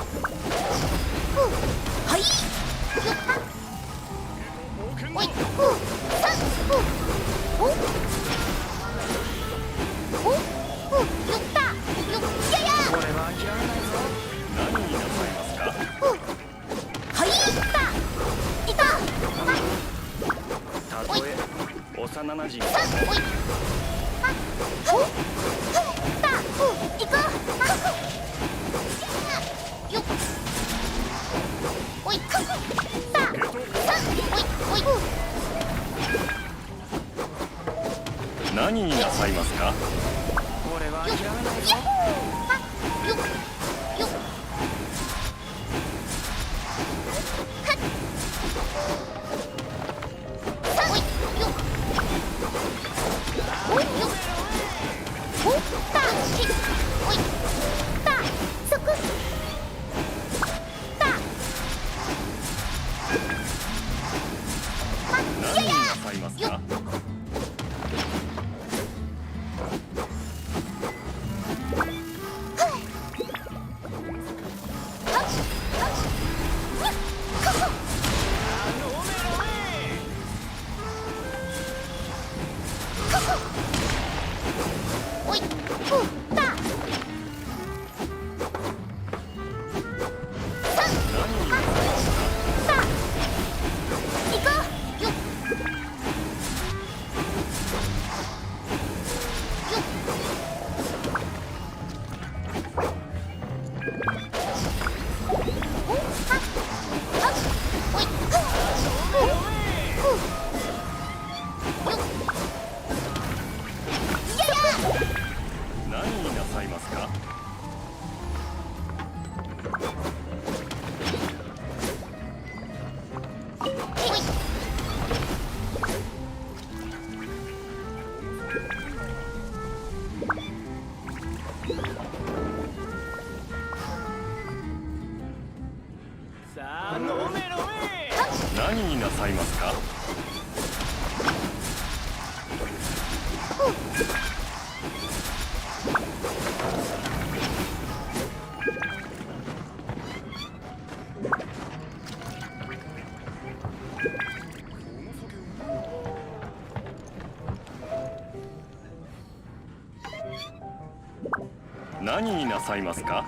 はい。俺は諦めないぞ。何になさいますか。たとえ幼なじみでも。何になさいますか。俺は諦めないぞ。何になさいますか。何になさいますか。さあ飲め飲め。何になさいますか。何になさいますか。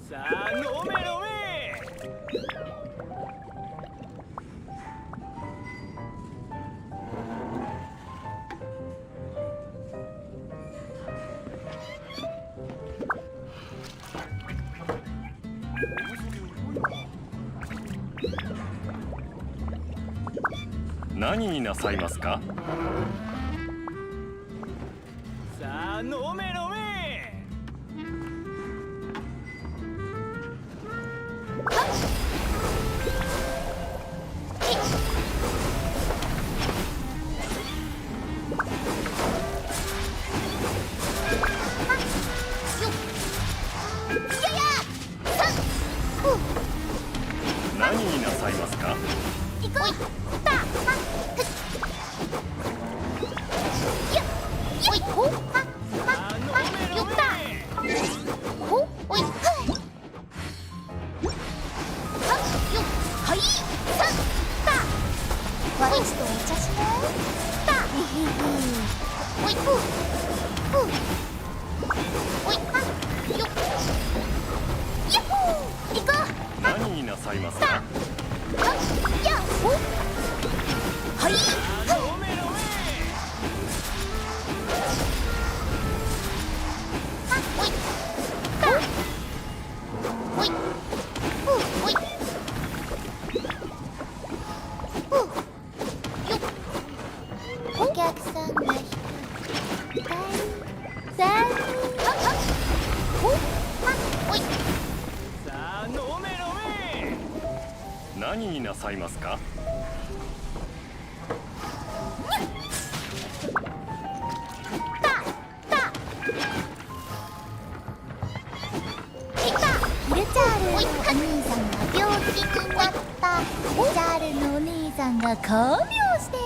さあ飲め飲め。何になさいますか。さあ飲め飲め。何になさいますか。何になさいますか？お客さんが1人、3人。さあ飲め飲め。何になさいますか？ヒルチャールのお兄さんが病気になった。ヒルチャールのお兄さんが看病して。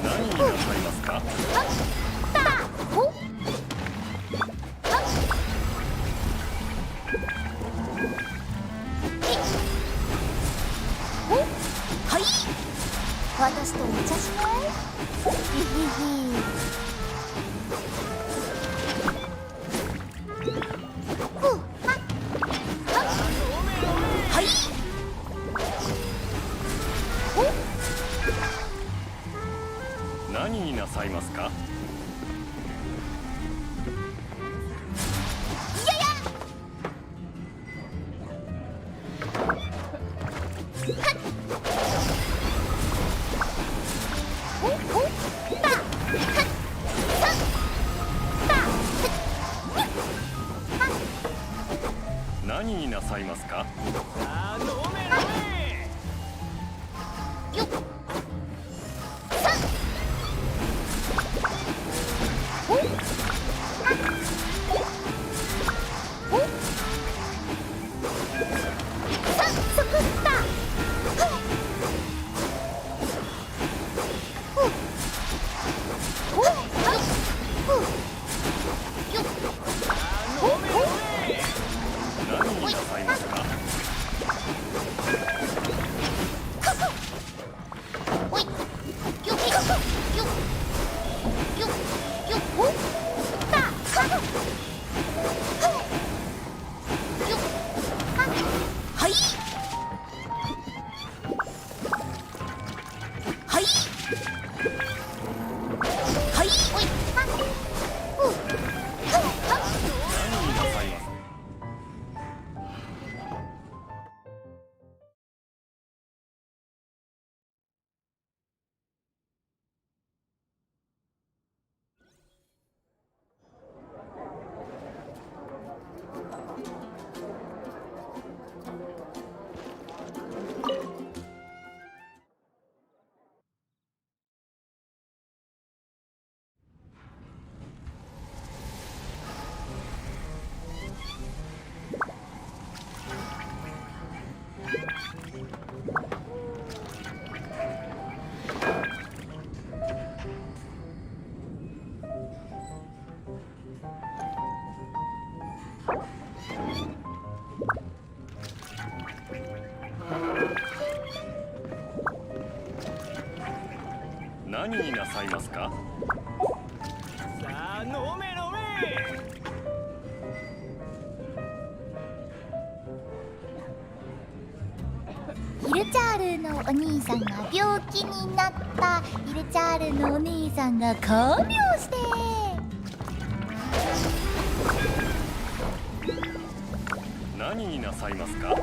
何になさいますか？私とお茶しない？ヒヒヒ。何になさいますか？何になさいますか？さあ飲め飲め。何になさいますか？何になさいますか？さあ飲め飲め。ヒルチャールのお兄さんが病気になった。ヒルチャールのお兄さんが看病して。何になさいますか？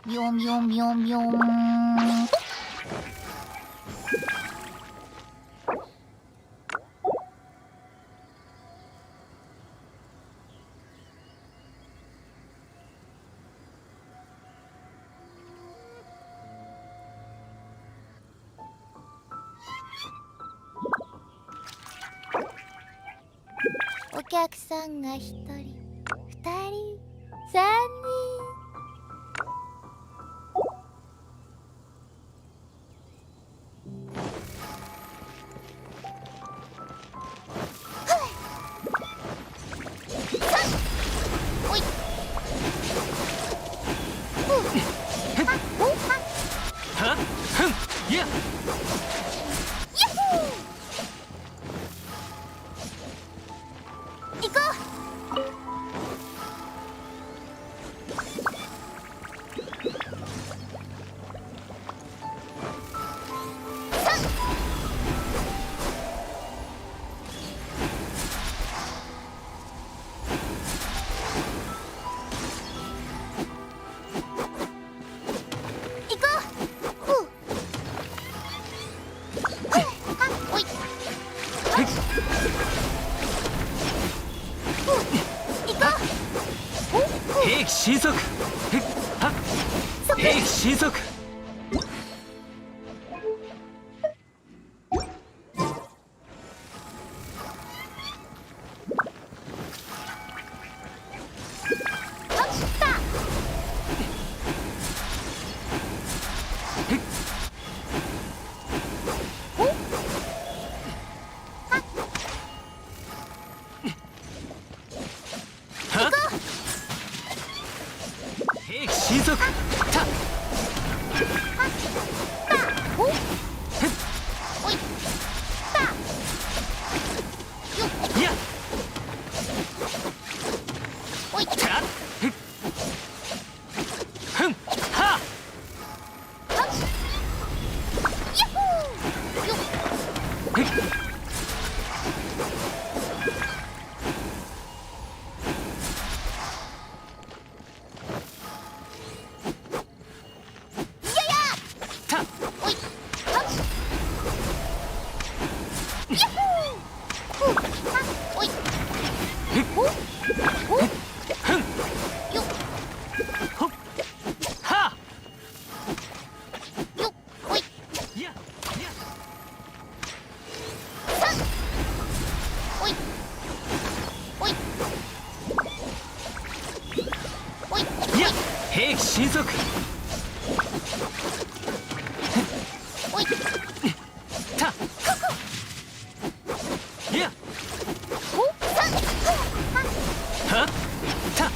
みょみょみょみょん。お客さんが1人、2人、3人。兵器神速。はっ。兵器神速。神速。た。や。た。ふん。は。兵器神速。た。や。は。た。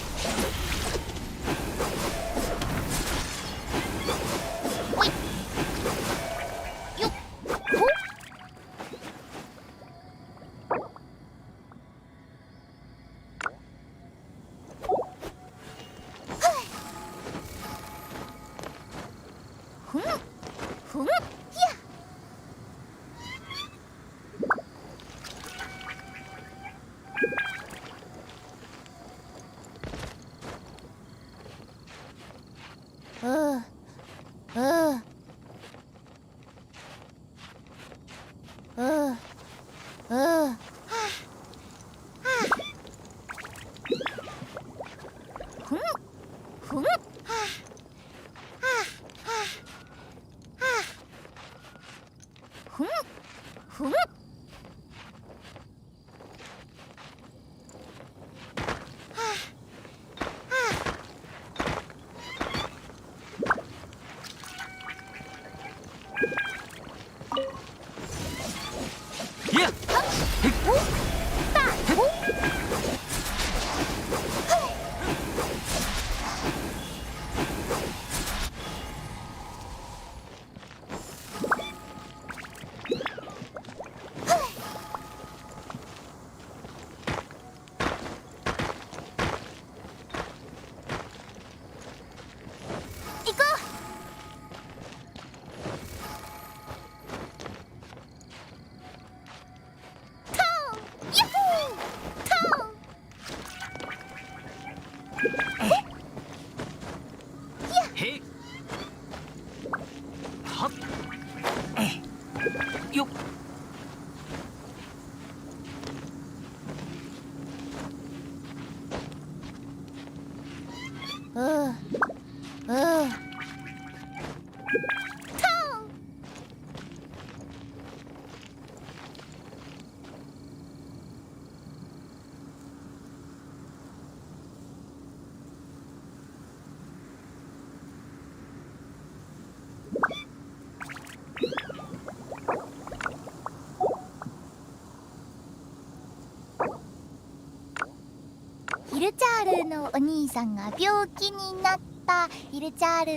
ヒルチャールのお兄さんが病気になった。ヒルチャール。い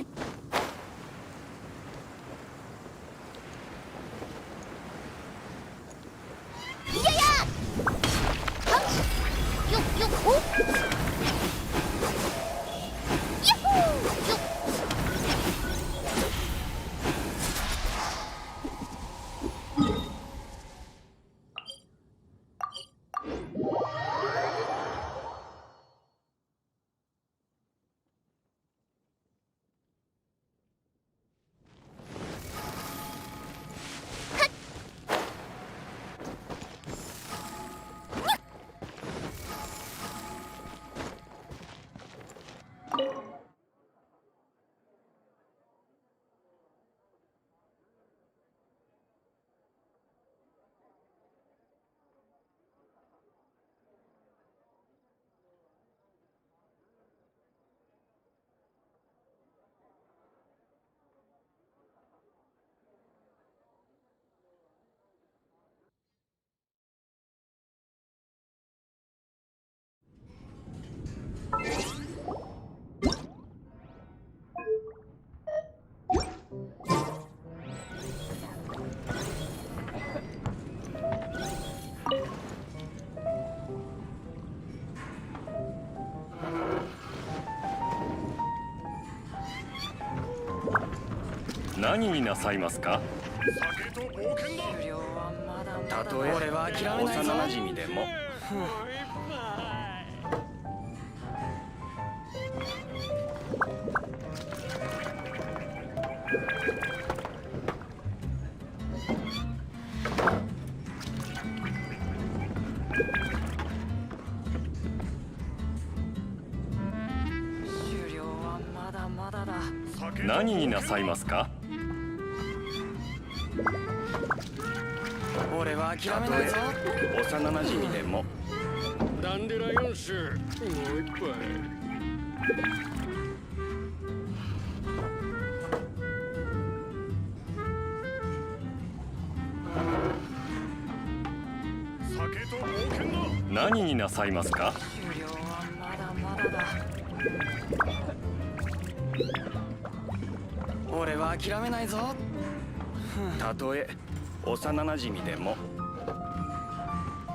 やや。はっ。よっよっ。お。ヤッホー。よっ。何になさいますか？たとえ幼馴染でも。何になさいますか？俺は諦めないぞ。幼馴染でも。ダンデライオン酒、もう一杯。何になさいますか？俺は諦めないぞ。たとえ幼馴染でも。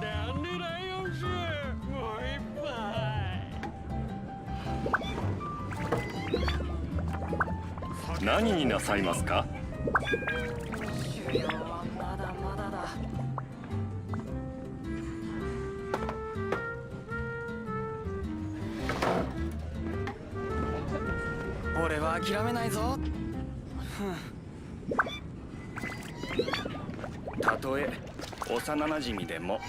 ダンデライオン酒、もう一杯。何になさいますか？終了はまだまだだ。俺は諦めないぞ。たとえ幼馴染でも。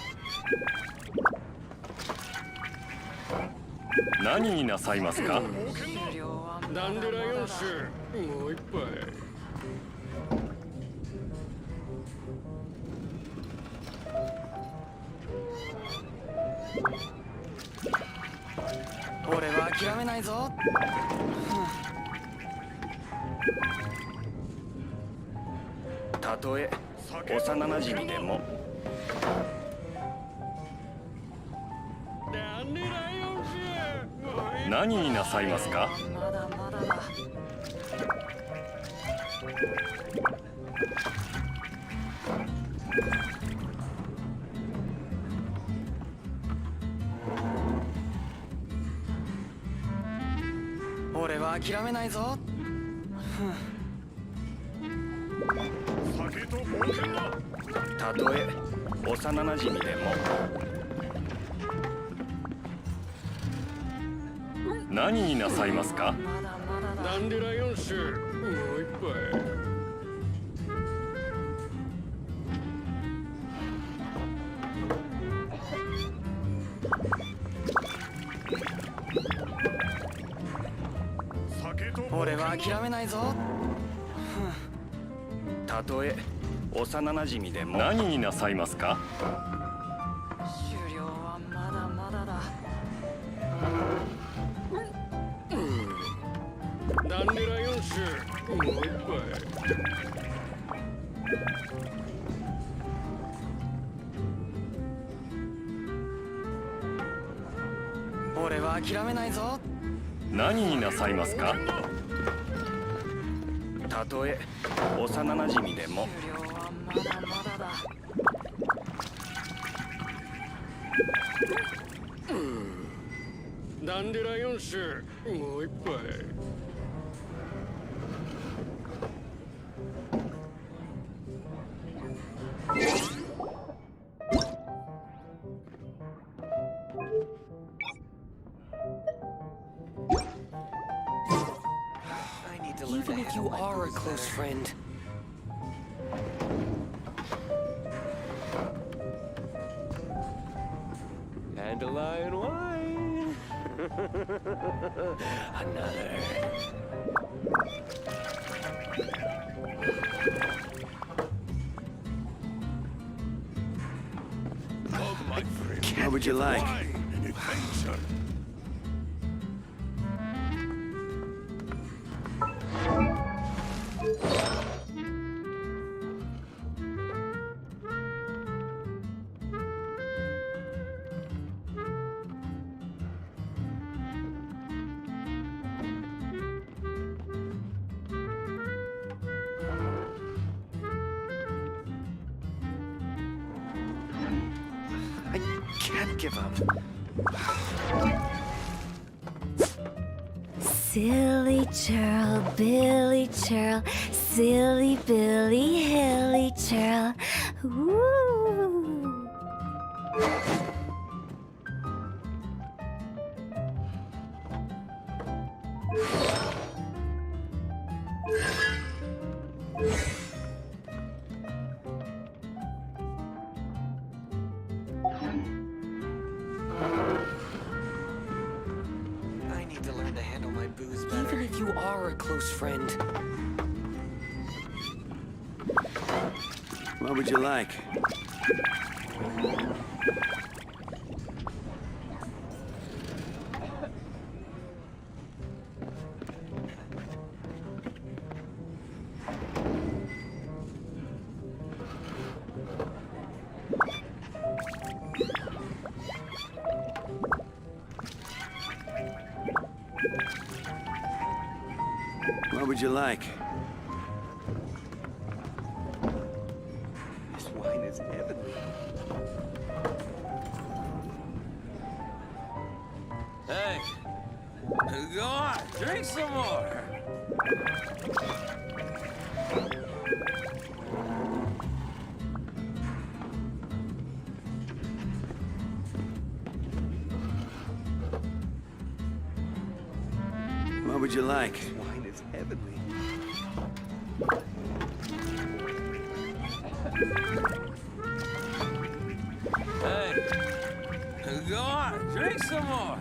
何になさいますか？ダンデライオン酒、もう一杯。俺は諦めないぞ。たとえ幼馴染でも。何になさいますか？俺は諦めないぞ。酒と冒険だ。たとえ幼馴染でも。何になさいますか？ダンデライオン酒、もう一杯。俺は諦めないぞ。たとえ幼馴染でも。何になさいますか？終了はまだまだだ。ダンデライオン酒、もう一杯。俺は諦めないぞ。何になさいますか？たとえ幼馴染でも。終了はまだまだだ。ダンデライオン酒、もう一杯。Even if you are a close friend. Dandelion wine. Another. What would you like? Can't give up. Silly churl, Billy churl, silly Billy, hilly churl. Ooh. I need to learn to handle my booze better. Even if you are a close friend. What would you like? What would you like? This wine is heavenly. Hey, go on, drink some more. What would you like? This wine is heavenly. Hey, go on, drink some more.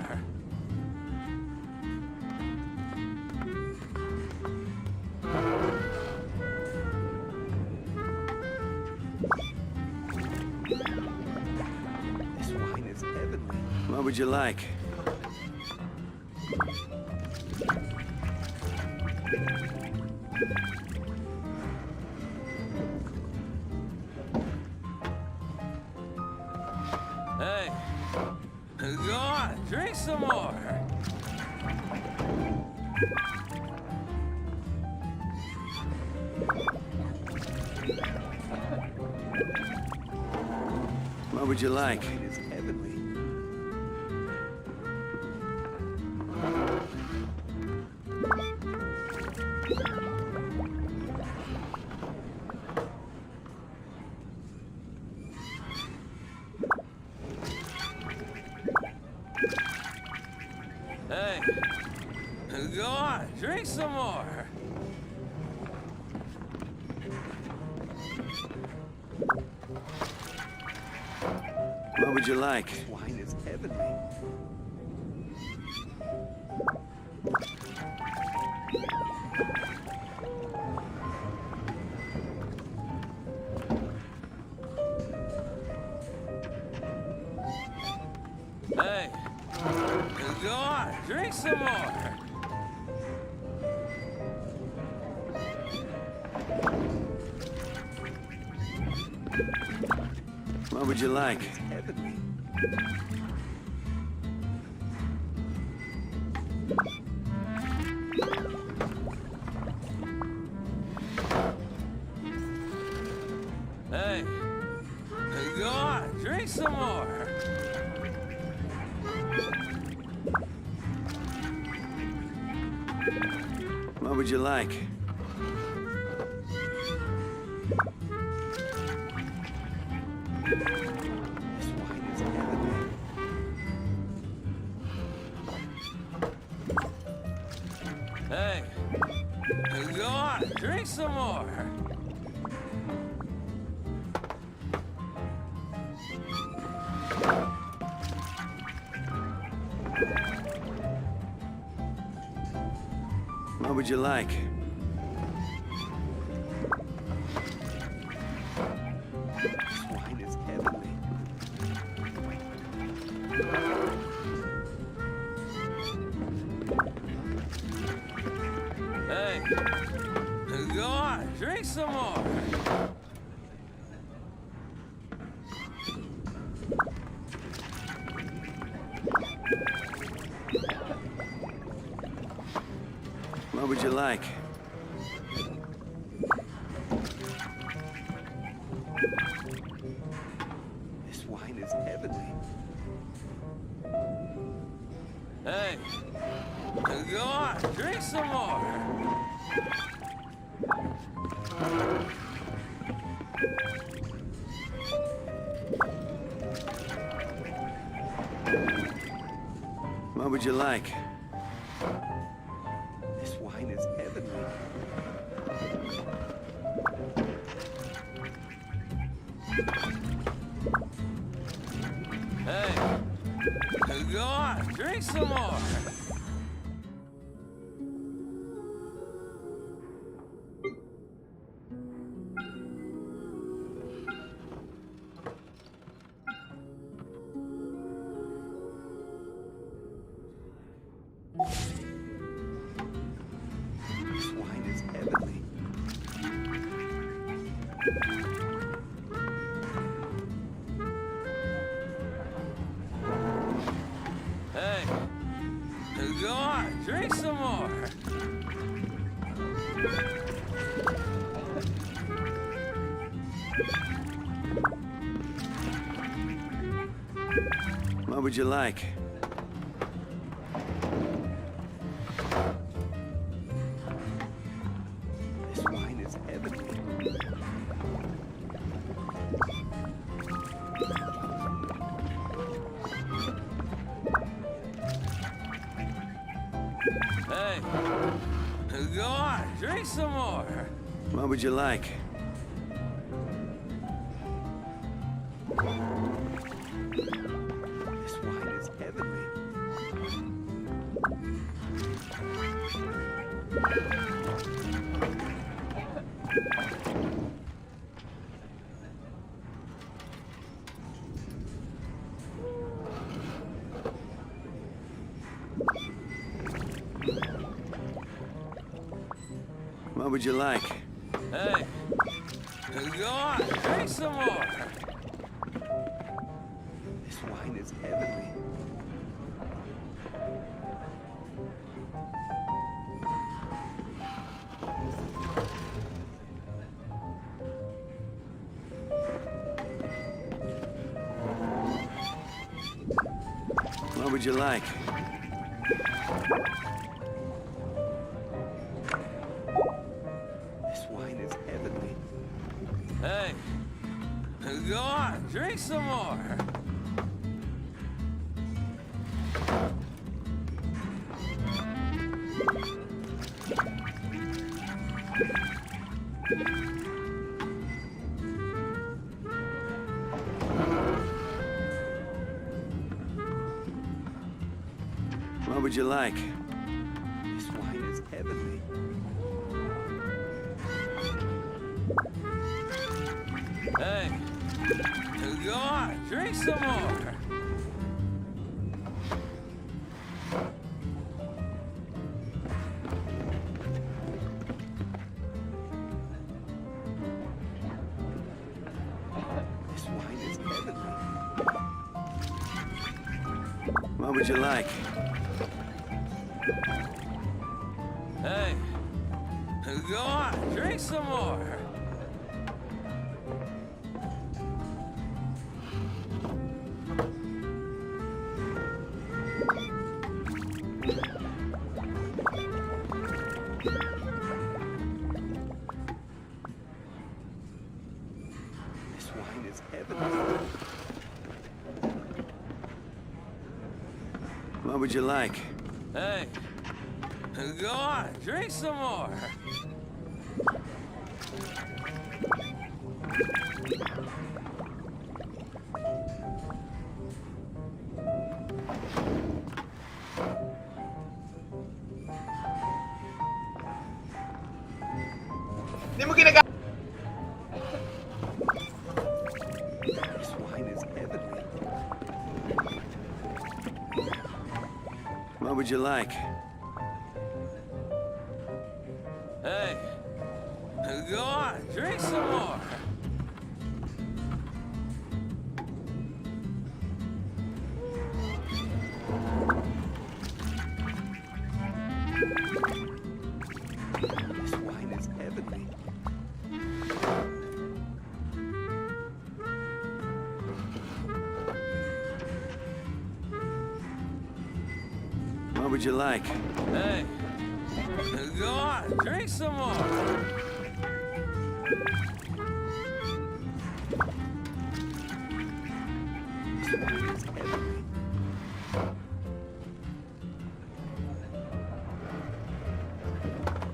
This wine is heavenly. What would you like? Hey, go on, drink some more. What would you like? Hey, go on, drink some more. What would you like? This wine is heavenly. Hey, go on, drink some more. What would you like? Hey, go on, drink some more. What would you like? Hey, go on, drink some more. What would you like? This wine is heavenly. Hey, go on, drink some more. What would you like? This wine is heavenly. Hey, go on, drink some more. What would you like? This wine is heavenly. Hey, go on, drink some more. This wine is heavenly. Hey, go on, drink some more. What would you like? This wine is heavenly. Hey, go on, drink some more. What would you like? This wine is heavenly. What would you like? Hey, go on, drink some more. This wine is heavenly. What would you like? This wine is heavenly. Hey, go on, drink some more. What would you like? This wine is heavenly. Hey, go on, drink some more. This wine is heavenly. What would you like? Hey, go on, drink some more. This wine is heavenly. What would you like? Hey, go on, drink some more. This wine is heavenly. What would you like? Hey, go on, drink some more. This wine is heavenly. What would you like? Hey, go on, drink some more. This wine is heavenly.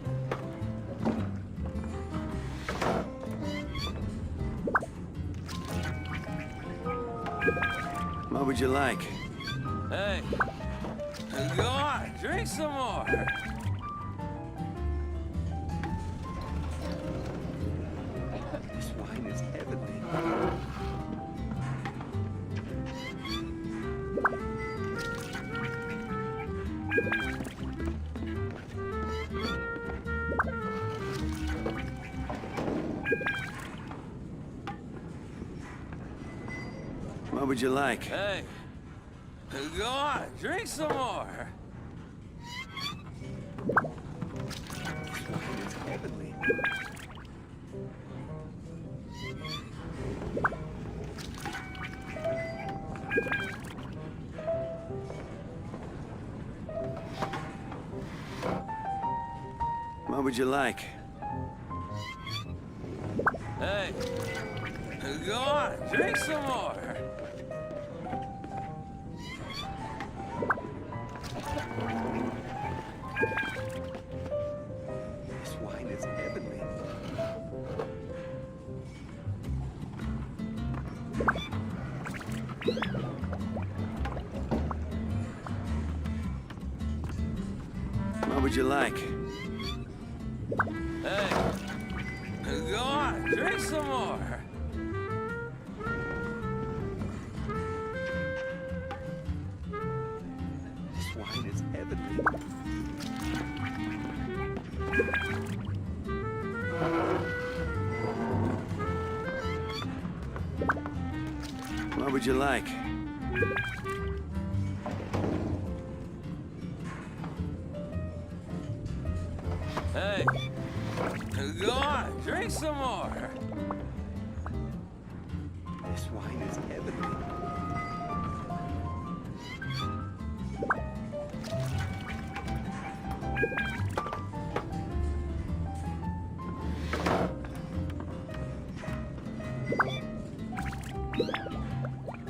What would you like? Hey, go on, drink some more. This wine is heavenly. What would you like? Hey, go on, drink some more. This wine is heavenly. What would you like? Hey, go on, drink some more. This wine is heavenly. What would you like? Hey, go on, drink some more. This wine is heavenly. What would you like? Hey, go on, drink some more. This wine is heavenly.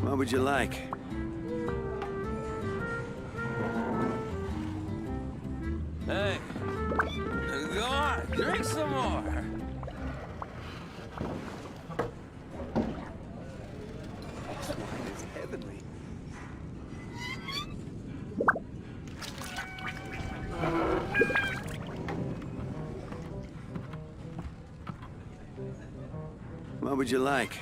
What would you like? Hey, go on, drink some more. This wine is heavenly. What would you like?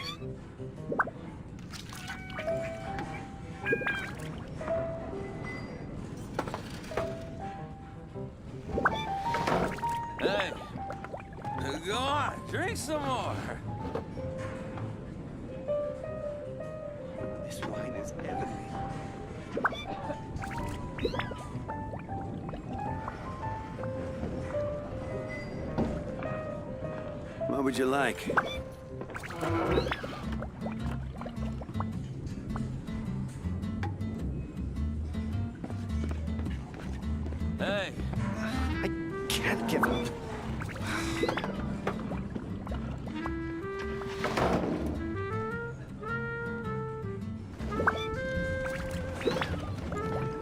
Hey, go on, drink some more. This wine is heavenly. What would you like? Hey, I can't give up.